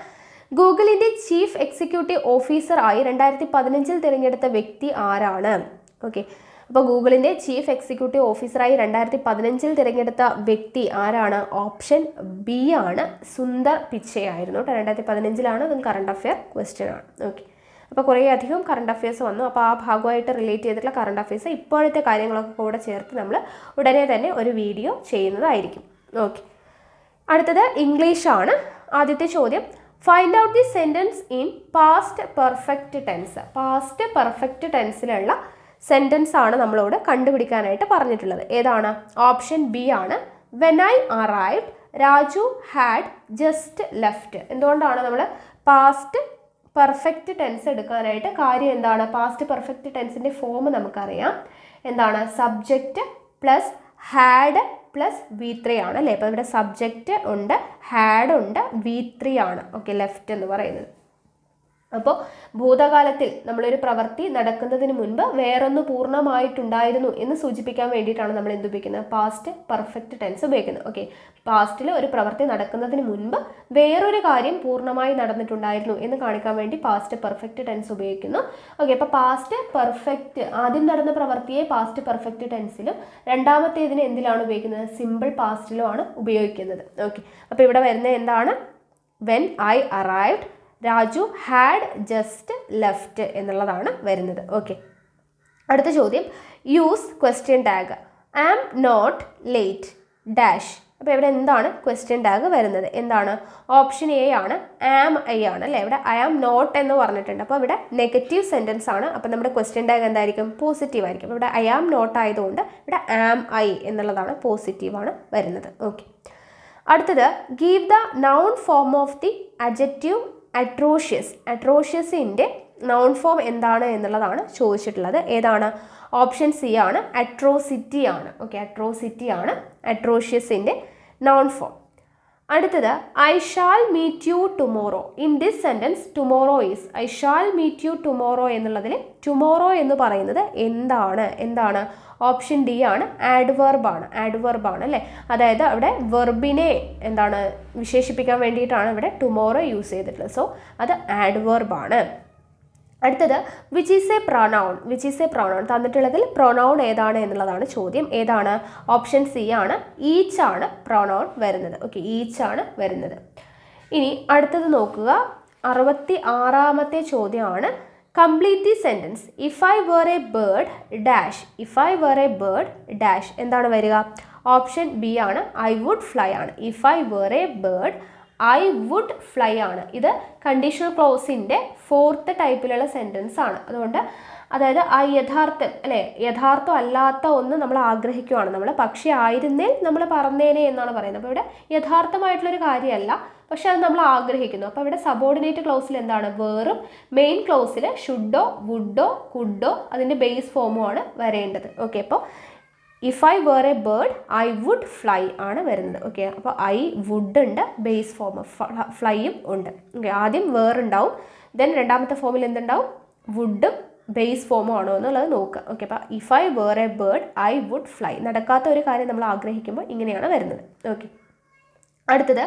ഗൂഗിളിന്റെ ചീഫ് എക്സിക്യൂട്ടീവ് ഓഫീസർ ആയി 2015 തിരഞ്ഞെടുത്ത വ്യക്തി ആരാണ്? ഓക്കെ, അപ്പോൾ ഗൂഗിളിന്റെ ചീഫ് എക്സിക്യൂട്ടീവ് ഓഫീസറായി 2015 തിരഞ്ഞെടുത്ത വ്യക്തി ആരാണ്? ഓപ്ഷൻ ബി ആണ്, സുന്ദർ പിച്ചെ ആയിരുന്നു. 2015 അതും കറണ്ട് അഫെയർ ക്വസ്റ്റ്യൻ ആണ്. ഓക്കെ, അപ്പോൾ കുറേ അധികം കറണ്ട് അഫെയർസ് വന്നു. അപ്പോൾ ആ ഭാഗമായിട്ട് റിലേറ്റ് ചെയ്തിട്ടുള്ള കറണ്ട് അഫെയർസ് ഇപ്പോഴത്തെ കാര്യങ്ങളൊക്കെ കൂടെ ചേർത്ത് നമ്മൾ ഉടനെ തന്നെ ഒരു വീഡിയോ ചെയ്യുന്നതായിരിക്കും. ഓക്കെ, അടുത്തത് ഇംഗ്ലീഷാണ്. ആദ്യത്തെ ചോദ്യം, find out the sentence in past perfect tense. Past perfect ടെൻസിലുള്ള സെൻറ്റൻസ് ആണ് നമ്മളോട് കണ്ടുപിടിക്കാനായിട്ട് പറഞ്ഞിട്ടുള്ളത്. ഏതാണ്? ഓപ്ഷൻ ബി ആണ്, when I arrived Raju had just left. എന്തുകൊണ്ടാണ് നമ്മൾ പാസ്റ്റ് പെർഫെക്റ്റ് ടെൻസ് എടുക്കാനായിട്ട് കാര്യം എന്താണ്? പാസ്റ്റ് പെർഫെക്റ്റ് ടെൻസിൻ്റെ ഫോം നമുക്കറിയാം. എന്താണ്? Subject plus had plus V3 ആണ് അല്ലേ. അപ്പോൾ ഇവിടെ സബ്ജക്റ്റ് ഉണ്ട്, ഹാഡ് ഉണ്ട്, V3 ആണ്. ഓക്കെ, ലെഫ്റ്റ് എന്ന് പറയുന്നത്. അപ്പോൾ ഭൂതകാലത്തിൽ നമ്മളൊരു പ്രവൃത്തി നടക്കുന്നതിന് മുൻപ് വേറൊന്ന് പൂർണ്ണമായിട്ടുണ്ടായിരുന്നു എന്ന് സൂചിപ്പിക്കാൻ വേണ്ടിയിട്ടാണ് നമ്മൾ എന്ത് ഉപയോഗിക്കുന്നത്, പാസ്റ്റ് പെർഫെക്റ്റ് ടെൻസ് ഉപയോഗിക്കുന്നത്. ഓക്കെ, പാസ്റ്റിൽ ഒരു പ്രവൃത്തി നടക്കുന്നതിന് മുൻപ് വേറൊരു കാര്യം പൂർണ്ണമായി നടന്നിട്ടുണ്ടായിരുന്നു എന്ന് കാണിക്കാൻ വേണ്ടി പാസ്റ്റ് പെർഫെക്റ്റ് ടെൻസ് ഉപയോഗിക്കുന്നു. ഓക്കെ, അപ്പോൾ പാസ്റ്റ് പെർഫെക്റ്റ് ആദ്യം നടന്ന പ്രവൃത്തിയെ പാസ്റ്റ് പെർഫെക്റ്റ് ടെൻസിലും രണ്ടാമത്തേതിന് എന്തിലാണ് ഉപയോഗിക്കുന്നത്, സിമ്പിൾ പാസ്റ്റിലുമാണ് ഉപയോഗിക്കുന്നത്. ഓക്കെ, അപ്പോൾ ഇവിടെ വരുന്നത് എന്താണ്, when I arrived Raju had just left എന്നുള്ളതാണ് വരുന്നത്. ഓക്കെ, അടുത്ത ചോദ്യം, use question tag. Am not late dash. അപ്പോൾ ഇവിടെ എന്താണ് ക്വസ്റ്റ്യൻ ടാഗ് വരുന്നത്, എന്താണ്, ഓപ്ഷൻ എ ആണ്, ആം ഐ ആണ് അല്ലേ. ഇവിടെ ഐ ആം നോട്ട് എന്ന് പറഞ്ഞിട്ടുണ്ട്. അപ്പോൾ ഇവിടെ നെഗറ്റീവ് സെൻറ്റൻസ് ആണ്. അപ്പോൾ നമ്മുടെ ക്വസ്റ്റ്യൻ ടാഗ് എന്തായിരിക്കും, പോസിറ്റീവ് ആയിരിക്കും. അപ്പോൾ ഇവിടെ ഐ ആം നോട്ട് ആയതുകൊണ്ട് ഇവിടെ ആം ഐ എന്നുള്ളതാണ് പോസിറ്റീവാണ് വരുന്നത്. ഓക്കെ, അടുത്തത്, give the noun form of the adjective atrocious. അട്രോഷ്യസിൻ്റെ നൗൺ ഫോം എന്താണ് എന്നുള്ളതാണ് ചോദിച്ചിട്ടുള്ളത്. ഏതാണ്, ഓപ്ഷൻ സി ആണ്, അട്രോസിറ്റി ആണ്. ഓക്കെ, അട്രോസിറ്റി ആണ് അട്രോഷ്യസിൻ്റെ നൗൺ ഫോം. അടുത്തത്, I shall meet you tomorrow. In this sentence tomorrow is, I shall meet you tomorrow എന്നുള്ളതിൽ ടുമോറോ എന്ന് പറയുന്നത് എന്താണ് ഓപ്ഷൻ ഡി ആണ്, ആഡ്വർബാണ്. ആഡ്വർബാണ് അല്ലേ. അതായത് അവിടെ വെർബിനെ എന്താണ് വിശേഷിപ്പിക്കാൻ വേണ്ടിയിട്ടാണ് ഇവിടെ ടുമോറോ യൂസ് ചെയ്തിട്ടുള്ളത്. സോ അത് ആഡ്വർബാണ്. അടുത്തത്, which is a pronoun. Which is a pronoun തന്നിട്ടുള്ളതിൽ പ്രൊനൗൺ ഏതാണ് എന്നുള്ളതാണ് ചോദ്യം. ഏതാണ്, ഓപ്ഷൻ സി ആണ്, ഈച്ച് ആണ് പ്രൊനൗൺ വരുന്നത്. ഓക്കെ, ഈച്ച് ആണ് വരുന്നത്. ഇനി അടുത്തത് നോക്കുക, 66ാമത്തെ ചോദ്യമാണ്, complete the sentence. If I were a bird dash. If I were a bird dash എന്താണ് വരിക, ഓപ്ഷൻ ബി ആണ്, ഐ വുഡ് ഫ്ലൈ ആണ്. If I were a bird I would fly ആണ്. ഇത് കണ്ടീഷണൽ ക്ലോസിൻ്റെ 4th ടൈപ്പിലുള്ള സെൻറ്റൻസ് ആണ്. അതുകൊണ്ട് അതായത് ആ യഥാർത്ഥം അല്ലേ, യഥാർത്ഥം അല്ലാത്ത ഒന്ന് നമ്മൾ ആഗ്രഹിക്കുകയാണ് നമ്മൾ, പക്ഷേ ആയിരുന്നേൽ നമ്മൾ പറഞ്ഞേനെ എന്നാണ് പറയുന്നത്. അപ്പോൾ ഇവിടെ യഥാർത്ഥമായിട്ടുള്ളൊരു കാര്യമല്ല, പക്ഷെ അത് നമ്മൾ ആഗ്രഹിക്കുന്നു. അപ്പോൾ ഇവിടെ സബോർഡിനേറ്റ് ക്ലോസിൽ എന്താണ്, വേറും മെയിൻ ക്ലോസിൽ ഷുഡോ വുഡോ കുഡോ അതിൻ്റെ ബേസ് ഫോമും ആണ് വരേണ്ടത്. ഓക്കെ, അപ്പോൾ if I were a bird I would fly ആണ് വരുന്നത്. ഓക്കെ, അപ്പോൾ ഐ വുഡ് ഉണ്ട്, ബേസ് ഫോം ഫ്ലൈയും ഉണ്ട്. ഓക്കെ, ആദ്യം വേർ ഉണ്ടാവും, ദെൻ രണ്ടാമത്തെ ഫോമിൽ എന്തുണ്ടാവും, വുഡും ബേസ് ഫോമോ ആണോ എന്നുള്ളത് നോക്കുക. ഓക്കെ, അപ്പോൾ if I were a bird I would fly, നടക്കാത്ത ഒരു കാര്യം നമ്മൾ ആഗ്രഹിക്കുമ്പോൾ ഇങ്ങനെയാണ് വരുന്നത്. ഓക്കെ, അടുത്തത്,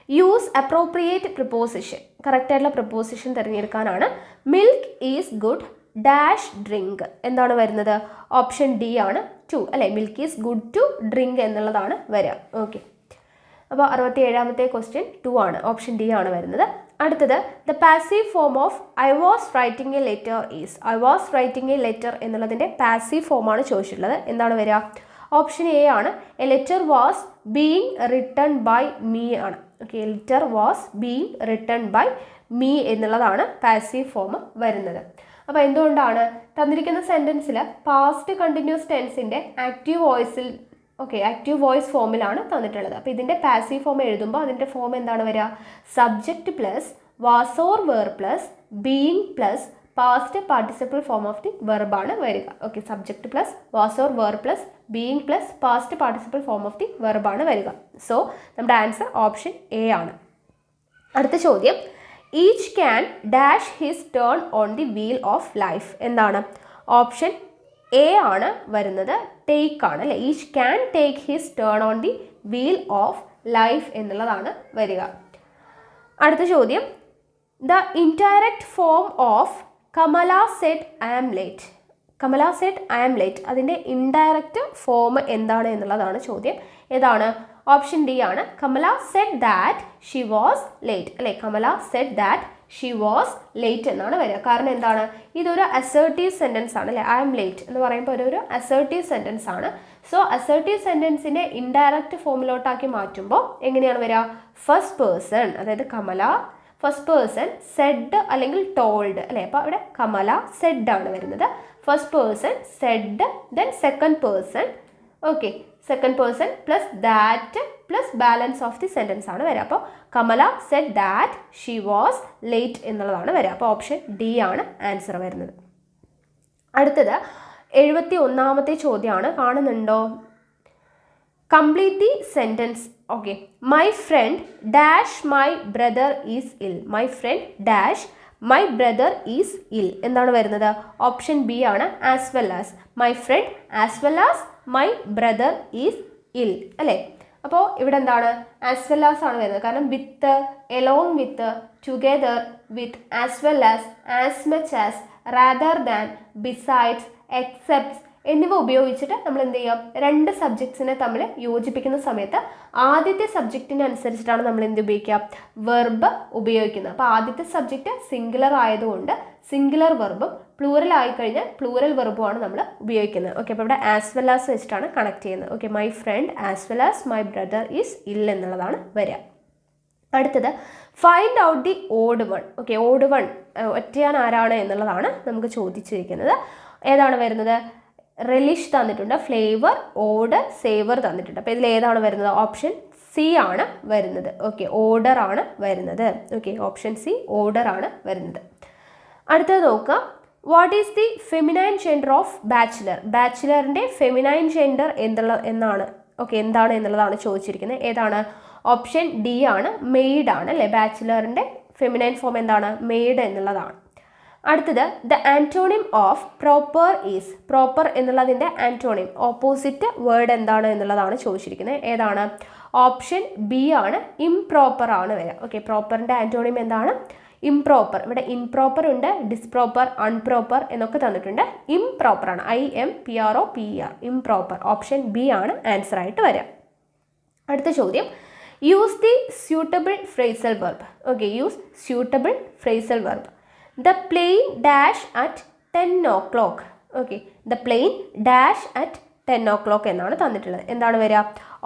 യൂസ് അപ്രോപ്രിയേറ്റ് പ്രിപ്പോസിഷൻ. കറക്റ്റായിട്ടുള്ള പ്രിപ്പോസിഷൻ തിരഞ്ഞെടുക്കാനാണ്. Milk is good dash drink എന്താണ് വരുന്നത്, ഓപ്ഷൻ ഡി ആണ്, ടു അല്ലേ. Milk is good to drink എന്നുള്ളതാണ് വരിക. ഓക്കെ, അപ്പോൾ 67ാമത്തെ ക്വസ്റ്റ്യൻ 2 ആണ്, ഓപ്ഷൻ ഡി ആണ് വരുന്നത്. അടുത്തത്, the passive form of I was writing a letter is. I was writing a letter എന്നുള്ളതിൻ്റെ പാസീവ് ഫോമാണ് ചോദിച്ചിട്ടുള്ളത്. എന്താണ് വരിക, ഓപ്ഷൻ എ ആണ്, a letter was being written by me ആണ്. Okay, a letter was being written by me എന്നുള്ളതാണ് passive form വരുന്നത്. അപ്പോൾ എന്തുകൊണ്ടാണ് തന്നിരിക്കുന്ന സെൻറ്റൻസിൽ പാസ്റ്റ് കണ്ടിന്യൂസ് ടെൻസിൻ്റെ ആക്റ്റീവ് വോയിസിൽ ആക്റ്റീവ് വോയിസ് ഫോമിലാണ് തന്നിട്ടുള്ളത്. അപ്പോൾ ഇതിൻ്റെ പാസീവ് ഫോം എഴുതുമ്പോൾ അതിൻ്റെ ഫോം എന്താണ് വരിക, subject plus was or were plus being plus past participle form of the വെർബാണ് വരിക. Okay, subject plus was or were plus being plus past participle form of the വെർബാണ് വരിക. സോ നമ്മുടെ answer option A ആണ്. അടുത്ത ചോദ്യം, each can dash his turn on the wheel of life എന്താണ്, option A ആണ് വരുന്നത്, ടേക്ക് ആണ് അല്ലേ. Each can take his turn on the wheel of life എന്നുള്ളതാണ് വരിക. അടുത്ത ചോദ്യം, the indirect form of Kamala said I am late. Kamala said I am late അതിൻ്റെ ഇൻഡയറക്റ്റ് ഫോം എന്താണ് എന്നുള്ളതാണ് ചോദ്യം. ഏതാണ്, ഓപ്ഷൻ ഡി ആണ്, Kamala said that she was late അല്ലേ. Kamala said that she was late എന്നാണ് വരിക. കാരണം എന്താണ്, ഇതൊരു അസേർട്ടീവ് സെൻറ്റൻസ് ആണ് അല്ലേ. ഐ ആം ലേറ്റ് എന്ന് പറയുമ്പോൾ ഒരു അസേർട്ടീവ് സെൻറ്റൻസ് ആണ്. സോ അസേർട്ടീവ് സെൻറ്റൻസിനെ ഇൻഡയറക്റ്റ് ഫോമിലോട്ടാക്കി മാറ്റുമ്പോൾ എങ്ങനെയാണ് വരിക, ഫസ്റ്റ് പേഴ്സൺ, അതായത് കമല ഫസ്റ്റ് പേഴ്സൺ സെഡ് അല്ലെങ്കിൽ ടോൾഡ് അല്ലേ. അപ്പോൾ അവിടെ കമല സെഡ് ആണ് വരുന്നത്. First person said, then second person, okay, second person plus that plus balance of the sentence ആണ് വരിക. അപ്പോൾ Kamala said that she was late എന്നുള്ളതാണ് വരിക. അപ്പോൾ ഓപ്ഷൻ ഡി ആണ് ആൻസർ വരുന്നത്. അടുത്തത് 71ാമത്തെ ചോദ്യമാണ്, കാണുന്നുണ്ടോ, complete the sentence. Okay, my friend dash my brother is ill. My friend dash my brother is ill എന്താണ് വരുന്നത്? ഓപ്ഷൻ ബി ആണ് as well as. My friend as well as my brother is ill അല്ലേ? അപ്പോൾ ഇവിടെ എന്താണ്? As well as ആണ് വരുന്നത്. കാരണം with, along with, together, with, as well as much as, rather than, besides, excepts എന്നിവ ഉപയോഗിച്ചിട്ട് നമ്മൾ എന്ത് ചെയ്യാം? രണ്ട് സബ്ജക്ട്സിനെ തമ്മിൽ യോജിപ്പിക്കുന്ന സമയത്ത് ആദ്യത്തെ സബ്ജക്റ്റിനനുസരിച്ചിട്ടാണ് നമ്മൾ എന്ത് ഉപയോഗിക്കുക? വെർബ് ഉപയോഗിക്കുന്നത്. അപ്പോൾ ആദ്യത്തെ സബ്ജക്റ്റ് സിംഗുലർ ആയതുകൊണ്ട് സിംഗുലർ വെർബും, പ്ലൂറൽ ആയിക്കഴിഞ്ഞാൽ പ്ലൂറൽ വെർബുമാണ് നമ്മൾ ഉപയോഗിക്കുന്നത്. ഓക്കെ, അപ്പോൾ ഇവിടെ ആസ് വെൽ ആസ് വെച്ചിട്ടാണ് കണക്ട് ചെയ്യുന്നത്. Okay, my friend as well as my brother is ill എന്നുള്ളതാണ് വരിക. അടുത്തത് find out the odd one. Okay, odd one ഒറ്റയാൻ ആരാണ് എന്നുള്ളതാണ് നമുക്ക് ചോദിച്ചിരിക്കുന്നത്. ഏതാണ് വരുന്നത്? റിലിഷ് തന്നിട്ടുണ്ട്, ഫ്ലേവർ, ഓഡ്, സേവർ തന്നിട്ടുണ്ട്. അപ്പോൾ ഇതിൽ ഏതാണ് വരുന്നത്? ഓപ്ഷൻ സി ആണ് വരുന്നത്. ഓക്കെ, ഓർഡർ ആണ് വരുന്നത്. ഓക്കെ, ഓപ്ഷൻ സി ഓർഡർ ആണ് വരുന്നത്. അടുത്തത് നോക്കുക, what is the feminine gender of bachelor? ബാച്ചിലറിൻ്റെ ഫെമിനൈൻ ജെൻഡർ എന്നാണ് ഓക്കെ എന്താണ് എന്നുള്ളതാണ് ചോദിച്ചിരിക്കുന്നത്. ഏതാണ്? ഓപ്ഷൻ ഡി ആണ്, മെയ്ഡ് ആണ് അല്ലേ? ബാച്ചിലറിൻ്റെ ഫെമിനൈൻ ഫോം എന്താണ്? മെയ്ഡ് എന്നുള്ളതാണ്. അടുത്തത് the antonym of proper is. Proper എന്നുള്ളതിൻ്റെ ആൻറ്റോണിം, ഓപ്പോസിറ്റ് വേർഡ് എന്താണ് എന്നുള്ളതാണ് ചോദിച്ചിരിക്കുന്നത്. ഏതാണ്? ഓപ്ഷൻ ബി ആണ്, ഇംപ്രോപ്പർ ആണ് വരിക. ഓക്കെ, പ്രോപ്പറിൻ്റെ ആൻറ്റോണിം എന്താണ്? ഇംപ്രോപ്പർ. ഇവിടെ ഇംപ്രോപ്പർ ഉണ്ട്, ഡിസ്പ്രോപ്പർ, അൺപ്രോപ്പർ എന്നൊക്കെ തന്നിട്ടുണ്ട്. ഇംപ്രോപ്പർ ആണ്, IMPROPER, ഇംപ്രോപ്പർ. ഓപ്ഷൻ ബി ആണ് ആൻസർ ആയിട്ട് വരിക. അടുത്ത ചോദ്യം, use the suitable phrasal verb. Okay, use suitable phrasal verb. The plain dash at 10 o'clock. Okay, the plain dash at 10 o'clock എന്നാണ് തന്നിട്ടുള്ളത്. എന്താണ് വരിക?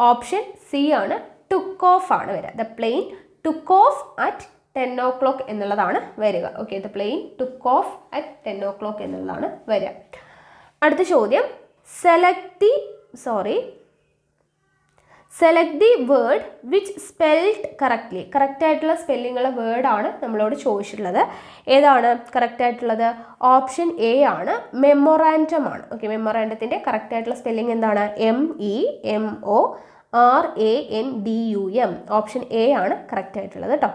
ഓപ്ഷൻ സി ആണ്, ടുക്ക് ഓഫ് ആണ് വരിക. The plain took of at 10 o'clock എന്നുള്ളതാണ് വരിക. Okay, the plain took of at 10 o'clock എന്നുള്ളതാണ് വരിക. അടുത്ത ചോദ്യം, select the word which spelled correctly. Correct ആയിട്ടുള്ള സ്പെല്ലിങ്ങുള്ള വേർഡാണ് നമ്മളോട് ചോദിച്ചിട്ടുള്ളത്. ഏതാണ് കറക്റ്റ് ആയിട്ടുള്ളത്? ഓപ്ഷൻ എ ആണ്, മെമ്മോറാൻഡം ആണ്. ഓക്കെ, മെമ്മോറാൻഡത്തിൻ്റെ കറക്റ്റ് ആയിട്ടുള്ള സ്പെല്ലിംഗ് എന്താണ്? MEMORANDUM. ഓപ്ഷൻ എ ആണ് കറക്റ്റ് ആയിട്ടുള്ളത് കേട്ടോ.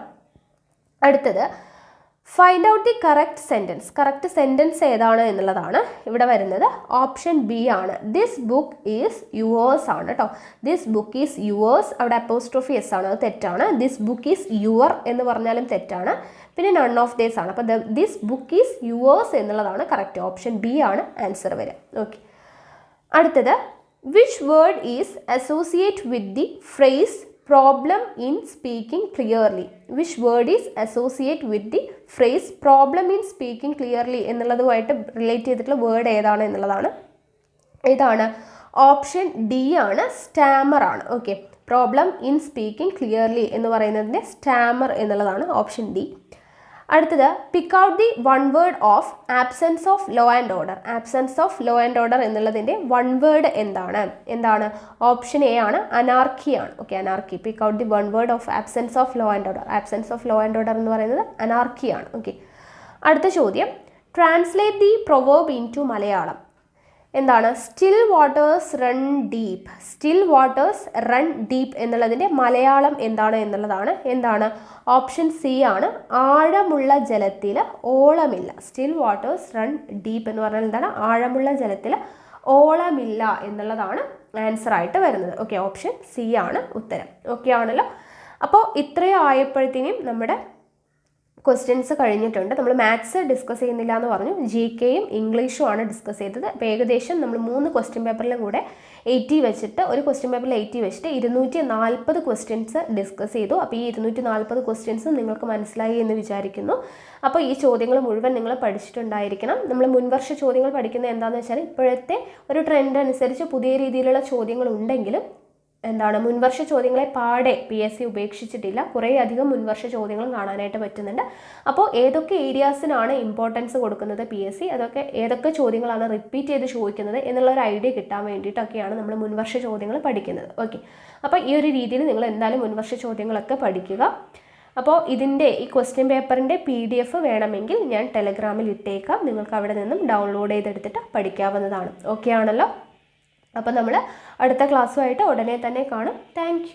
അടുത്തത്, find out the correct sentence. Correct sentence ഏതാണ് എന്നുള്ളതാണ് ഇവിടെ വരുന്നത്. ഓപ്ഷൻ ബി ആണ്, ദിസ് ബുക്ക് ഈസ് യുവേഴ്സ് ആണ് കേട്ടോ. ദിസ് ബുക്ക് ഈസ് യുവേഴ്സ്, അവിടെ അപ്പോസ്ട്രോഫി എസ് ആണ്, അത് തെറ്റാണ്. ദിസ് ബുക്ക് ഈസ് യുവർ എന്ന് പറഞ്ഞാലും തെറ്റാണ്. പിന്നെ നൺ ഓഫ് ദേസ് ആണ്. അപ്പോൾ ദിസ് ബുക്ക് ഈസ് യുവേഴ്സ് എന്നുള്ളതാണ് കറക്റ്റ്. ഓപ്ഷൻ ബി ആണ് ആൻസർ വരിക. ഓക്കെ, അടുത്തത്, which word is associate with the phrase problem in speaking clearly. Which word is associate with the phrase problem in speaking clearly എന്നുള്ളതുമായിട്ട് relate ചെയ്തിട്ടുള്ള word ഏതാണ് എന്നുള്ളതാണ്. ഏതാണ്? Option D ആണ്, stammer ആണ്. Okay, problem in speaking clearly എന്ന് പറയുന്നതിൻ്റെ stammer എന്നുള്ളതാണ് ഓപ്ഷൻ ഡി. അടുത്തത്, pick out the one word of absence of law and order. Absence of law and order എന്നുള്ളതിൻ്റെ വൺ വേർഡ് എന്താണ്? ഓപ്ഷൻ എ ആണ്, anarchy ആണ്. Okay, anarchy. Pick out the one word of absence of law and order. Absence of law and order എന്ന് പറയുന്നത് anarchy ആണ്. Okay, അടുത്ത ചോദ്യം, translate the proverb into Malayalam. എന്താണ്? Still waters run deep. Still waters run deep എന്നുള്ളതിൻ്റെ മലയാളം എന്താണ് എന്നുള്ളതാണ്. എന്താണ്? ഓപ്ഷൻ സി ആണ്, ആഴമുള്ള ജലത്തിൽ ഓളമില്ല. സ്റ്റിൽ വാട്ടേഴ്സ് റൺ ഡീപ്പ് എന്ന് പറഞ്ഞാൽ എന്താണ്? ആഴമുള്ള ജലത്തിൽ ഓളമില്ല എന്നുള്ളതാണ് ആൻസർ ആയിട്ട് വരുന്നത്. ഓക്കെ, ഓപ്ഷൻ സി ആണ് ഉത്തരം. ഓക്കെ ആണല്ലോ. അപ്പോൾ ഇത്രയും ആയപ്പോഴത്തേനും നമ്മുടെ ക്വസ്റ്റ്യൻസ് കഴിഞ്ഞിട്ടുണ്ട്. നമ്മൾ മാത്സ് ഡിസ്കസ് ചെയ്യുന്നില്ല എന്ന് പറഞ്ഞു, GK യും ഇംഗ്ലീഷും ആണ് ഡിസ്കസ് ചെയ്തത്. അപ്പോൾ ഏകദേശം നമ്മൾ 3 ക്വസ്റ്റ്യൻ പേപ്പറിലും കൂടെ 80 വെച്ചിട്ട്, ഒരു ക്വസ്റ്റ്യൻ പേപ്പറിൽ 80 വെച്ചിട്ട് 240 ക്വസ്റ്റ്യൻസ് ഡിസ്കസ് ചെയ്തു. അപ്പോൾ ഈ 240 ക്വസ്റ്റ്യൻസ് നിങ്ങൾക്ക് മനസ്സിലായി എന്ന് വിചാരിക്കുന്നു. അപ്പോൾ ഈ ചോദ്യങ്ങൾ മുഴുവൻ നിങ്ങൾ പഠിച്ചിട്ടുണ്ടായിരിക്കണം. നമ്മൾ മുൻവർഷ ചോദ്യങ്ങൾ പഠിക്കുന്നത് എന്താണെന്ന് വെച്ചാൽ, ഇപ്പോഴത്തെ ഒരു ട്രെൻഡ് അനുസരിച്ച് പുതിയ രീതിയിലുള്ള ചോദ്യങ്ങൾ ഉണ്ടെങ്കിലും മുൻവർഷ ചോദ്യങ്ങളെ പാടെ PSC ഉപേക്ഷിച്ചിട്ടില്ല. കുറേ അധികം മുൻവർഷ ചോദ്യങ്ങളും കാണാനായിട്ട് പറ്റുന്നുണ്ട്. അപ്പോൾ ഏതൊക്കെ ഏരിയാസിനാണ് ഇമ്പോർട്ടൻസ് കൊടുക്കുന്നത് PSC, ഏതൊക്കെ ചോദ്യങ്ങളാണ് റിപ്പീറ്റ് ചെയ്ത് ചോദിക്കുന്നത് എന്നുള്ളൊരു ഐഡിയ കിട്ടാൻ വേണ്ടിയിട്ടൊക്കെയാണ് നമ്മൾ മുൻവർഷ ചോദ്യങ്ങൾ പഠിക്കുന്നത്. ഓക്കെ, അപ്പോൾ ഈ ഒരു രീതിയിൽ നിങ്ങൾ എന്തായാലും മുൻവർഷ ചോദ്യങ്ങളൊക്കെ പഠിക്കുക. അപ്പോൾ ഈ ക്വസ്റ്റ്യൻ പേപ്പറിൻ്റെ PDF വേണമെങ്കിൽ ഞാൻ ടെലഗ്രാമിൽ ഇട്ടേക്കാം. നിങ്ങൾക്ക് അവിടെ നിന്നും ഡൗൺലോഡ് ചെയ്തെടുത്തിട്ട് പഠിക്കാവുന്നതാണ്. ഓക്കെ ആണല്ലോ. അപ്പോൾ നമ്മൾ അടുത്ത ക്ലാസ്സുമായിട്ട് ഉടനെ തന്നെ കാണും. താങ്ക്